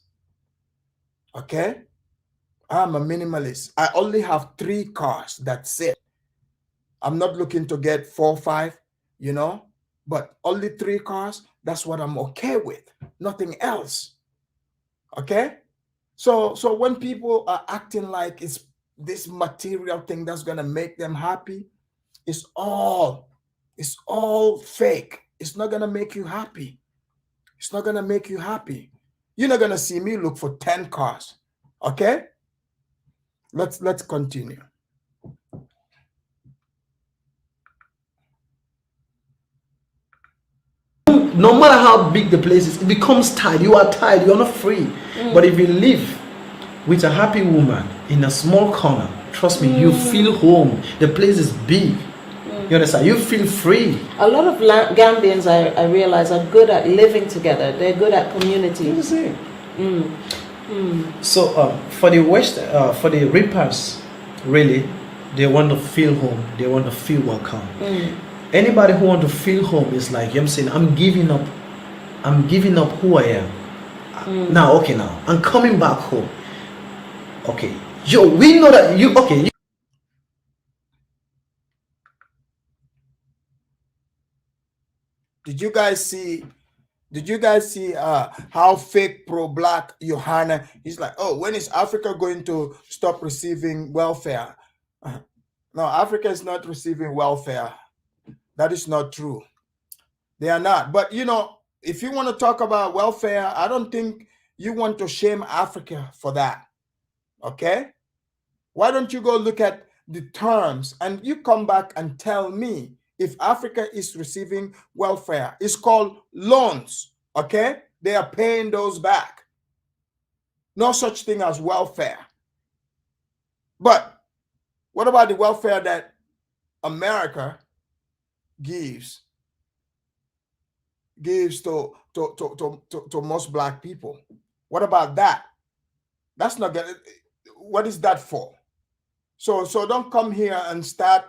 Okay? I am a minimalist. I only have 3 cars. That's it. I'm not looking to get 4 or 5, you know, but only 3 cars. That's what I'm okay with. Nothing else. Okay? So when people are acting like it's this material thing that's going to make them happy, it's all fake. It's not going to make you happy. It's not going to make you happy. You're not going to see me look for 10 cars. Okay? Let's continue. No matter how big the place is, it becomes tired. You are tired. You are not free. But if you live with a happy woman in a small corner, trust me, you feel home. The place is big. You understand? You feel free. A lot of Gambians, I realize, are good at living together. They're good at community. You see? So for the for the reapers, really, they want to feel home. They want to feel welcome. Anybody who want to feel home is like, I'm saying, I'm giving up who I am. Now, okay, now I'm coming back home. Okay, yo, we know that you. Okay. Did you guys see how fake pro-black Johanna? He's like, oh, when is Africa going to stop receiving welfare? No, Africa is not receiving welfare. That is not true. They are not. But you know, if you want to talk about welfare, I don't think you want to shame Africa for that. Okay? Why don't you go look at the terms and you come back and tell me if Africa is receiving welfare? It's called loans. Okay? They are paying those back. No such thing as welfare. But what about the welfare that America gives to most black people? What about that? That's not gonna. What is that for? So don't come here and start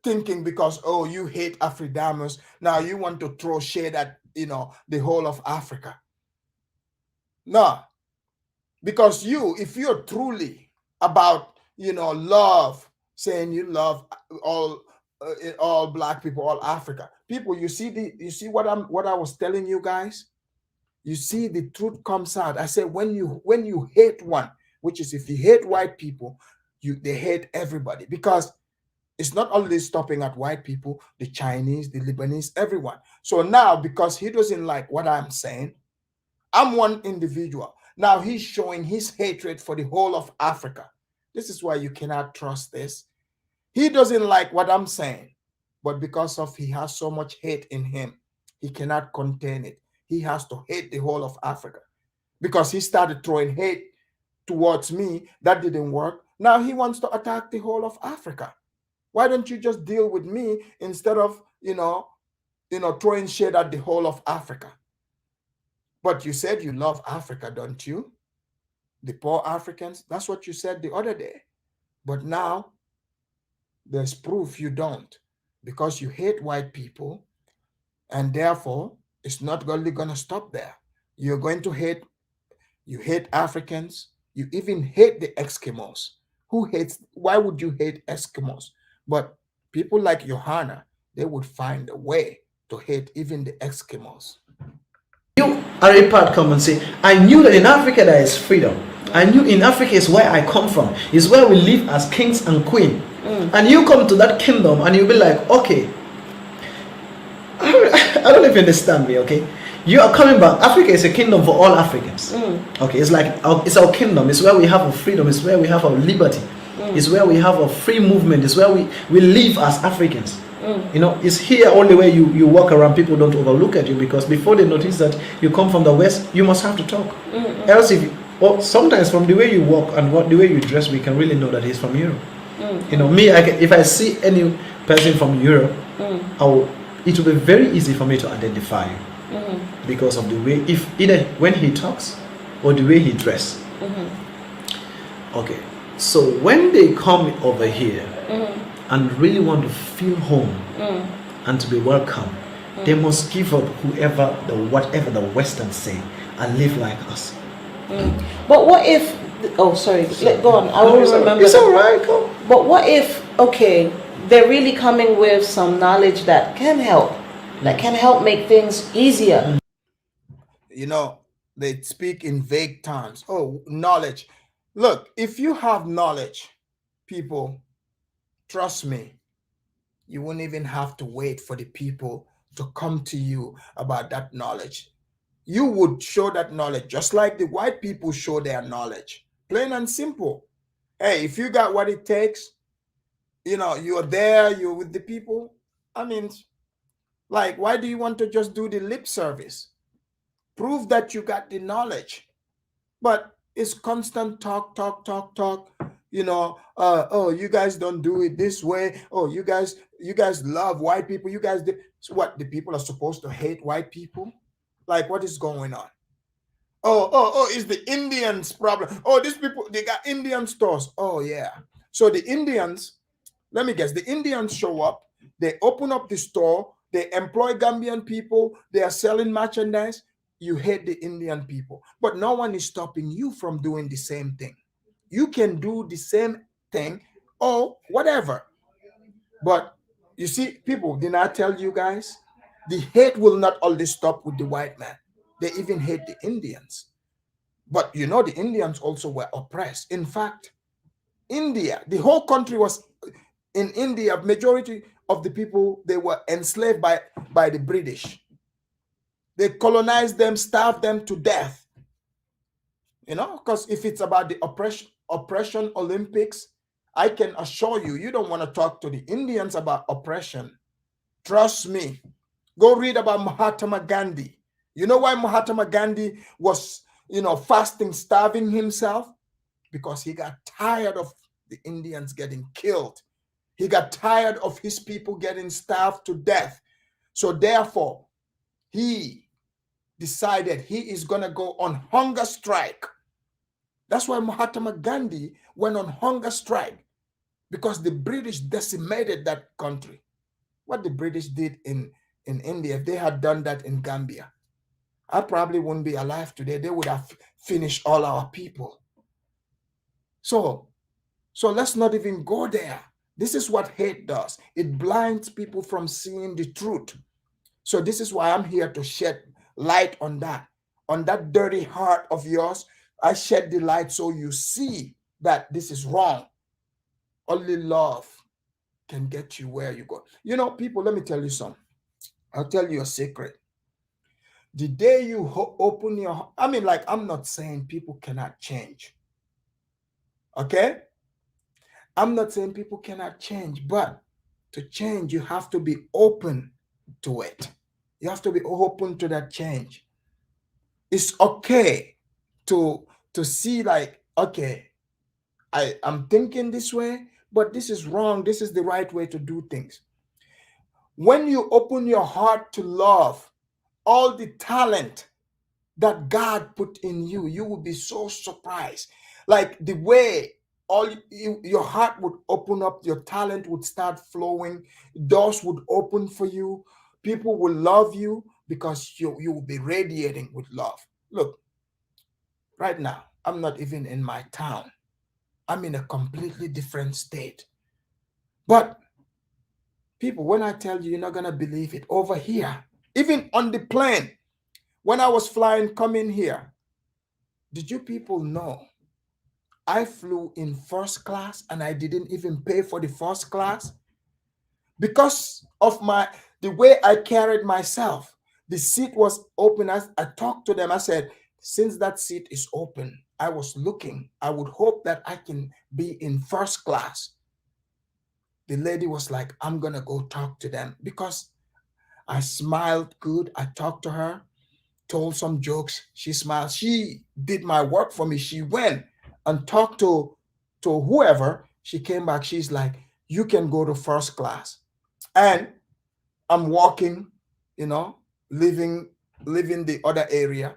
thinking because, oh, you hate Afridamus, now you want to throw shade at, you know, the whole of Africa. No, because if you're truly about, you know, love, saying you love all black people, all Africa people, you see what I was telling you guys. You see, the truth comes out. I said, when you hate one, which is if you hate white people, they hate everybody, because it's not only stopping at white people, the Chinese, the Lebanese, everyone. So now, because he doesn't like what I'm saying, I'm one individual. Now he's showing his hatred for the whole of Africa. This is why you cannot trust this. He doesn't like what I'm saying, but because of he has so much hate in him, he cannot contain it. He has to hate the whole of Africa because he started throwing hate towards me. That didn't work. Now he wants to attack the whole of Africa. Why don't you just deal with me instead of, throwing shade at the whole of Africa? But you said you love Africa, don't you? The poor Africans. That's what you said the other day. But now there's proof you don't, because you hate white people, and therefore it's not only going to stop there. You're going to hate, you hate Africans, you even hate the Eskimos. Why would you hate Eskimos? But people like Johanna, they would find a way to hate even the Eskimos. You are a part come and say, I knew that in Africa there is freedom. I knew in Africa is where I come from, is where we live as kings and queens. And you come to that kingdom and you'll be like, okay, I don't know if you understand me, okay? You are coming back. Africa is a kingdom for all Africans. Okay, it's like it's our kingdom. It's where we have our freedom. It's where we have our liberty. It's where we have a free movement. It's where we live as Africans. You know, it's here only where you walk around, people don't overlook at you, because before they notice that you come from the West, you must have to talk. Else, sometimes from the way you walk and the way you dress, we can really know that he's from Europe. You know, me, if I see any person from Europe, it will be very easy for me to identify you because of the way, either when he talks or the way he dresses. Okay, so when they come over here and really want to feel home and to be welcome, they must give up whatever the Westerns say and live like us. But what if? Oh, sorry. Go on. I will remember. It's all right. Go. But what if? Okay, they're really coming with some knowledge that can help, make things easier. You know, they speak in vague terms. Oh, knowledge. Look, if you have knowledge, people, trust me, you wouldn't even have to wait for the people to come to you about that knowledge. You would show that knowledge just like the white people show their knowledge. Plain and simple. Hey, if you got what it takes, you're there, you're with the people. I mean, like, why do you want to just do the lip service? Prove that you got the knowledge. But it's constant talk. Oh, you guys don't do it this way. Oh, you guys love white people. You guys so what? The people are supposed to hate white people? Like, what is going on? Oh, it's the Indians' problem. Oh, these people, they got Indian stores. Oh, yeah. So the Indians, let me guess, the Indians show up, they open up the store, they employ Gambian people, they are selling merchandise. You hate the Indian people. But no one is stopping you from doing the same thing. You can do the same thing or whatever. But you see, people, did I tell you guys? The hate will not always stop with the white man. They even hate the Indians. But the Indians also were oppressed. In fact, India, the whole country was in India. Majority of the people, they were enslaved by the British. They colonized them, starved them to death. Because if it's about the oppression Olympics, I can assure you, you don't want to talk to the Indians about oppression. Trust me. Go read about Mahatma Gandhi. You know why Mahatma Gandhi was, fasting, starving himself? Because he got tired of the Indians getting killed. He got tired of his people getting starved to death. So therefore, he decided he is going to go on hunger strike. That's why Mahatma Gandhi went on hunger strike, because the British decimated that country. What the British did in India, if they had done that in Gambia, I probably wouldn't be alive today. They would have finished all our people. So let's not even go there. This is what hate does. It blinds people from seeing the truth. So this is why I'm here to shed light on that dirty heart of yours. I shed the light so you see that this is wrong. Only love can get you where you go. People, let me tell you something. I'll tell you a secret. The day you open your, I'm not saying people cannot change. Okay? I'm not saying people cannot change, but to change, you have to be open to it. You have to be open to that change. It's okay to see like, okay, I'm thinking this way, but this is wrong. This is the right way to do things. When you open your heart to love, all the talent that God put in you, you will be so surprised. Like the way your heart would open up, your talent would start flowing, doors would open for you, people will love you because you will be radiating with love. Look, right now, I'm not even in my town. I'm in a completely different state. But people, when I tell you, you're not going to believe it. Over here, even on the plane, when I was flying, coming here, did you people know I flew in first class and I didn't even pay for the first class? Because of the way I carried myself. The seat was open. As I talked to them, I said, since that seat is open, I was looking. I would hope that I can be in first class. The lady was like, I'm going to go talk to them, because I smiled good. I talked to her, told some jokes. She smiled. She did my work for me. She went and talked to whoever. She came back. She's like, you can go to first class. And I'm walking, living the other area.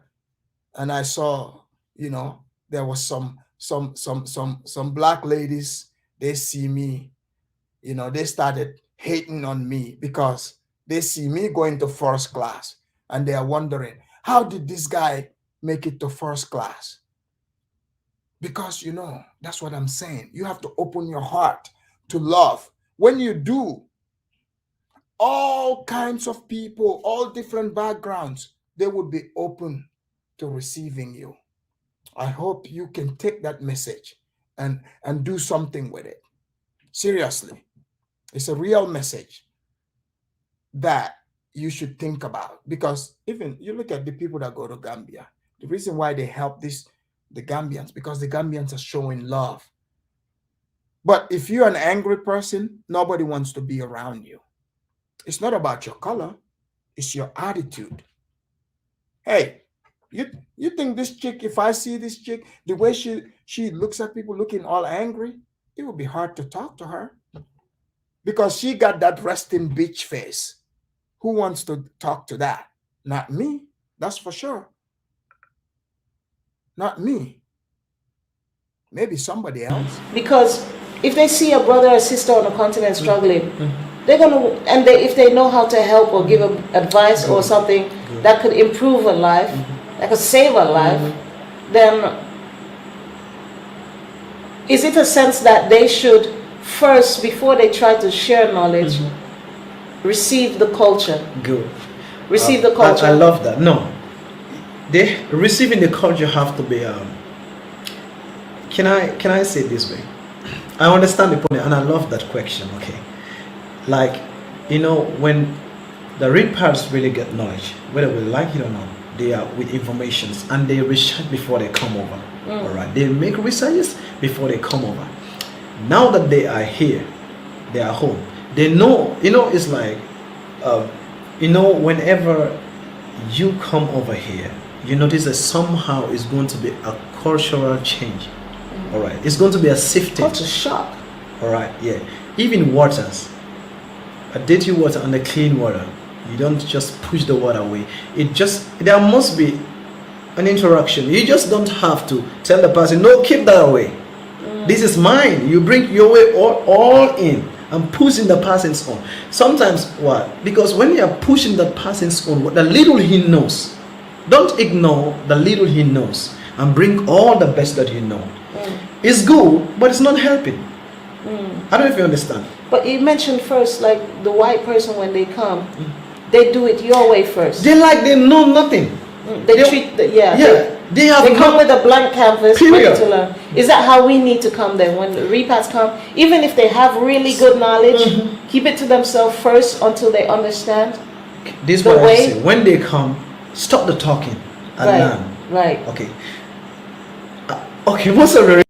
And I saw, there was some black ladies. They see me, they started hating on me because they see me going to first class, and they are wondering, how did this guy make it to first class? Because, that's what I'm saying. You have to open your heart to love. When you do, all kinds of people, all different backgrounds, they would be open to receiving you. I hope you can take that message and do something with it. Seriously, it's a real message that you should think about, because even you look at the people that go to Gambia, the reason why they help the Gambians, because the Gambians are showing love. But if you're an angry person, nobody wants to be around you. It's not about your color, it's your attitude. Hey, you think this chick, if I see this chick, the way she looks at people looking all angry, it would be hard to talk to her, because she got that resting bitch face. Who wants to talk to that? Not me, that's for sure. Not me. Maybe somebody else. Because if they see a brother or sister on the continent struggling, they're gonna, and if they know how to help or give advice or something that could improve a life, that could save a life, then is it a sense that they should first, before they try to share knowledge, receive the culture? Good. Receive the culture. I love that. No, receiving the culture have to be. Can I say it this way? I understand the point, and I love that question. Okay, like, when the repatriates really get knowledge, whether we like it or not, they are with informations, and they research before they come over. All right, they make researches before they come over. Now that they are here, they are home. They know. It's like, whenever you come over here, you notice that somehow it's going to be a cultural change. All right, it's going to be a sifting. Culture shock. All right, yeah. Even waters, a dirty water and a clean water, you don't just push the water away. There must be an interaction. You just don't have to tell the person, no, keep that away. This is mine. You bring your way all in and pushing the person's on. Sometimes what? Because when you are pushing the person's on, the little he knows, don't ignore the little he knows and bring all the best that you know. It's good, but it's not helping. I don't know if you understand. But you mentioned first, like the white person, when they come, they do it your way first. They know nothing. They come with a blank canvas, ready to learn. Is that how we need to come then? When the repats come, even if they have really good knowledge, keep it to themselves first until they understand. This is what I say. When they come, stop the talking and learn. Right. Okay. Okay. What's the?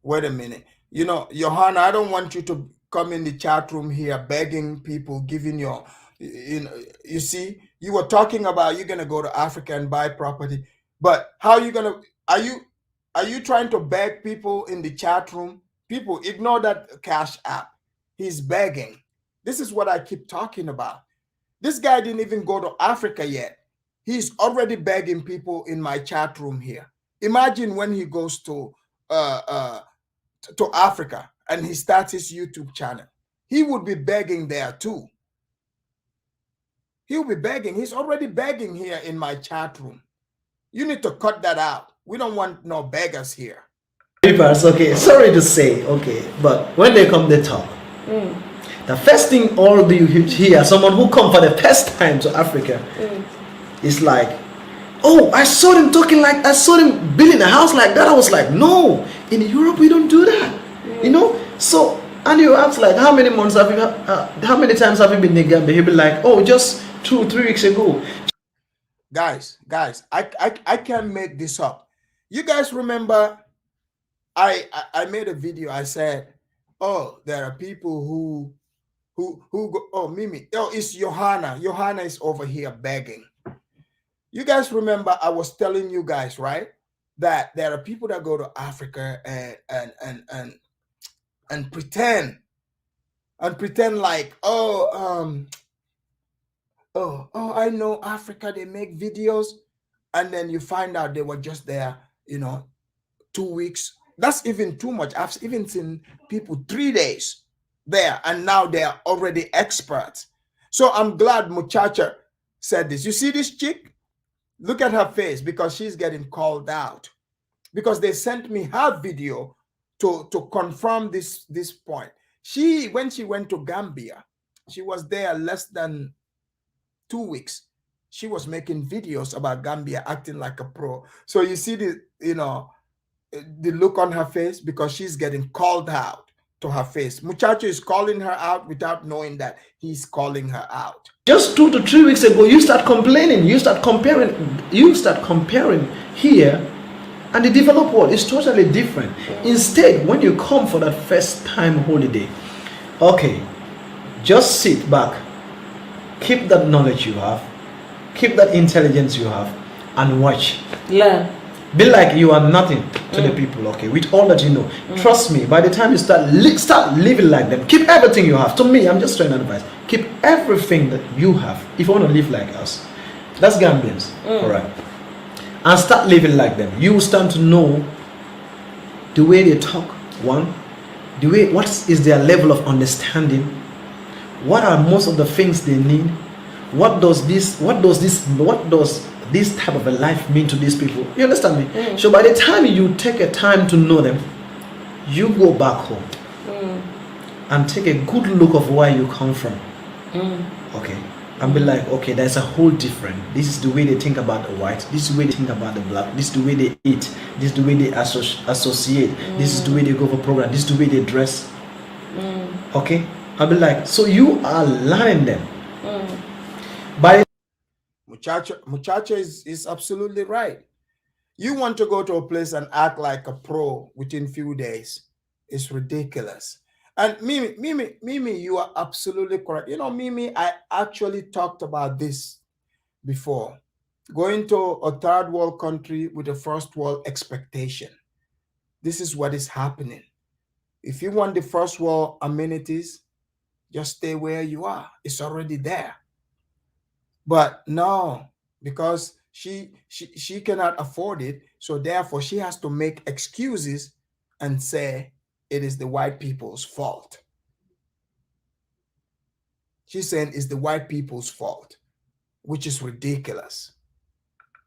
Wait a minute. You know, Johanna, I don't want you to come in the chat room here begging people, giving your, you see, you were talking about you're gonna go to Africa and buy property, but how are you gonna? Are you trying to beg people in the chat room? People, ignore that Cash App. He's begging. This is what I keep talking about. This guy didn't even go to Africa yet. He's already begging people in my chat room here. Imagine when he goes to Africa and he starts his YouTube channel. He would be begging there too. He'll be begging. He's already begging here in my chat room. You need to cut that out. We don't want no beggars here. Okay, sorry to say, okay, but when they come, they talk. The first thing all of you hear, someone who come for the first time to Africa, is like, oh, I saw them talking like, I saw them building a house like that. I was like, no, in Europe we don't do that, you know. So, and you ask like, how many months have you, how many times have you been in Gambia? He'll be like, oh, just 2-3 weeks ago. Guys, I can't make this up. You guys remember I made a video. I said, oh, there are people who go, oh, Mimi, oh, it's Johanna. Johanna is over here begging. You guys remember I was telling you guys, right, that there are people that go to Africa and pretend like, oh, I know Africa, they make videos, and then you find out they were just there, you know, 2 weeks. That's even too much. I've even seen people 3 days there, and now they are already experts. So I'm glad Muchacha said this. You see this chick? Look at her face, because she's getting called out, because they sent me her video to confirm this point. When she went to Gambia, she was there less than 2 weeks. She was making videos about Gambia, acting like a pro. So you see the, you know, the look on her face, because she's getting called out to her face. Muchacho is calling her out without knowing that he's calling her out. Just 2 to 3 weeks ago, you start complaining, you start comparing here, and the developed world is totally different. Instead, when you come for that first time holiday, okay, just sit back, keep that knowledge you have, keep that intelligence you have, and watch. Learn. Be like you are nothing to the people, okay, with all that you know. Trust me, by the time you start living like them, keep everything you have. To me, I'm just trying to advise, keep everything that you have if you want to live like us. That's Gambians, all right? And start living like them. You will start to know the way they talk, one, the way, what is their level of understanding, what are most of the things they need, what does this type of a life mean to these people. You understand me? So by the time you take a time to know them, you go back home and take a good look of where you come from. Okay, and be like, okay, there's a whole different. This is the way they think about the white. This is the way they think about the black. This is the way they eat. This is the way they associate. This is the way they go for program. This is the way they dress. Okay, I'll be like, so you are learning them. By Muchacha is absolutely right. You want to go to a place and act like a pro within few days. It's ridiculous. And Mimi, you are absolutely correct. You know, Mimi, I actually talked about this before. Going to a third world country with a first world expectation. This is what is happening. If you want the first world amenities, just stay where you are. It's already there. But no, because she cannot afford it, so therefore she has to make excuses and say it is the white people's fault. She's saying it's the white people's fault, which is ridiculous.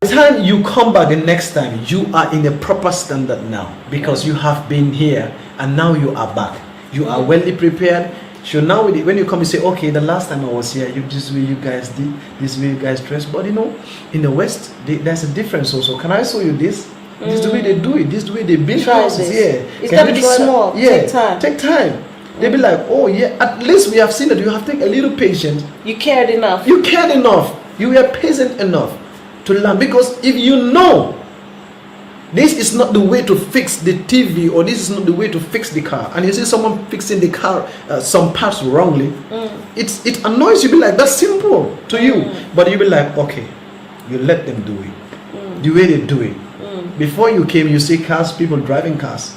By the time you come back the next time, you are in a proper standard now, because you have been here and now you are back. You are well prepared. So now when you come, you say, okay, the last time I was here, this way you guys did, this way you guys dressed. But you know, in the West, there's a difference also. Can I show you this? This is the way they do it. This is the way they build houses. Yeah. It's got to be small. Yeah. Take time. Take time. They'll be like, oh yeah, at least we have seen that you have taken a little patience. You cared enough. You cared enough. You were patient enough to learn. Because if you know This is not the way to fix the TV, or this is not the way to fix the car. And you see someone fixing the car, some parts wrongly, it annoys you. Be like, that's simple to you, but you be like, okay, you let them do it the way they do it. Before you came, you see cars, people driving cars.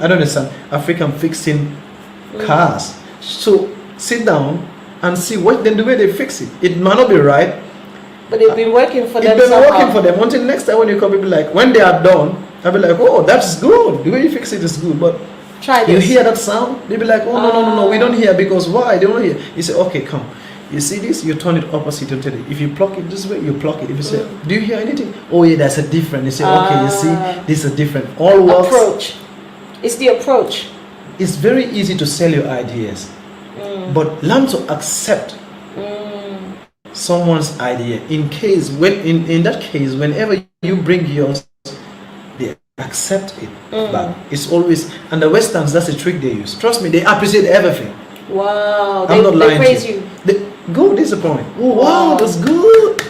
I don't understand. African fixing cars. So sit down and see what then the way they fix it. It might not be right, but it's been working for them. It's been working for them. Until next time when you come, you'll be like, when they are done, I'll be like, oh, that's good. The way you fix it is good. But try this. You hear that sound? They'll be like, oh, no, we don't hear. Because why? They don't hear. You say, okay, come. You see this? You turn it opposite. You tell it. If you pluck it this way, you pluck it. If you say, do you hear anything? Oh, yeah, that's a different. You say, okay, you see, this is a different. All works. Approach. It's the approach. It's very easy to sell your ideas, but learn to accept someone's idea. In that case, whenever you bring yours, they accept it. But it's always, and the Westerns, that's a trick they use. Trust me, they appreciate everything. Wow, I'm not lying. They praise you. Go disappoint. Oh wow, that's good.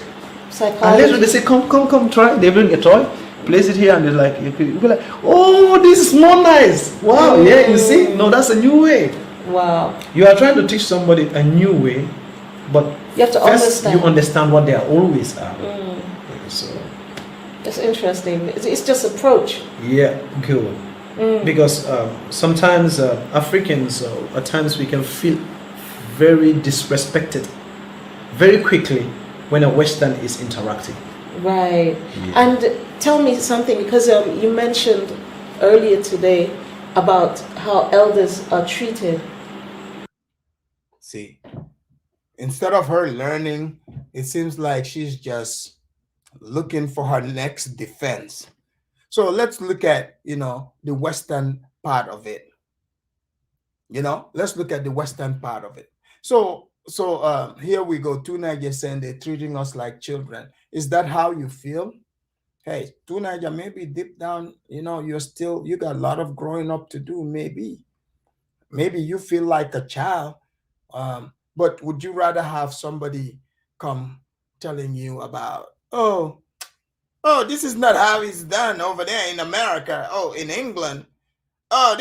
Psychology. And later they say, come, try. They bring a toy, place it here, and they're like, you be like, oh, this is more nice. Wow, yeah, you see? No, that's a new way. Wow. You are trying to teach somebody a new way, but you have to first understand. You understand what they are always are. So that's interesting. It's just approach. Yeah, good. Because sometimes Africans, at times we can feel very disrespected very quickly when a Western is interacting. Right. Yeah. And tell me something, because you mentioned earlier today about how elders are treated. See, instead of her learning, it seems like she's just looking for her next defense. So let's look at, the Western part of it. Let's look at the Western part of it. So here we go. Tuna just saying they're treating us like children. Is that how you feel? Hey, Tuna, maybe deep down, you got a lot of growing up to do. Maybe you feel like a child. But would you rather have somebody come telling you about, oh, this is not how it's done over there in America. Oh, in England. Oh,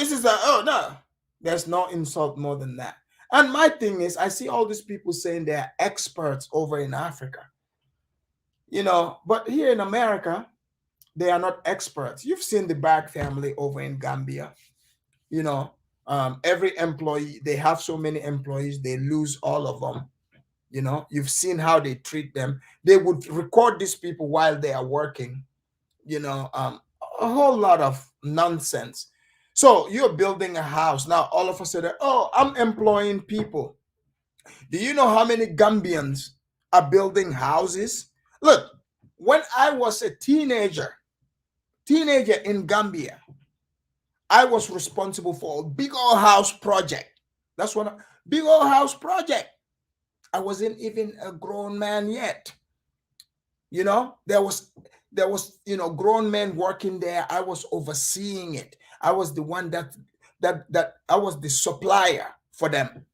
no. There's no insult more than that. And my thing is, I see all these people saying they're experts over in Africa. But here in America, they are not experts. You've seen the Bag family over in Gambia. Every employee, they have so many employees, they lose all of them. You've seen how they treat them. They would record these people while they are working. A whole lot of nonsense. So you're building a house. Now, all of a sudden, oh, I'm employing people. Do you know how many Gambians are building houses? Look, when I was a teenager in Gambia, I was responsible for a big old house project. That's what big old house project. I wasn't even a grown man yet. There was grown men working there. I was overseeing it. I was the one that I was the supplier for them.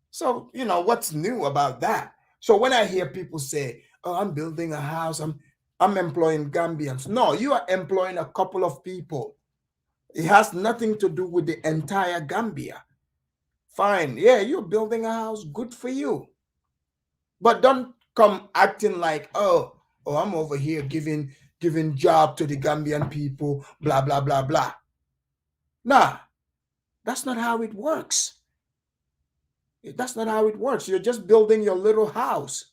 So, what's new about that? So when I hear people say, oh, I'm building a house, I'm employing Gambians. No, you are employing a couple of people. It has nothing to do with the entire Gambia. Fine. Yeah, you're building a house. Good for you. But don't come acting like, oh, I'm over here giving job to the Gambian people, blah, blah, blah, blah. Nah, that's not how it works. That's not how it works. You're just building your little house.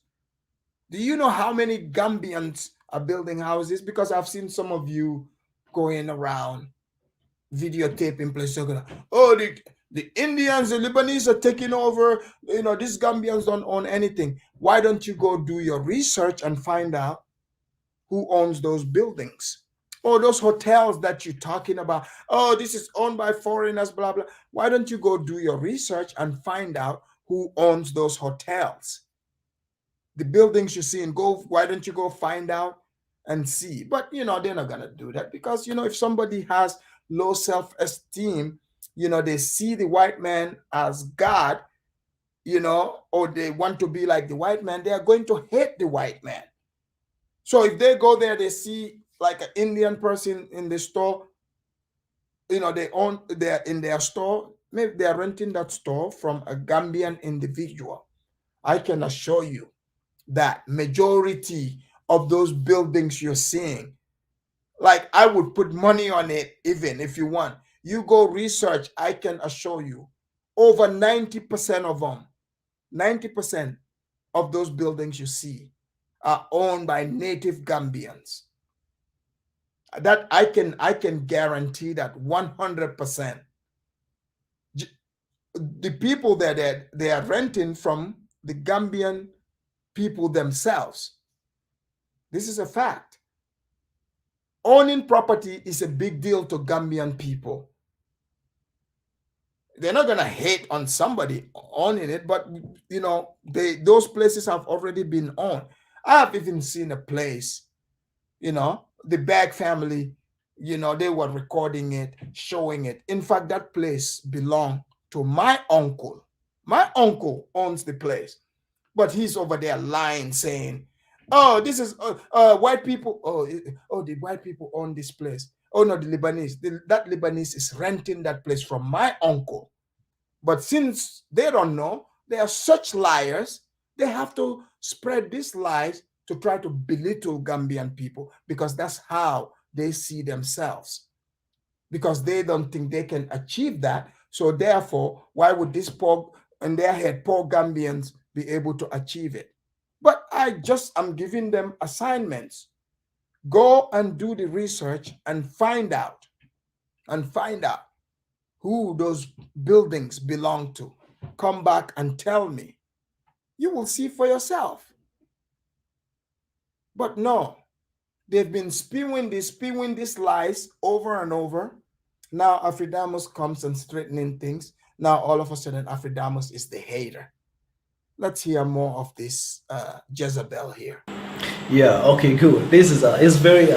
Do you know how many Gambians are building houses? Because I've seen some of you going around videotaping places. Oh, the Indians, the Lebanese are taking over. These Gambians don't own anything. Why don't you go do your research and find out who owns those buildings? Or those hotels that you're talking about. Oh, this is owned by foreigners, blah, blah. Why don't you go do your research and find out who owns those hotels? The buildings you see, why don't you go find out and see? But, they're not going to do that because, if somebody has low self-esteem, they see the white man as God, or they want to be like the white man, they are going to hate the white man. So if they go there, they see like an Indian person in the store, you know, they're in their store, maybe they're renting that store from a Gambian individual. I can assure you that majority of those buildings you're seeing, like I would put money on it, even if you want. You go research, I can assure you, over 90% of them, 90% of those buildings you see are owned by native Gambians. That I can guarantee that 100%. The people that they are renting from the Gambian people themselves. This is a fact. Owning property is a big deal to Gambian people. They're not gonna hate on somebody owning it, but you know, those places have already been owned. I have even seen a place, you know, the Bag family, you know, they were recording it, showing it. In fact, that place belonged to my uncle. My uncle owns the place, but he's over there lying, saying, "Oh, this is white people. Oh, the white people own this place. Oh no, the Lebanese. That Lebanese is renting that place from my uncle." But since they don't know, they are such liars. They have to spread these lies to try to belittle Gambian people, because that's how they see themselves. Because they don't think they can achieve that. So therefore, why would this poor, in their head, poor Gambians be able to achieve it? But I'm giving them assignments. Go and do the research and find out who those buildings belong to. Come back and tell me. You will see for yourself. But no, they've been spewing these lies over and over. Now Afridamus comes and straightening things. Now all of a sudden Afridamus is the hater. Let's hear more of this Jezebel here. Yeah, okay, good. This is it's very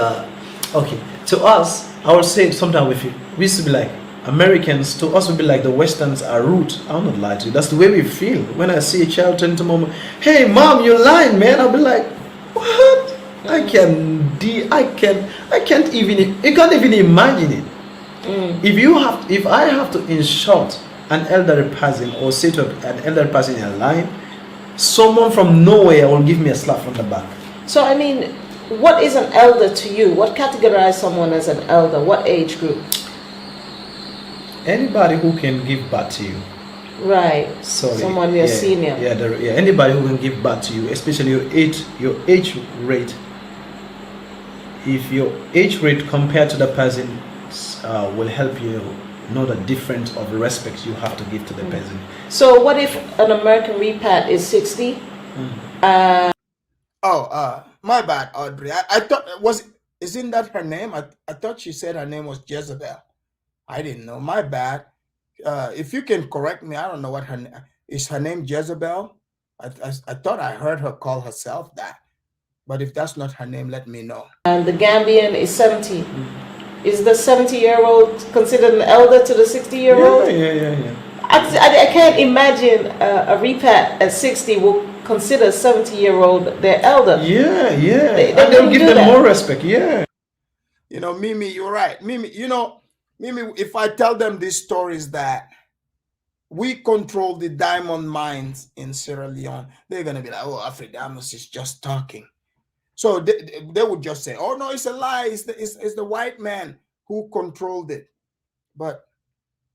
okay. To us, I would say sometimes we used to be like Americans, to us would be like the Westerns are rude. I'll not lie to you. That's the way we feel. When I see a child turn to mom, "Hey mom, you're lying, man," I'll be like, "What?" I can't even, you can't even imagine it. If I have to insult an elderly person or say to an elderly person in a line, someone from nowhere will give me a slap from the back. So I mean, what is an elder to you? What categorizes someone as an elder? What age group? Anybody who can give back to you. Right. Sorry. Someone you're senior. Yeah, anybody who can give back to you, especially your age rate. If your age rate compared to the person will help you know the difference of respect you have to give to the person. So what if an American repat is 60? My bad, Audrey. I thought isn't that her name? I thought she said her name was Jezebel. I didn't know. My bad. If you can correct me, I don't know what her name is. Her name Jezebel? I thought I heard her call herself that. But if that's not her name, let me know. And the Gambian is 70. Is the 70-year-old considered an elder to the 60-year-old? Yeah. I can't imagine a repat at 60 will consider 70-year-old their elder. Yeah. They'll give them more respect. Yeah. You know, Mimi, you're right. Mimi, if I tell them these stories that we control the diamond mines in Sierra Leone, they're going to be like, "Oh, Afridamus is just talking." So they would just say, "Oh, no, it's a lie. It's the white man who controlled it." But,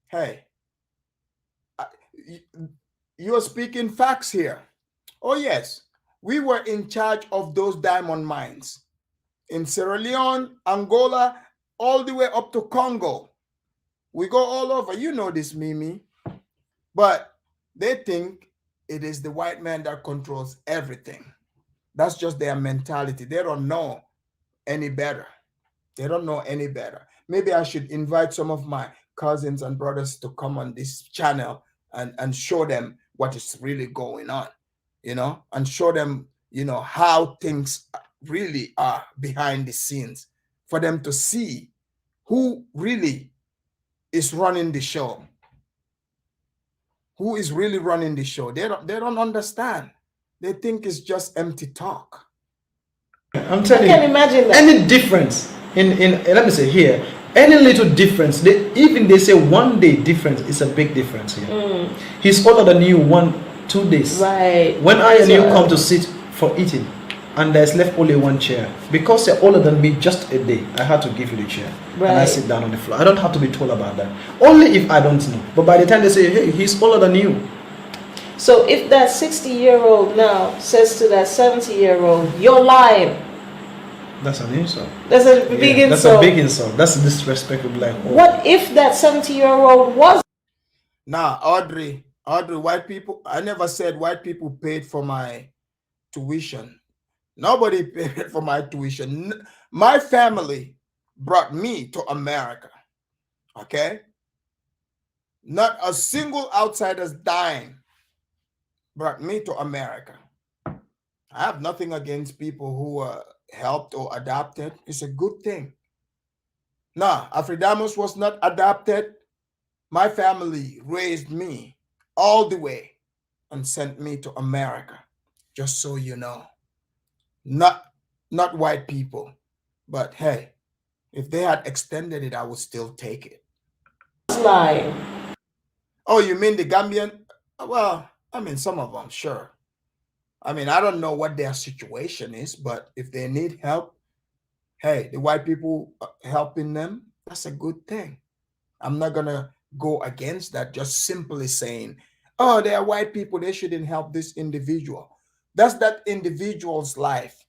hey, you're speaking facts here. Oh, yes, we were in charge of those diamond mines in Sierra Leone, Angola, all the way up to Congo. We go all over. You know this, Mimi. But they think it is the white man that controls everything. That's just their mentality. They don't know any better. They don't know any better. Maybe I should invite some of my cousins and brothers to come on this channel and show them what is really going on, and show them, how things really are behind the scenes, for them to see who really is running the show. Who is really running the show? They don't understand. They think it's just empty talk. I'm telling I you. can't imagine that. Any difference let me say here, any little difference, they say 1 day difference is a big difference here. He's older than you 1-2 days. Right. When I and you come to sit for eating, and there's left only 1 chair, because you're older than me just a day, I had to give you the chair. Right. And I sit down on the floor. I don't have to be told about that. Only if I don't know. But by the time they say, hey, he's older than you. So if that 60-year-old now says to that 70-year-old, you're lying. That's an insult. That's a big insult. That's a big insult. That's disrespectful. Like, oh. What if that 70-year-old was? Now, Audrey, white people, I never said white people paid for my tuition. Nobody paid for my tuition. My family brought me to America. Okay? Not a single outsider's dime brought me to America. I have nothing against people who helped or adopted. It's a good thing. No, Afridamus was not adopted. My family raised me all the way and sent me to America. Just so you know. Not white people. But hey, if they had extended it, I would still take it. Lying. Oh, you mean the Gambian? Well, I mean, some of them, sure. I mean, I don't know what their situation is, but if they need help, hey, the white people helping them, that's a good thing. I'm not going to go against that, just simply saying, oh, they are white people, they shouldn't help this individual. That's that individual's life.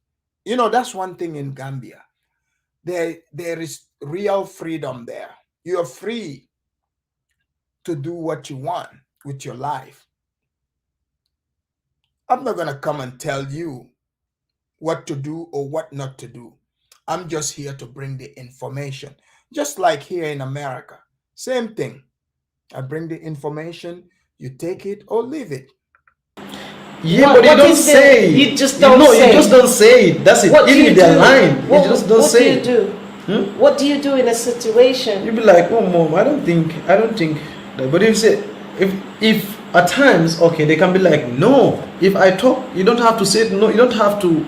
You know, that's one thing in Gambia. There is real freedom there. You're free to do what you want with your life. I'm not going to come and tell you what to do or what not to do. I'm just here to bring the information. Just like here in America. Same thing. I bring the information, you take it or leave it. Yeah, but you don't say. You just don't say. You just don't say it. That's it. Even if they're lying, you just don't say it. What do you do? What do you do in a situation? You'd be like, oh, mom, I don't think that. But if you say, if at times, okay, they can be like, no. If I talk, you don't have to say it. No, you don't have to.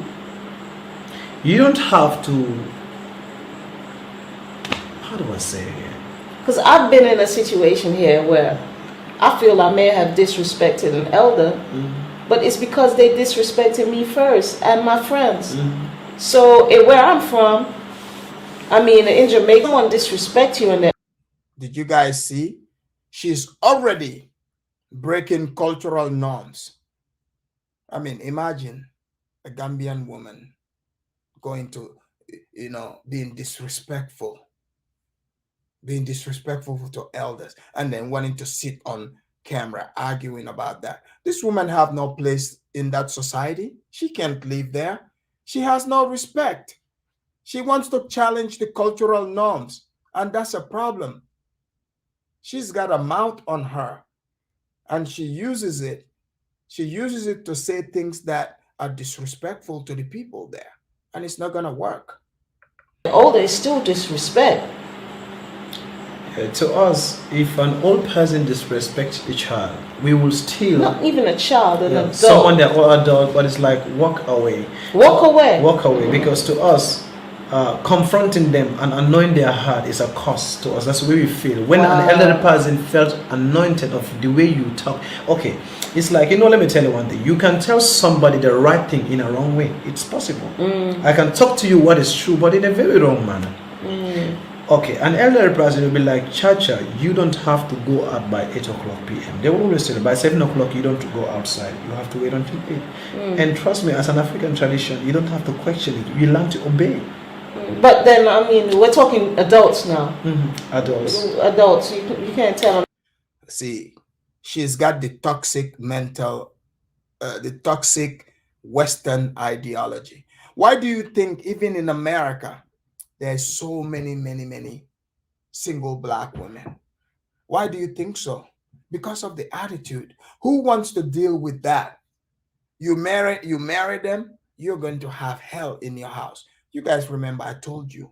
How do I say it? Because I've been in a situation here where I feel I may have disrespected an elder, but it's because they disrespected me first and my friends. So where I'm from, I mean, in Jamaica, someone disrespect you and then. Did you guys see? She's already breaking cultural norms. I mean, imagine a Gambian woman going to, being disrespectful to elders and then wanting to sit on camera arguing about that. This woman have no place in that society. She can't live there. She has no respect. She wants to challenge the cultural norms, and that's a problem. She's got a mouth on her, and she uses it. She uses it to say things that are disrespectful to the people there, and it's not going to work. Oh, there's still disrespect. To us, if an old person disrespects a child, we will still... Not even a child, an adult. Someone that or adult, but it's like walk away. Walk away, because to us, confronting them and anointing their heart is a cost to us. That's the way we feel. When an elderly person felt anointed of the way you talk, okay, it's like, let me tell you one thing. You can tell somebody the right thing in a wrong way. It's possible. I can talk to you what is true, but in a very wrong manner. Okay, an elderly person will be like, Chacha, you don't have to go out by 8 o'clock p.m. They will always say, by 7 o'clock, you don't go outside. You have to wait until 8. And trust me, as an African tradition, you don't have to question it. You learn to obey. But then, I mean, we're talking adults now. Adults, you can't tell them. See, she's got the toxic the toxic Western ideology. Why do you think even in America, there's so many single black women? Why do you think so? Because of the attitude. Who wants to deal with that? You marry them, you're going to have hell in your house. You guys remember I told you,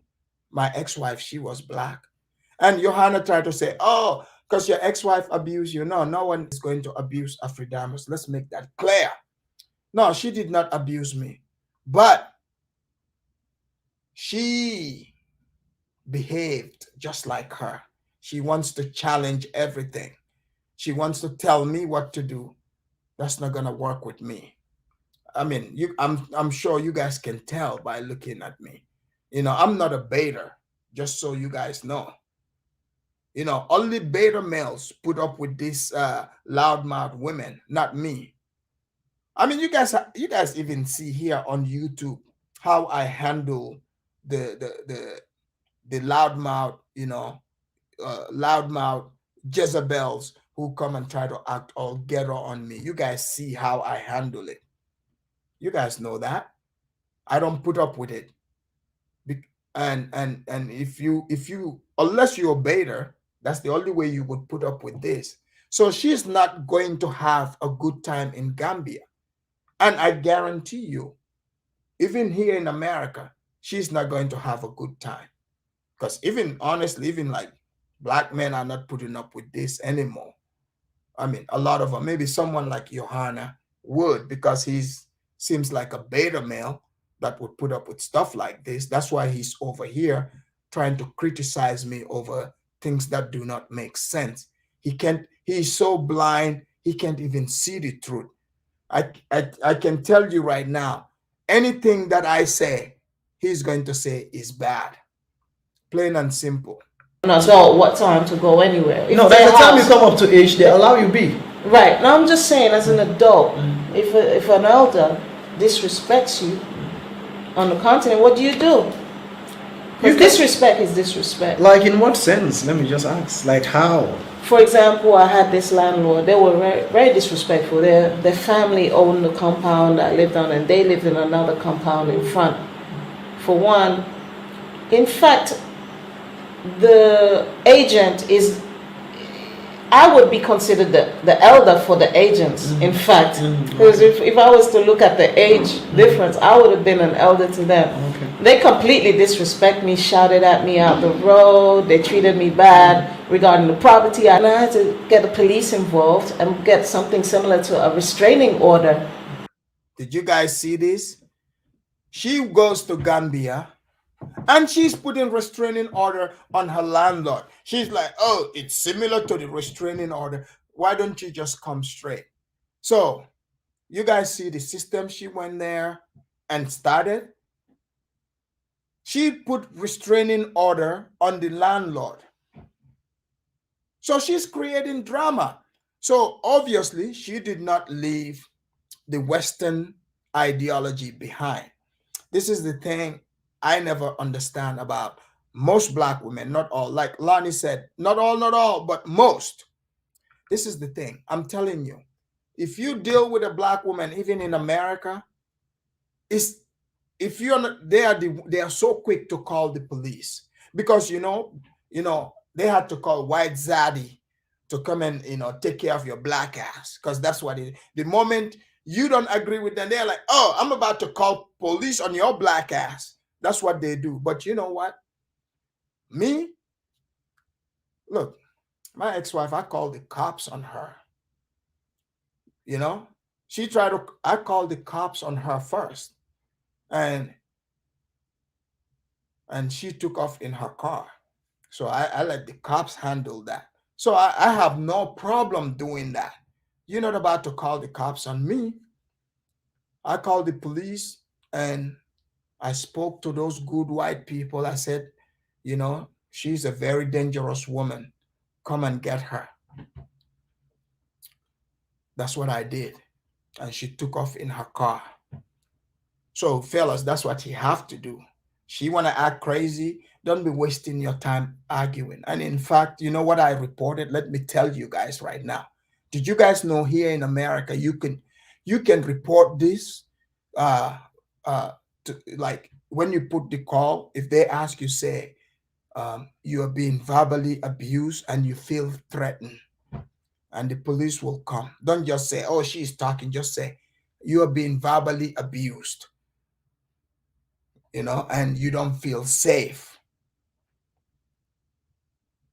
my ex-wife, she was black. And Johanna tried to say, oh, because your ex-wife abused you. No, no one is going to abuse Afridamus. Let's make that clear. No, she did not abuse me. But she behaved just like her. She wants to challenge everything. She wants to tell me what to do. That's not gonna work with me. I mean, I'm sure you guys can tell by looking at me. I'm not a beta, just so you guys know. Only beta males put up with these loudmouth women, not me. I mean, you guys even see here on YouTube how I handle the loudmouth, loudmouth Jezebels who come and try to act all ghetto on me. You guys see how I handle it. You guys know that. I don't put up with it. And if you unless you're a beta, that's the only way you would put up with this. So she's not going to have a good time in Gambia. And I guarantee you, even here in America, she's not going to have a good time. Because honestly, even like black men are not putting up with this anymore. I mean, a lot of them, maybe someone like Johanna would, because seems like a beta male that would put up with stuff like this. That's why he's over here trying to criticize me over things that do not make sense. He's so blind, he can't even see the truth. I can tell you right now, anything that I say, he's going to say is bad. Plain and simple. So what time to go anywhere? No, by the time you come up to age, they allow you be. Right. Now I'm just saying, as an adult, if an elder disrespects you on the continent, what do you do? Because disrespect is disrespect. Like in what sense? Let me just ask. Like how? For example, I had this landlord. They were very, very disrespectful. Their family owned the compound I lived on, and they lived in another compound in front. For one, in fact, the agent is, I would be considered the elder for the agents, in fact. Because if I was to look at the age difference, I would have been an elder to them. Okay. They completely disrespect me, shouted at me out the road, they treated me bad regarding the property. And I had to get the police involved and get something similar to a restraining order. Did you guys see this? She goes to Gambia and she's putting restraining order on her landlord. She's like, oh, it's similar to the restraining order. Why don't you just come straight? So you guys see the system she went there and started? She put restraining order on the landlord. So she's creating drama. So obviously she did not leave the Western ideology behind. This is the thing I never understand about most black women, not all. Like Lonnie said, not all, but most. This is the thing. I'm telling you, if you deal with a black woman, even in America, they are so quick to call the police, because they had to call White Zaddy to come and take care of your black ass, because that's what it is. The moment you don't agree with them, they're like, oh, I'm about to call police on your black ass. That's what they do. But you know what? Me, look, my ex-wife, I called the cops on her. I called the cops on her first. And she took off in her car. So I let the cops handle that. So I have no problem doing that. You're not about to call the cops on me. I called the police and I spoke to those good white people. I said, she's a very dangerous woman. Come and get her. That's what I did. And she took off in her car. So fellas, that's what you have to do. She want to act crazy. Don't be wasting your time arguing. And in fact, you know what I reported? Let me tell you guys right now. Did you guys know here in America, you can report this like when you put the call, if they ask you, say, you are being verbally abused and you feel threatened, and the police will come. Don't just say, oh, she's talking. Just say, you are being verbally abused, and you don't feel safe.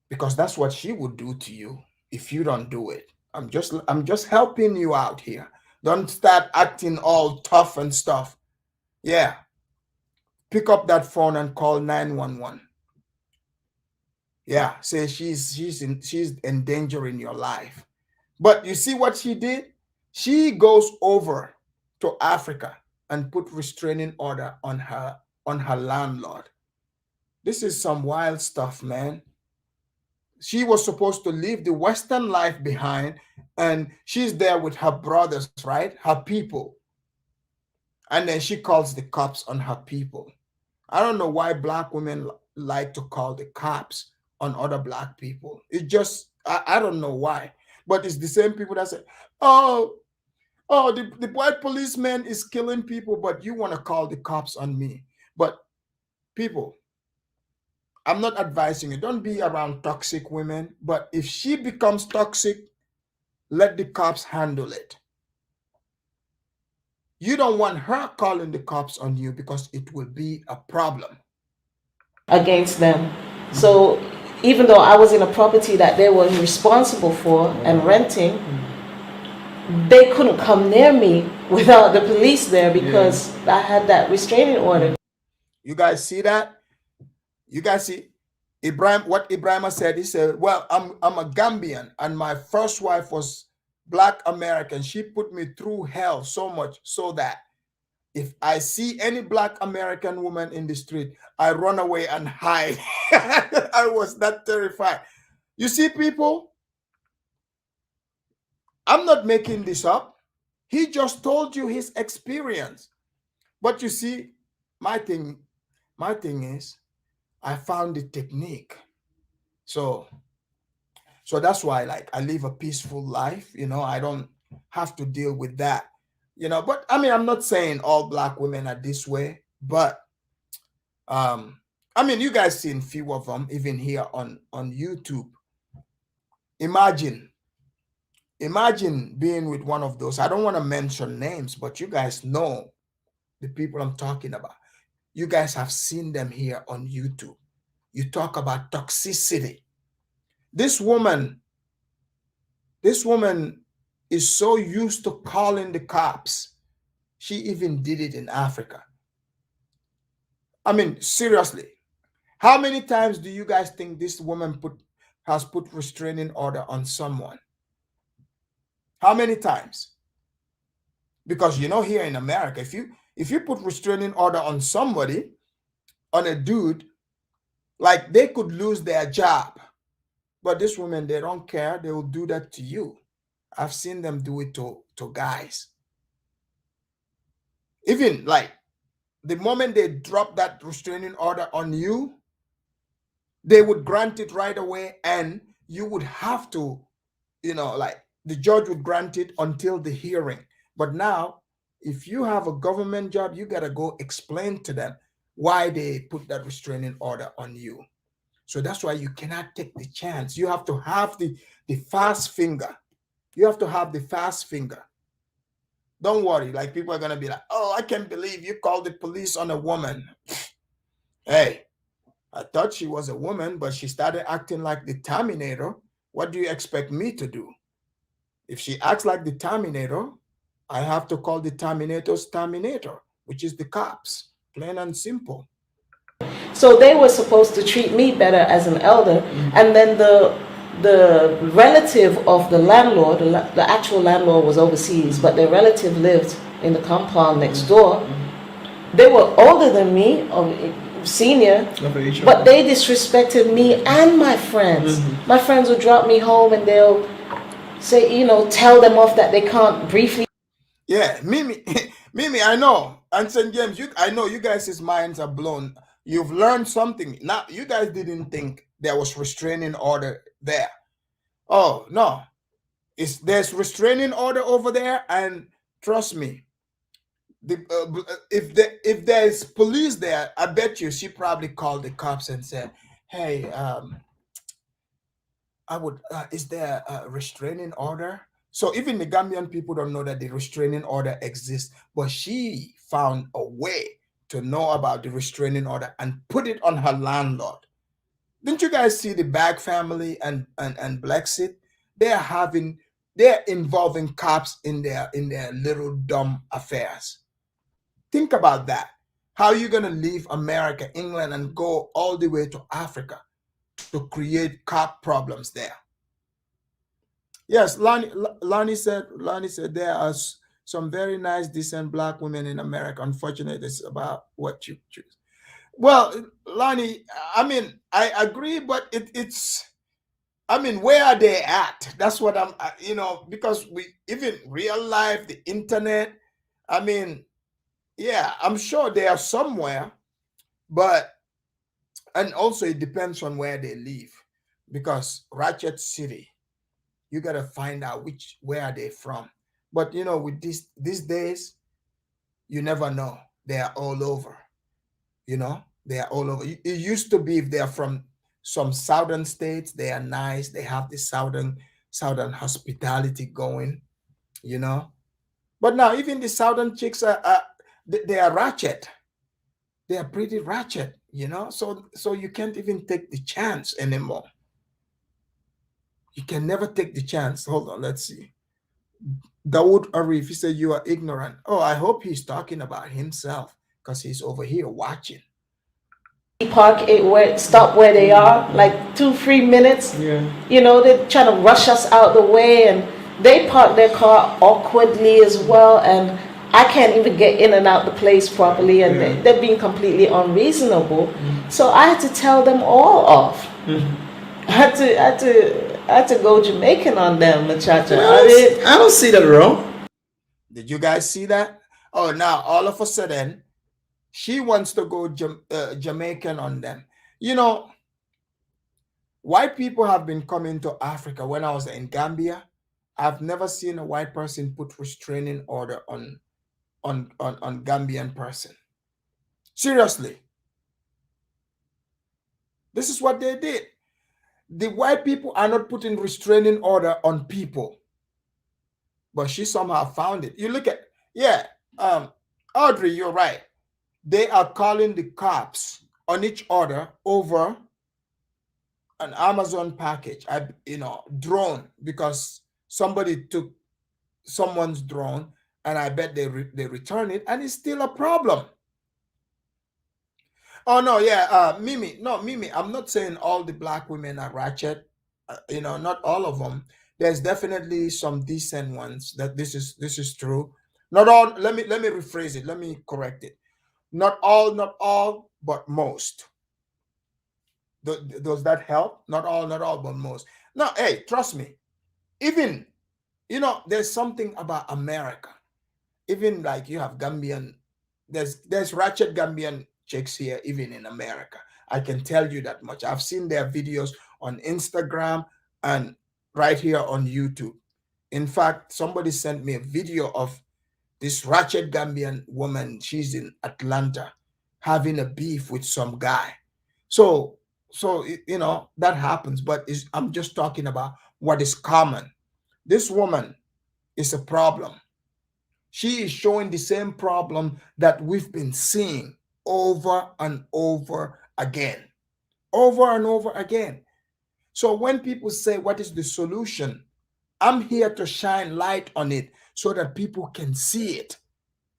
Because that's what she would do to you if you don't do it. I'm just helping you out here. Don't start acting all tough and stuff. Yeah. Pick up that phone and call 911. Yeah, say she's endangering your life. But you see what she did? She goes over to Africa and put restraining order on her landlord. This is some wild stuff, man. She was supposed to leave the Western life behind, and she's there with her brothers, right? Her people. And then she calls the cops on her people. I don't know why black women like to call the cops on other black people. It just, I don't know why. But it's the same people that say, oh, the white policeman is killing people, but you want to call the cops on me. But people, I'm not advising you. Don't be around toxic women. But if she becomes toxic, let the cops handle it. You don't want her calling the cops on you because it will be a problem against them. So even though I was in a property that they were responsible for and renting, they couldn't come near me without the police there because I had that restraining order. You guys see that? You guys see what Ibrahim said? He said, well, I'm a Gambian and my first wife was Black American. She put me through hell so much so that if I see any Black American woman in the street, I run away and hide. I was that terrified. You see, people, I'm not making this up. He just told you his experience. But you see, my thing is, I found the technique. So that's why, like, I live a peaceful life. I don't have to deal with that. But I mean, I'm not saying all Black women are this way, but I mean, you guys seen few of them even here on YouTube. Imagine being with one of those. I don't want to mention names, but you guys know the people I'm talking about. You guys have seen them here on YouTube. You talk about toxicity. This woman is so used to calling the cops. She even did it in Africa. I mean, seriously, how many times do you guys think this woman has put restraining order on someone? How many times? Because here in America, if you put restraining order on somebody, on a dude, like, they could lose their job. But this woman, they don't care. They will do that to you. I've seen them do it to guys. Even like the moment they drop that restraining order on you, they would grant it right away, and you would have to, like, the judge would grant it until the hearing. But now, if you have a government job, you got to go explain to them why they put that restraining order on you. So that's why you cannot take the chance. You have to have the fast finger. You have to have the fast finger. Don't worry. Like, people are going to be like, oh, I can't believe you called the police on a woman. Hey, I thought she was a woman, but she started acting like the Terminator. What do you expect me to do? If she acts like the Terminator, I have to call the Terminator's Terminator, which is the cops. Plain and simple. So they were supposed to treat me better as an elder, and then the relative of the landlord, the actual landlord was overseas, but their relative lived in the compound next door. They were older than me, or senior, but they disrespected me and my friends. My friends would drop me home and they'll say, tell them off that they can't briefly. Yeah, Mimi, I know. And St. James, I know you guys' minds are blown. You've learned something. Now, you guys didn't think there was restraining order there. Oh, no. There's restraining order over there, and trust me, if there's police there, I bet you she probably called the cops and said, hey, is there a restraining order? So even the Gambian people don't know that the restraining order exists, but she found a way to know about the restraining order and put it on her landlord. Didn't you guys see the Bag family and Blexit? They're involving cops in their little dumb affairs. Think about that. How are you going to leave America, England, and go all the way to Africa to create cop problems there. Yes, Lonnie said there are some very nice, decent black women in America. Unfortunately, it's about what you choose. Well, Lonnie, I mean, I agree, but it's, I mean, where are they at? That's what I'm, you know, because we, even real life, the internet, I mean, yeah, I'm sure they are somewhere, but, and also it depends on where they live, because Ratchet City, you got to find out where are they from. But, you know, with these days, you never know. They are all over, you know, they are all over. It used to be if they are from some southern states, they are nice. They have the southern hospitality going, you know. But now even the southern chicks they are ratchet. They are pretty ratchet, you know. So you can't even take the chance anymore. You can never take the chance. Hold on, let's see. Dawood Arif, he said you are ignorant. Oh, I hope he's talking about himself, because he's over here watching. Park it, stop where they are, like 2-3 minutes. Yeah. You know, they're trying to rush us out the way, and they park their car awkwardly as well, and I can't even get in and out the place properly, and they're being completely unreasonable. So I had to tell them all off. I had to go Jamaican on them, muchacha. I don't see that wrong. Did you guys see that? Oh, now all of a sudden, she wants to go Jamaican on them. You know, white people have been coming to Africa. When I was in Gambia, I've never seen a white person put restraining order on Gambian person. Seriously. This is what they did. The white people are not putting restraining order on people. But she somehow found it. You look at, Audrey, you're right. They are calling the cops on each other over an Amazon package, drone, because somebody took someone's drone, and I bet they return it, and it's still a problem. Oh no, Mimi, I'm not saying all the black women are ratchet. Not all of them. There's definitely some decent ones. That this is true. Not all. Let me rephrase it. Let me correct it. Not all, but most. Does that help? Not all, but most. No, hey, trust me. Even, there's something about America. Even like you have Gambian, there's ratchet Gambian chicks here, even in America. I can tell you that much. I've seen their videos on Instagram and right here on YouTube. In fact, somebody sent me a video of this ratchet Gambian woman. She's in Atlanta having a beef with some guy. So that happens, but I'm just talking about what is common. This woman is a problem. She is showing the same problem that we've been seeing over and over again. Over and over again. So when people say, what is the solution? I'm here to shine light on it so that people can see it.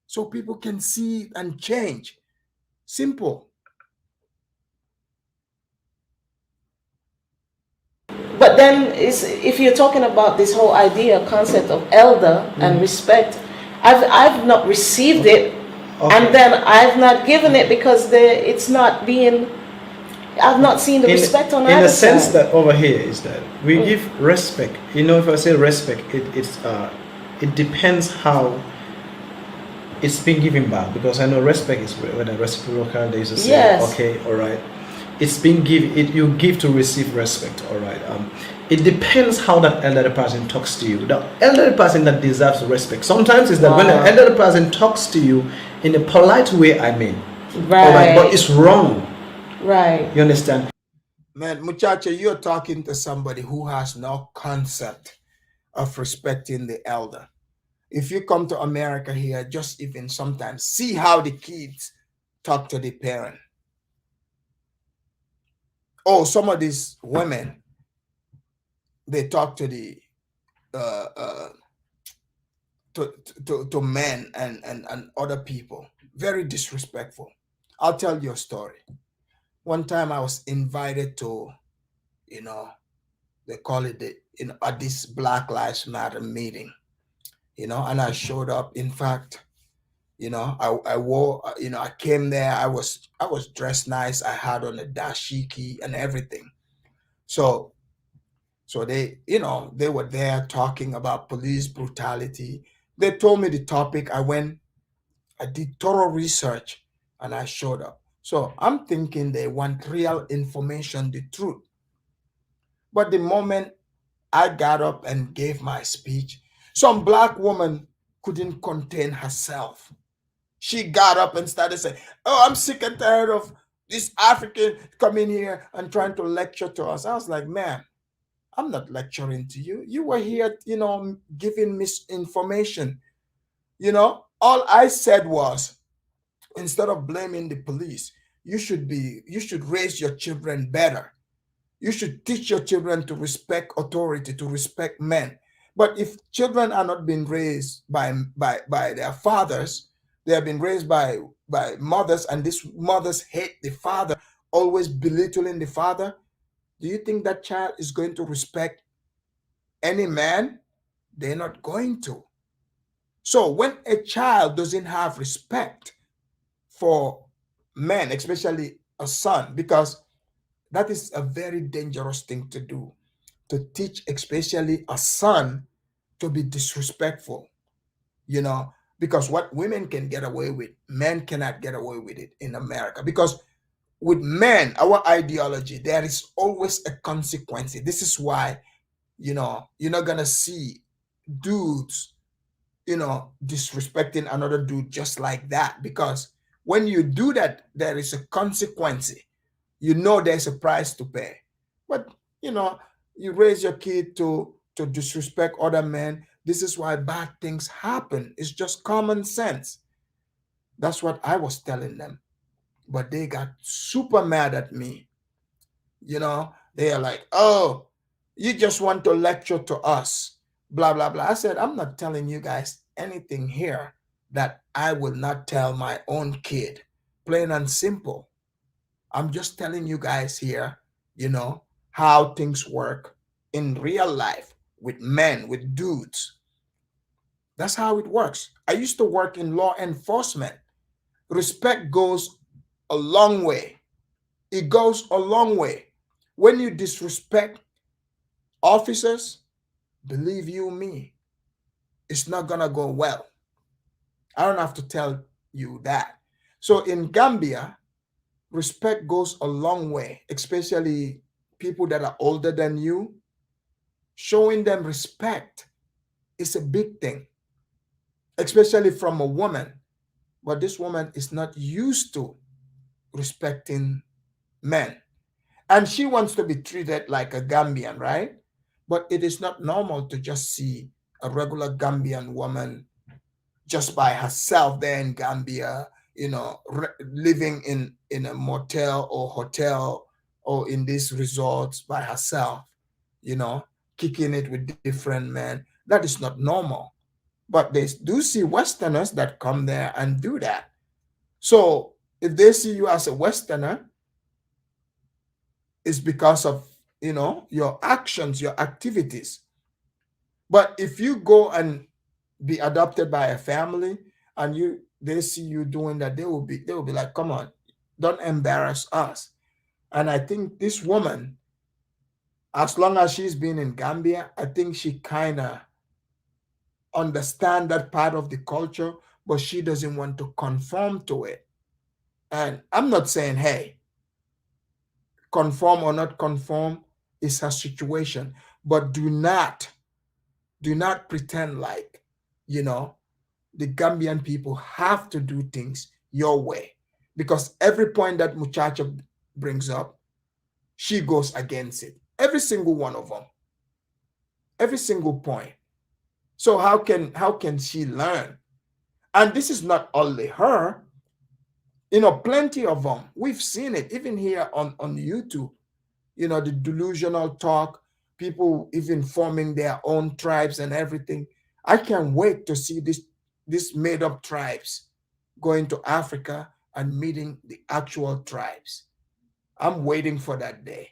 So people can see it and change. Simple. But then, if you're talking about this whole concept of elder and respect, I've not received it, and then I've not given it because it's not being. I've not seen the respect on either side. In the sense that over here is that we give respect. If I say respect, it depends how it's been given back. Because I know respect is when a reciprocal, they used to say, yes. Okay, all right. It's being given. You give to receive respect. All right. It depends how that elderly person talks to you. The elderly person that deserves respect. Sometimes it's that when an elderly person talks to you in a polite way, right. All right, but it's wrong. Right. You understand? Man, muchacha, you're talking to somebody who has no concept of respecting the elder. If you come to America here, just even sometimes see how the kids talk to the parent. Oh, some of these women, they talk to the to men and other people. Very disrespectful. I'll tell you a story. One time I was invited to you know, they call it at this Black Lives Matter meeting, you know, and I showed up. In fact, you know, I wore, you know, I came there. I was dressed nice. I had on a dashiki and everything. So they, you know, they were there talking about police brutality. They told me the topic. I did thorough research, and I showed up. So I'm thinking they want real information, the truth. But the moment I got up and gave my speech, some black woman couldn't contain herself. She got up and started saying, "Oh, I'm sick and tired of this African coming here and trying to lecture to us." I was like, "Man, I'm not lecturing to you. You were here, you know, giving misinformation. You know, all I said was, instead of blaming the police, you should raise your children better. You should teach your children to respect authority, to respect men. But if children are not being raised by their fathers, they have been raised by mothers, and these mothers hate the father, always belittling the father. Do you think that child is going to respect any man? They're not going to. So when a child doesn't have respect for men, especially a son, because that is a very dangerous thing to do, to teach especially a son to be disrespectful, you know, because what women can get away with, men cannot get away with it in America. Because with men, our ideology, there is always a consequence. This is why, you know, you're not gonna see dudes, you know, disrespecting another dude just like that. Because when you do that, there is a consequence. You know there's a price to pay. But you know, you raise your kid to disrespect other men. This is why bad things happen. It's just common sense. That's what I was telling them. But they got super mad at me. You know, they are like, "Oh, you just want to lecture to us, blah blah blah." I said, "I'm not telling you guys anything here that I will not tell my own kid. Plain and simple. I'm just telling you guys here, you know, how things work in real life with men, with dudes. That's how it works. I used to work in law enforcement. Respect goes a long way. It goes a long way. When you disrespect officers, believe you me, it's not gonna go well. I don't have to tell you that. So in Gambia, respect goes a long way, especially people that are older than you. Showing them respect is a big thing, especially from a woman. But this woman is not used to respecting men. And she wants to be treated like a Gambian, right? But it is not normal to just see a regular Gambian woman just by herself there in Gambia, you know, living in a motel or hotel or in these resorts by herself, you know, kicking it with different men. That is not normal. But they do see Westerners that come there and do that. So if they see you as a Westerner, it's because of, you know, your actions, your activities. But if you go and be adopted by a family and they see you doing that, they will be like, "Come on, don't embarrass us." And I think this woman, as long as she's been in Gambia, I think she kind of understand that part of the culture, but she doesn't want to conform to it. And I'm not saying, hey, conform or not conform is her situation, but do not pretend like, you know, the Gambian people have to do things your way. Because every point that Muchacha brings up, she goes against it. Every single one of them. Every single point. So how can she learn? And this is not only her. You know, plenty of them. We've seen it even here on YouTube. You know, the delusional talk, people even forming their own tribes and everything. I can't wait to see this made up tribes going to Africa and meeting the actual tribes. I'm waiting for that day.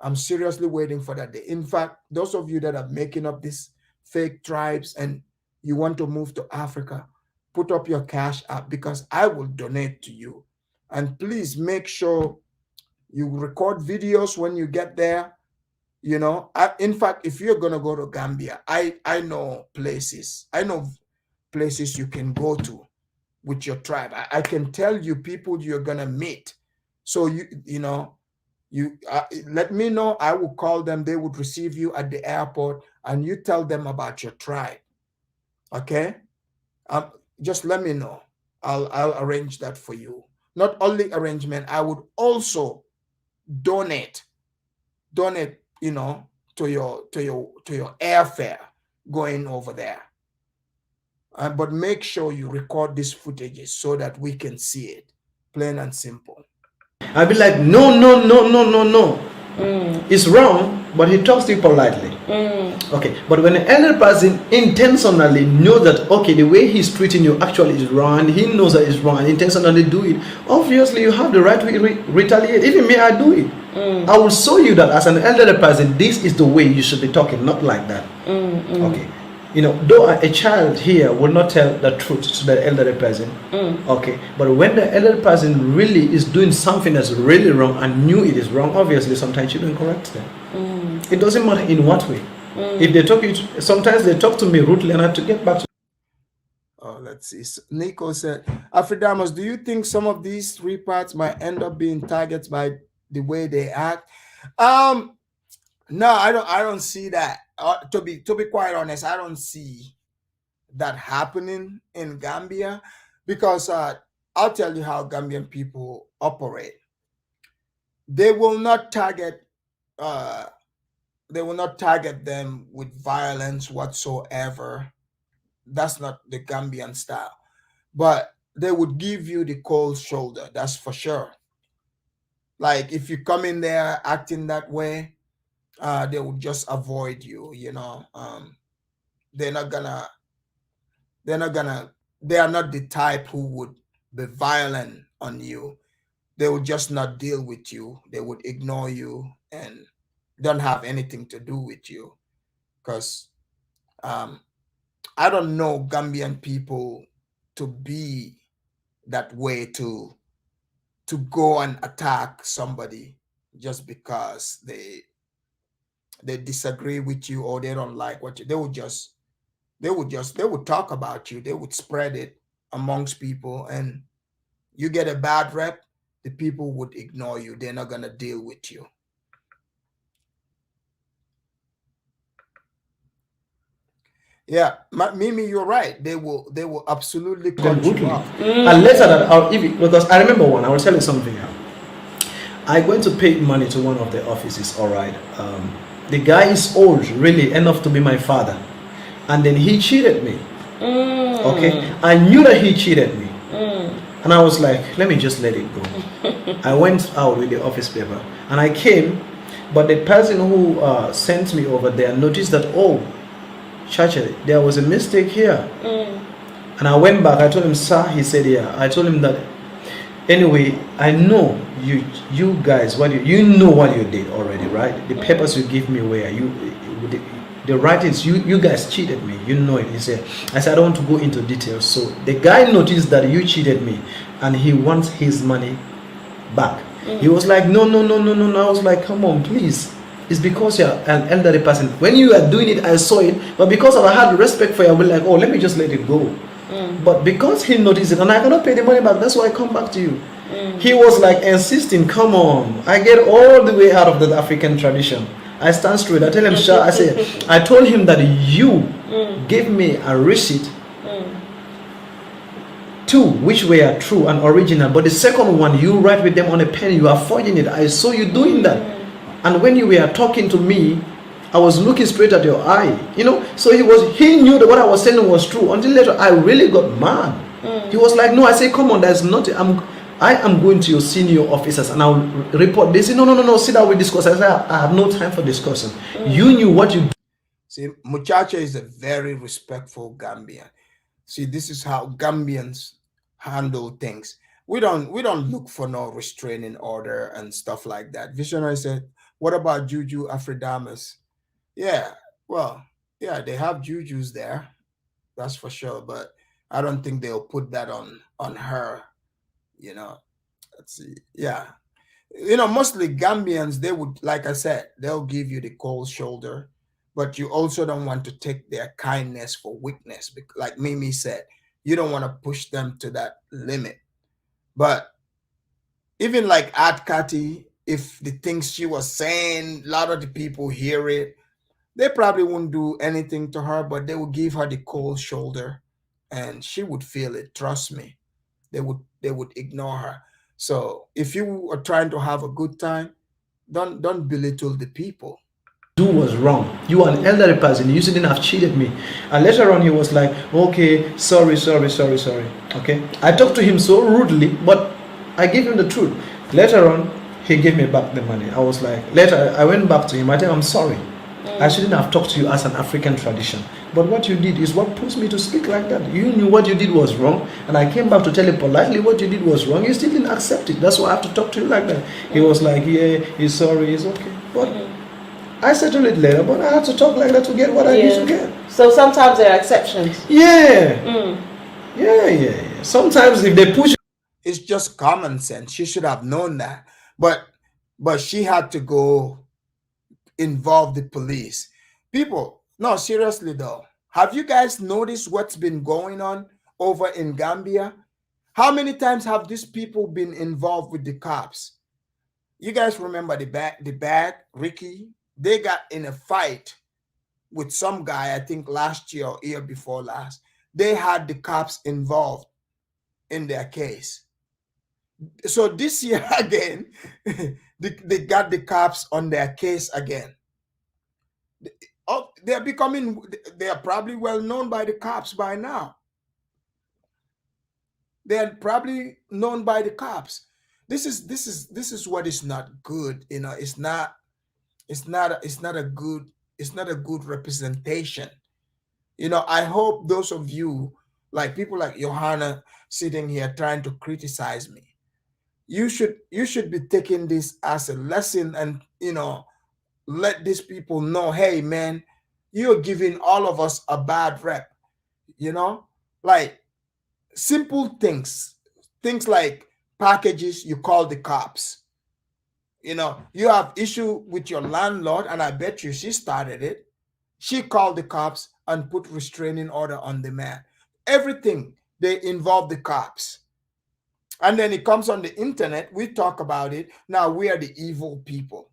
I'm seriously waiting for that day. In fact, those of you that are making up these fake tribes and you want to move to Africa, put up your cash app because I will donate to you. And please make sure you record videos when you get there. You know, in fact, if you're gonna go to Gambia, I know places. I know places you can go to with your tribe. I can tell you people you're gonna meet. So you know, you let me know. I will call them. They would receive you at the airport, and you tell them about your tribe. Okay, just let me know. I'll arrange that for you. Not only arrangement, I would also donate, you know, to your airfare going over there. But make sure you record these footages so that we can see it, plain and simple. I'll be like, no, no, no, no, no, no. It's wrong, but he talks to you politely. Okay, but when an elder person intentionally knows that, okay, the way he's treating you actually is wrong, he knows that it's wrong, and intentionally do it, obviously you have the right to retaliate. Even me, I do it. I will show you that as an elderly person, this is the way you should be talking, not like that. Okay. You know, though a child here will not tell the truth to the elderly person, okay, but when the elderly person really is doing something that's really wrong and knew it is wrong, obviously sometimes you don't correct them. It doesn't matter in what way. If they talk, sometimes they talk to me rudely and I have to get back to. Oh, let's see. Nico said, Afridamus, do you think some of these three parts might end up being targets by the way they act? No, I don't see that. To be quite honest, I don't see that happening in Gambia because I'll tell you how Gambian people operate. They will not target them with violence whatsoever. That's not the Gambian style. But they would give you the cold shoulder, that's for sure. Like if you come in there acting that way, they would just avoid you, you know. They are not the type who would be violent on you. They would just not deal with you. They would ignore you and don't have anything to do with you. Because I don't know Gambian people to be that way, to go and attack somebody just because they disagree with you or they don't like what you. They would talk about you. They would spread it amongst people, and you get a bad rep, the people would ignore you. They're not gonna deal with you. Yeah, Mimi, you're right. They will absolutely cut you off. And later that because I remember one, I will tell you something now. I went to pay money to one of the offices, all right. The guy is old, really enough to be my father. And then he cheated me. Okay, I knew that he cheated me. And I was like, let me just let it go. I went out with the office paper and I came, but the person who sent me over there noticed that, oh, Chacha, there was a mistake here. And I went back, I told him, sir, he said, yeah. I told him that, anyway, I know you guys, you know what you did already, right? The papers you give me where the writings, you guys cheated me, you know it. He said, I said, I don't want to go into details. So the guy noticed that you cheated me and he wants his money back. He was like, no. I was like, come on, please. It's because you're an elderly person. When you are doing it, I saw it, but because I had respect for you, I was like, oh, let me just let it go. But because he noticed it and I cannot pay the money back, that's why I come back to you. He was like insisting, come on. I get all the way out of the African tradition. I stand straight. I tell him, sure. I told him that you gave me a receipt, two which were true and original, but the second one you write with them on a pen, you are forging it. I saw you doing that. And when you were talking to me, I was looking straight at your eye, you know. So he knew that what I was saying was true. Until later, I really got mad. He was like, no. I say, come on, there's nothing. I am going to your senior officers and I'll report. They say, no, sit down, we discuss. I said, I have no time for discussion. You knew what you. See, Muchacha is a very respectful Gambian. See, this is how Gambians handle things. We don't look for no restraining order and stuff like that. Visionary said, What about Juju Afridamus? Yeah, well, yeah, they have Jujus there, that's for sure. But I don't think they'll put that on her. You know, let's see. Yeah, mostly Gambians, they would, like I said, they'll give you the cold shoulder, but you also don't want to take their kindness for weakness. Like Mimi said, you don't want to push them to that limit. But even like Art Kati, if the things she was saying, a lot of the people hear it, they probably wouldn't do anything to her, but they would give her the cold shoulder and she would feel it. Trust me. They would ignore her. So if you are trying to have a good time, don't belittle the people. Do was wrong. You are an elderly person. You shouldn't have cheated me. And later on, he was like, okay, sorry. Okay. I talked to him so rudely, but I gave him the truth. Later on, he gave me back the money. I was like, later, I went back to him. I tell him, I'm sorry. I shouldn't have talked to you as an African tradition. But what you did is what puts me to speak like that. You knew what you did was wrong, and I came back to tell you politely what you did was wrong. You still didn't accept it. That's why I have to talk to you like that. He was like, yeah, he's sorry, it's okay. But I settled it later, but I had to talk like that to get what I need to get. So sometimes there are exceptions. Yeah. Yeah. Sometimes if they push, it's just common sense. She should have known that. But she had to go involve the police. People, no, seriously though, have you guys noticed what's been going on over in Gambia? How many times have these people been involved with the cops? You guys remember the bag, Ricky? They got in a fight with some guy, I think last year or year before last. They had the cops involved in their case. So this year again, they got the cops on their case again. They are probably well known by the cops by now. They're probably known by the cops. This is what is not good. It's not a good representation. I hope those of you, like people like Johanna sitting here trying to criticize me, you should be taking this as a lesson and let these people know, hey man, you're giving all of us a bad rep. Like simple things like packages, you call the cops. You have issue with your landlord, and I bet you she started it. She called the cops and put restraining order on the man. Everything, they involve the cops. And then it comes on the internet, we talk about it. Now we are the evil people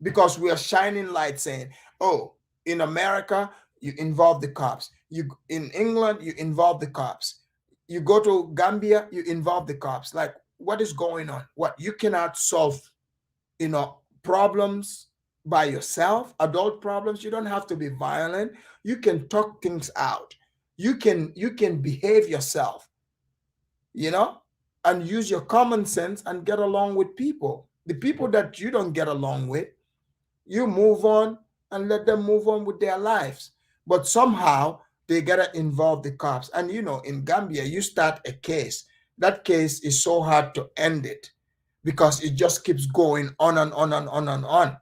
because we are shining light saying, oh, in America, you involve the cops. In England, you involve the cops. You go to Gambia, you involve the cops. Like, what is going on? What, you cannot solve, problems by yourself, adult problems. You don't have to be violent. You can talk things out. You can behave yourself, and use your common sense and get along with people. The people that you don't get along with, you move on and let them move on with their lives. But somehow they gotta involve the cops. And in Gambia, you start a case. That case is so hard to end it because it just keeps going on and on and on and on.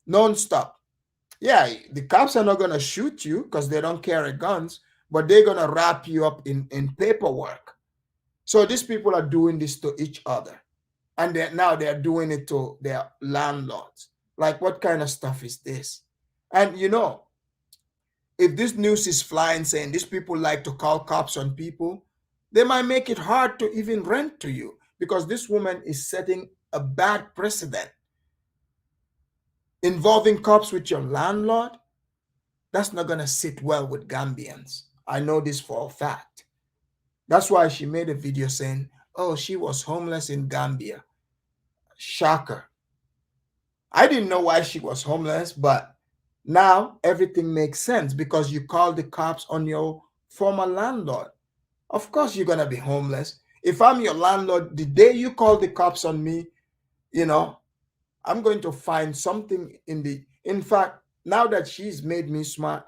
Non-stop. Yeah, the cops are not gonna shoot you because they don't carry guns, but they're gonna wrap you up in paperwork. So these people are doing this to each other. And they're doing it to their landlords. Like, what kind of stuff is this? And if this news is flying saying these people like to call cops on people, they might make it hard to even rent to you because this woman is setting a bad precedent. Involving cops with your landlord, that's not going to sit well with Gambians. I know this for a fact. That's why she made a video saying, oh, she was homeless in Gambia. Shocker. I didn't know why she was homeless, but now everything makes sense because you called the cops on your former landlord. Of course you're going to be homeless. If I'm your landlord, the day you call the cops on me, I'm going to find something in fact, now that she's made me smart,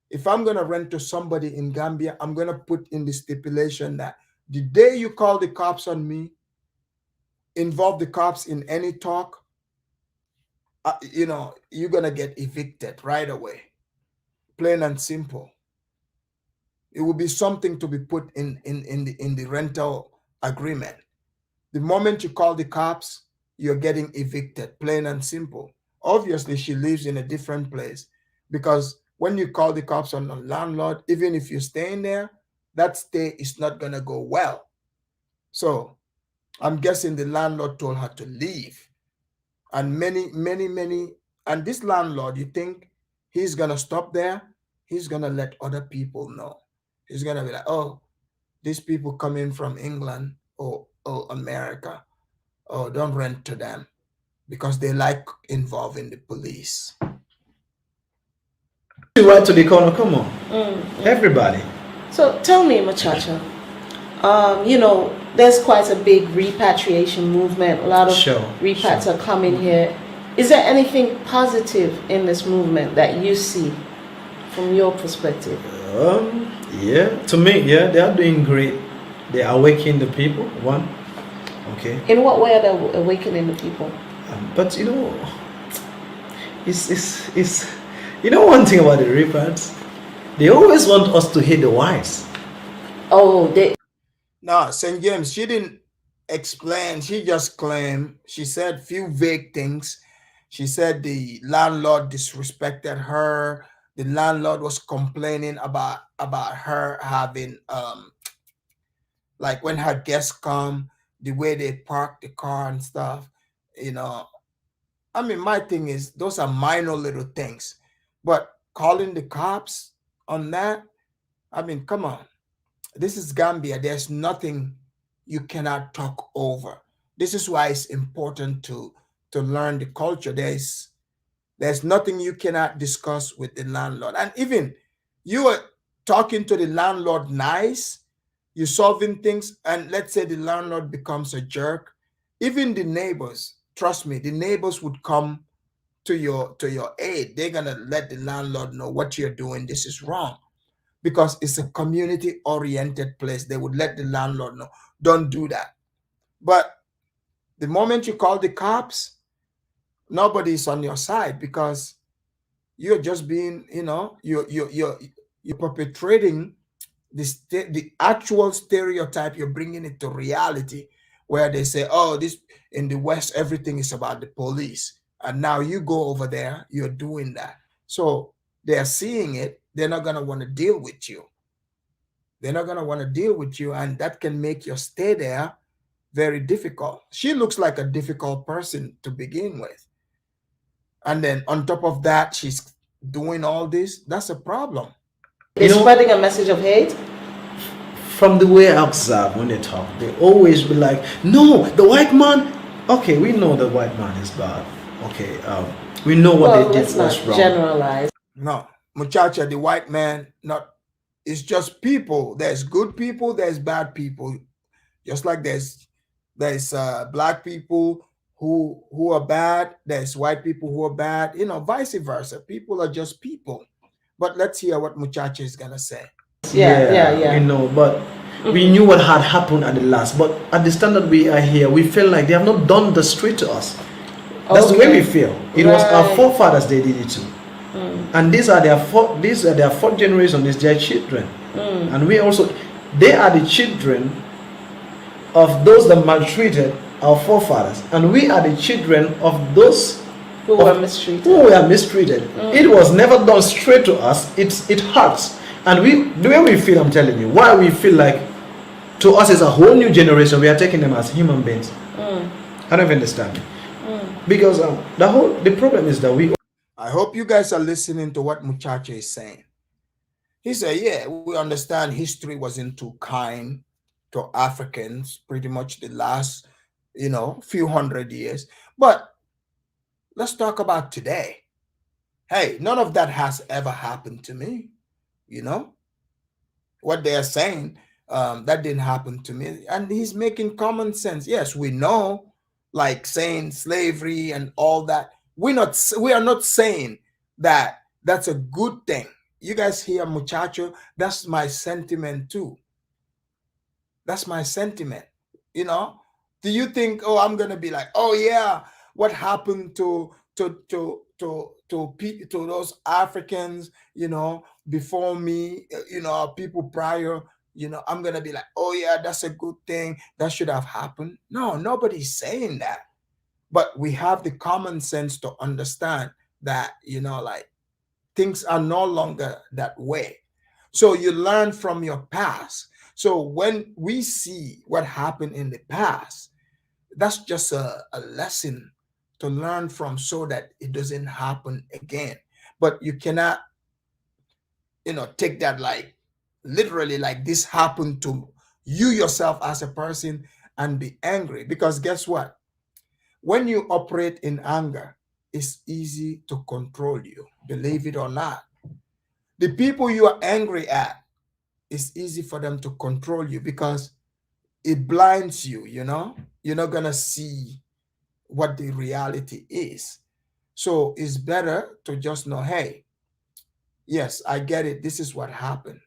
if I'm going to rent to somebody in Gambia, I'm going to put in the stipulation that the day you call the cops on me, involve the cops in any talk, you know, you're gonna get evicted right away. Plain and simple. It will be something to be put in the rental agreement. The moment you call the cops, you're getting evicted, plain and simple. Obviously, she lives in a different place because when you call the cops on the landlord, even if you're staying there, that stay is not going to go well. So I'm guessing the landlord told her to leave. And and this landlord, you think he's going to stop there? He's going to let other people know. He's going to be like, oh, these people coming from England or America, oh, don't rent to them because they like involving the police. Right to the corner, come on. Everybody. So tell me, Muchacha, you know, there's quite a big repatriation movement. A lot of repats are coming here. Is there anything positive in this movement that you see from your perspective? Yeah, to me, yeah, they are doing great. They are awakening the people, one. Okay. In what way are they awakening the people? But you know, it's you know one thing about the repats, they always want us to hate the whites. Oh, they. No, St. James, she didn't explain. She just claimed. She said few vague things. She said the landlord disrespected her. The landlord was complaining about her having like when her guests come, the way they park the car and stuff. You know, I mean, my thing is those are minor little things, but calling the cops on that, I mean, come on. This is Gambia. There's nothing you cannot talk over. This is why it's important to learn the culture. There's nothing you cannot discuss with the landlord. And even you are talking to the landlord nice, you're solving things, and let's say the landlord becomes a jerk, even the neighbors, trust me, the neighbors would come to your aid. They're gonna let the landlord know what you're doing, this is wrong. Because it's a community-oriented place. They would let the landlord know, don't do that. But the moment you call the cops, nobody's on your side because you're just being, you know, you're perpetrating the actual stereotype. You're bringing it to reality, where they say, oh, this in the West everything is about the police, and now you go over there, you're doing that. So they're seeing it. They're not going to want to deal with you. They're not going to want to deal with you, and that can make your stay there very difficult. She looks like a difficult person to begin with. And then on top of that, she's doing all this. That's a problem. They're spreading a message of hate? From the way I observe when they talk, they always be like, no, the white man. Okay, we know the white man is bad. Okay, we know what they did was wrong. Generalize. No, muchacha, the white man, not. It's just people. There's good people, there's bad people. Just like there's black people who are bad, there's white people who are bad, you know, vice versa. People are just people. But let's hear what muchacha is gonna say. Yeah. We know, but we knew what had happened at the last. But at the standard we are here, we feel like they have not done the street to us. That's the way we feel. It was our forefathers they did it to. And these are their fourth generation, these their children. And we also, they are the children of those that maltreated our forefathers, and we are the children of those who were mistreated. It was never done straight to us. It hurts, and the way we feel, I'm telling you, why we feel like to us is a whole new generation. We are taking them as human beings. I don't understand, because the problem is that we. I hope you guys are listening to what Muchacha is saying. He said, yeah, we understand history wasn't too kind to Africans, pretty much the last, few hundred years. But let's talk about today. Hey, none of that has ever happened to me. What they are saying, that didn't happen to me. And he's making common sense. Yes, we know, like saying slavery and all that. We are not saying that that's a good thing. You guys hear muchacho? That's my sentiment too. That's my sentiment. Do you think, I'm going to be like, oh yeah, what happened to those Africans, before me, people prior, I'm gonna be like, oh yeah, that's a good thing, that should have happened. No, nobody's saying that. But we have the common sense to understand that, like, things are no longer that way. So you learn from your past. So when we see what happened in the past, that's just a lesson to learn from so that it doesn't happen again. But you cannot, take that like literally, like this happened to you yourself as a person, and be angry. Because guess what? When you operate in anger, it's easy to control you, believe it or not. The people you are angry at, it's easy for them to control you because it blinds you, You're not going to see what the reality is. So it's better to just know, hey, yes, I get it. This is what happened.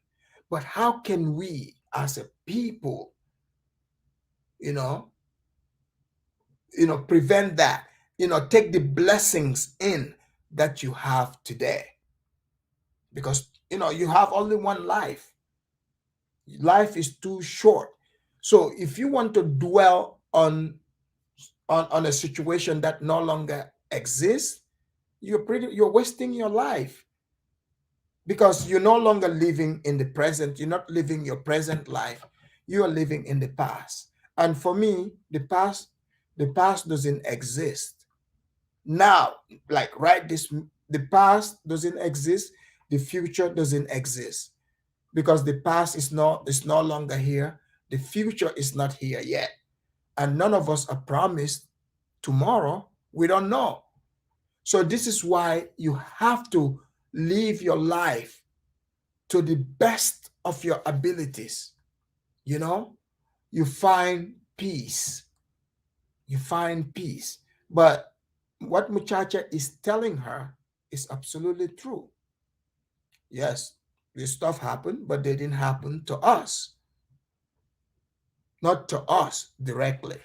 But how can we as a people, you know, prevent that, take the blessings in that you have today? Because, you have only one life. Life is too short. So if you want to dwell on a situation that no longer exists, you're wasting your life, because you're no longer living in the present. You're not living your present life. You are living in the past. And for me, the past doesn't exist now. Like right this the past doesn't exist. The future doesn't exist, because the past is no longer here. The future is not here yet, and none of us are promised tomorrow. We don't know. So this is why you have to live your life to the best of your abilities. You find peace. You find peace. But what Muchacha is telling her is absolutely true. Yes, this stuff happened, but they didn't happen to us. Not to us directly.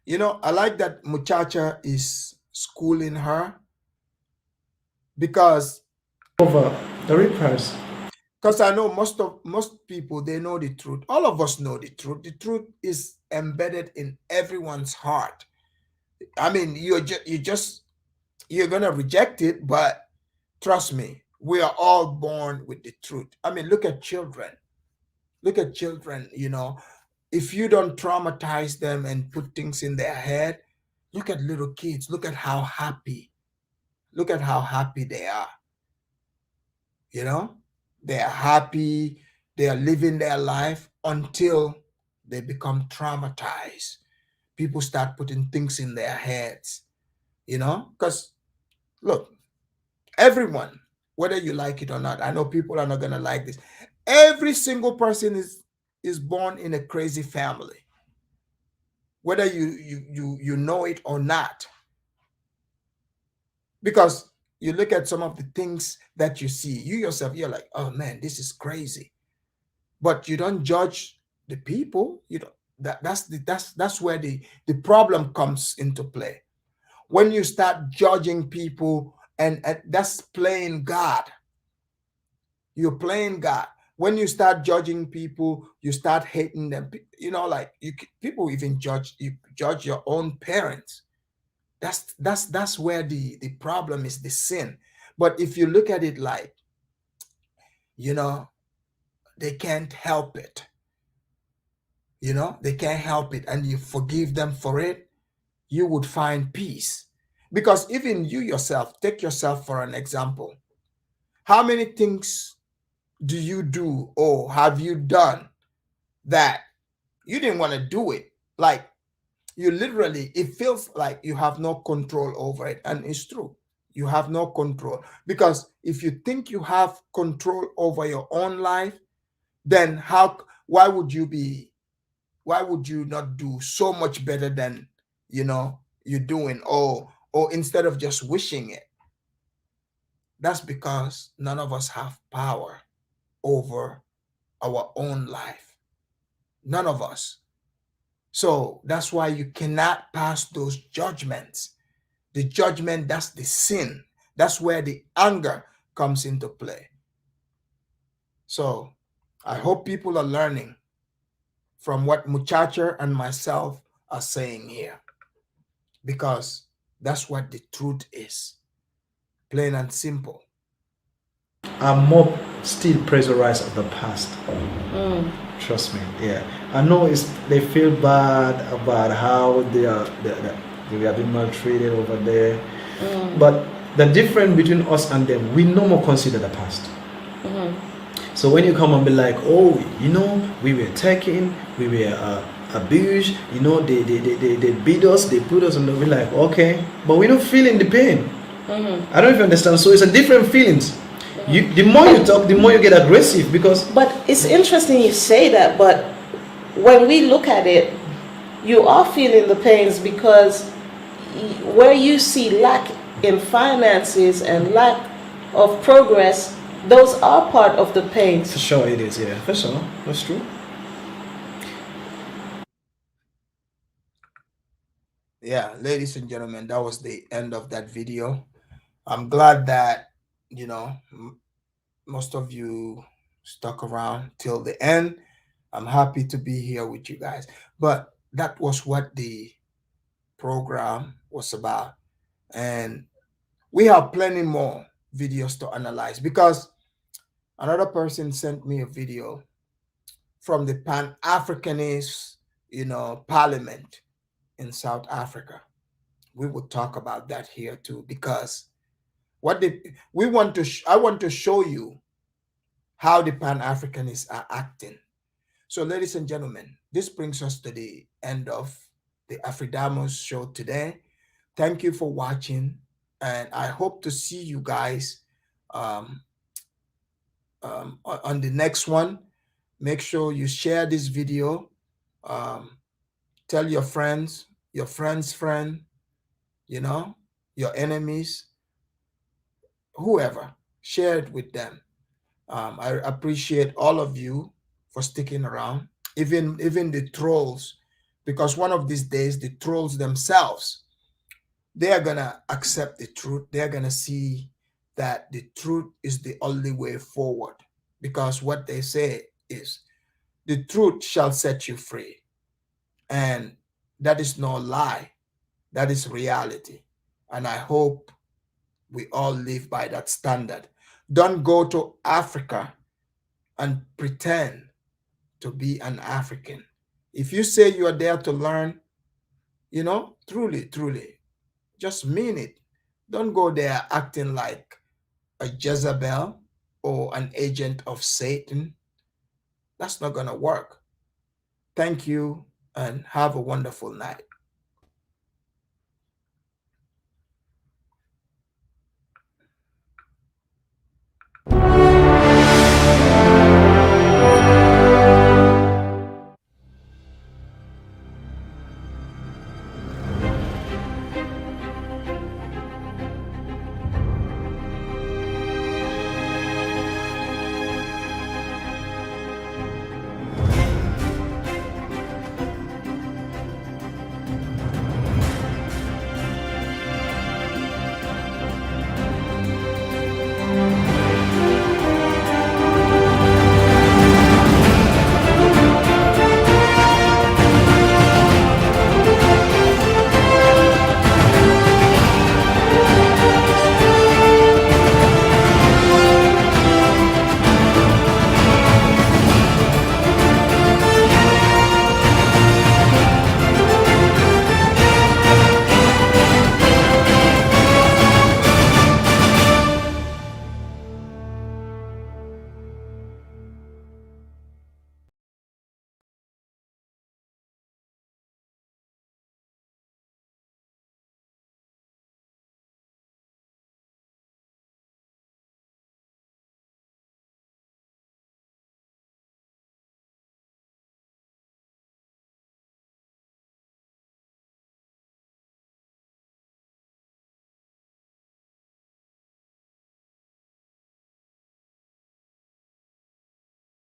I like that Muchacha is schooling her, because Over the repairs. I know most people, they know the truth. All of us know the truth. The truth is embedded in everyone's heart. I mean, you're gonna reject it, but trust me, we are all born with the truth. I mean, look at children. Look at children. If you don't traumatize them and put things in their head, look at little kids. Look at how happy. Look at how happy they are. You know, they are happy. They are living their life until they become traumatized. People start putting things in their heads. Because look, everyone, whether you like it or not, I know people are not gonna like this. Every single person is born in a crazy family, whether you know it or not. Because you look at some of the things that you see, you yourself, you're like, oh man, this is crazy. But you don't judge the people. You don't. That's where the problem comes into play. When you start judging people, and that's playing God. You're playing God. When you start judging people, you start hating them. Like people even judge your own parents. That's where the problem is, the sin. But if you look at it like, they can't help it. They can't help it, and you forgive them for it, you would find peace. Because even you yourself, take yourself for an example. How many things do you do or have you done that you didn't want to do it? Like, you literally, it feels like you have no control over it. And it's true. You have no control. Because if you think you have control over your own life, then why would you not do so much better than you're doing, or instead of just wishing it? That's because none of us have power over our own life. None of us. So that's why you cannot pass those judgments. The judgment, that's the sin. That's where the anger comes into play. So I hope people are learning from what Muchacha and myself are saying here, because that's what the truth is, plain and simple. I'm more still pressurized of the past. Trust me. Yeah, I know they feel bad about how they are being maltreated over there, but the difference between us and them, we no more consider the past. So when you come and be like, oh, we were taken, we were abused, they beat us, they put us on the, we're like, okay, but we're not feeling the pain. I don't know if you understand. So it's a different feelings. The more you talk, the more you get aggressive, because. But it's interesting you say that, but when we look at it, you are feeling the pains, because where you see lack in finances and lack of progress, those are part of the pains. For sure it is, yeah. For sure. That's true. Yeah, ladies and gentlemen, that was the end of that video. I'm glad that, most of you stuck around till the end. I'm happy to be here with you guys. But that was what the program was about. And we have plenty more videos to analyze, because another person sent me a video from the Pan-Africanist, parliament in South Africa. We will talk about that here too, because I want to show you how the Pan-Africanists are acting. So, ladies and gentlemen, this brings us to the end of the Afridamus show today. Thank you for watching, and I hope to see you guys on the next one. Make sure you share this video. Tell your friends, your friend's friend, your enemies, whoever. Share it with them. I appreciate all of you for sticking around, even the trolls, because one of these days the trolls themselves, they are gonna accept the truth. They're gonna see that the truth is the only way forward, because what they say is the truth shall set you free, and that is no lie, that is reality. And I hope we all live by that standard. Don't go to Africa and pretend to be an African. If you say you are there to learn, truly, just mean it. Don't go there acting like a Jezebel or an agent of Satan. That's not going to work. Thank you, and have a wonderful night.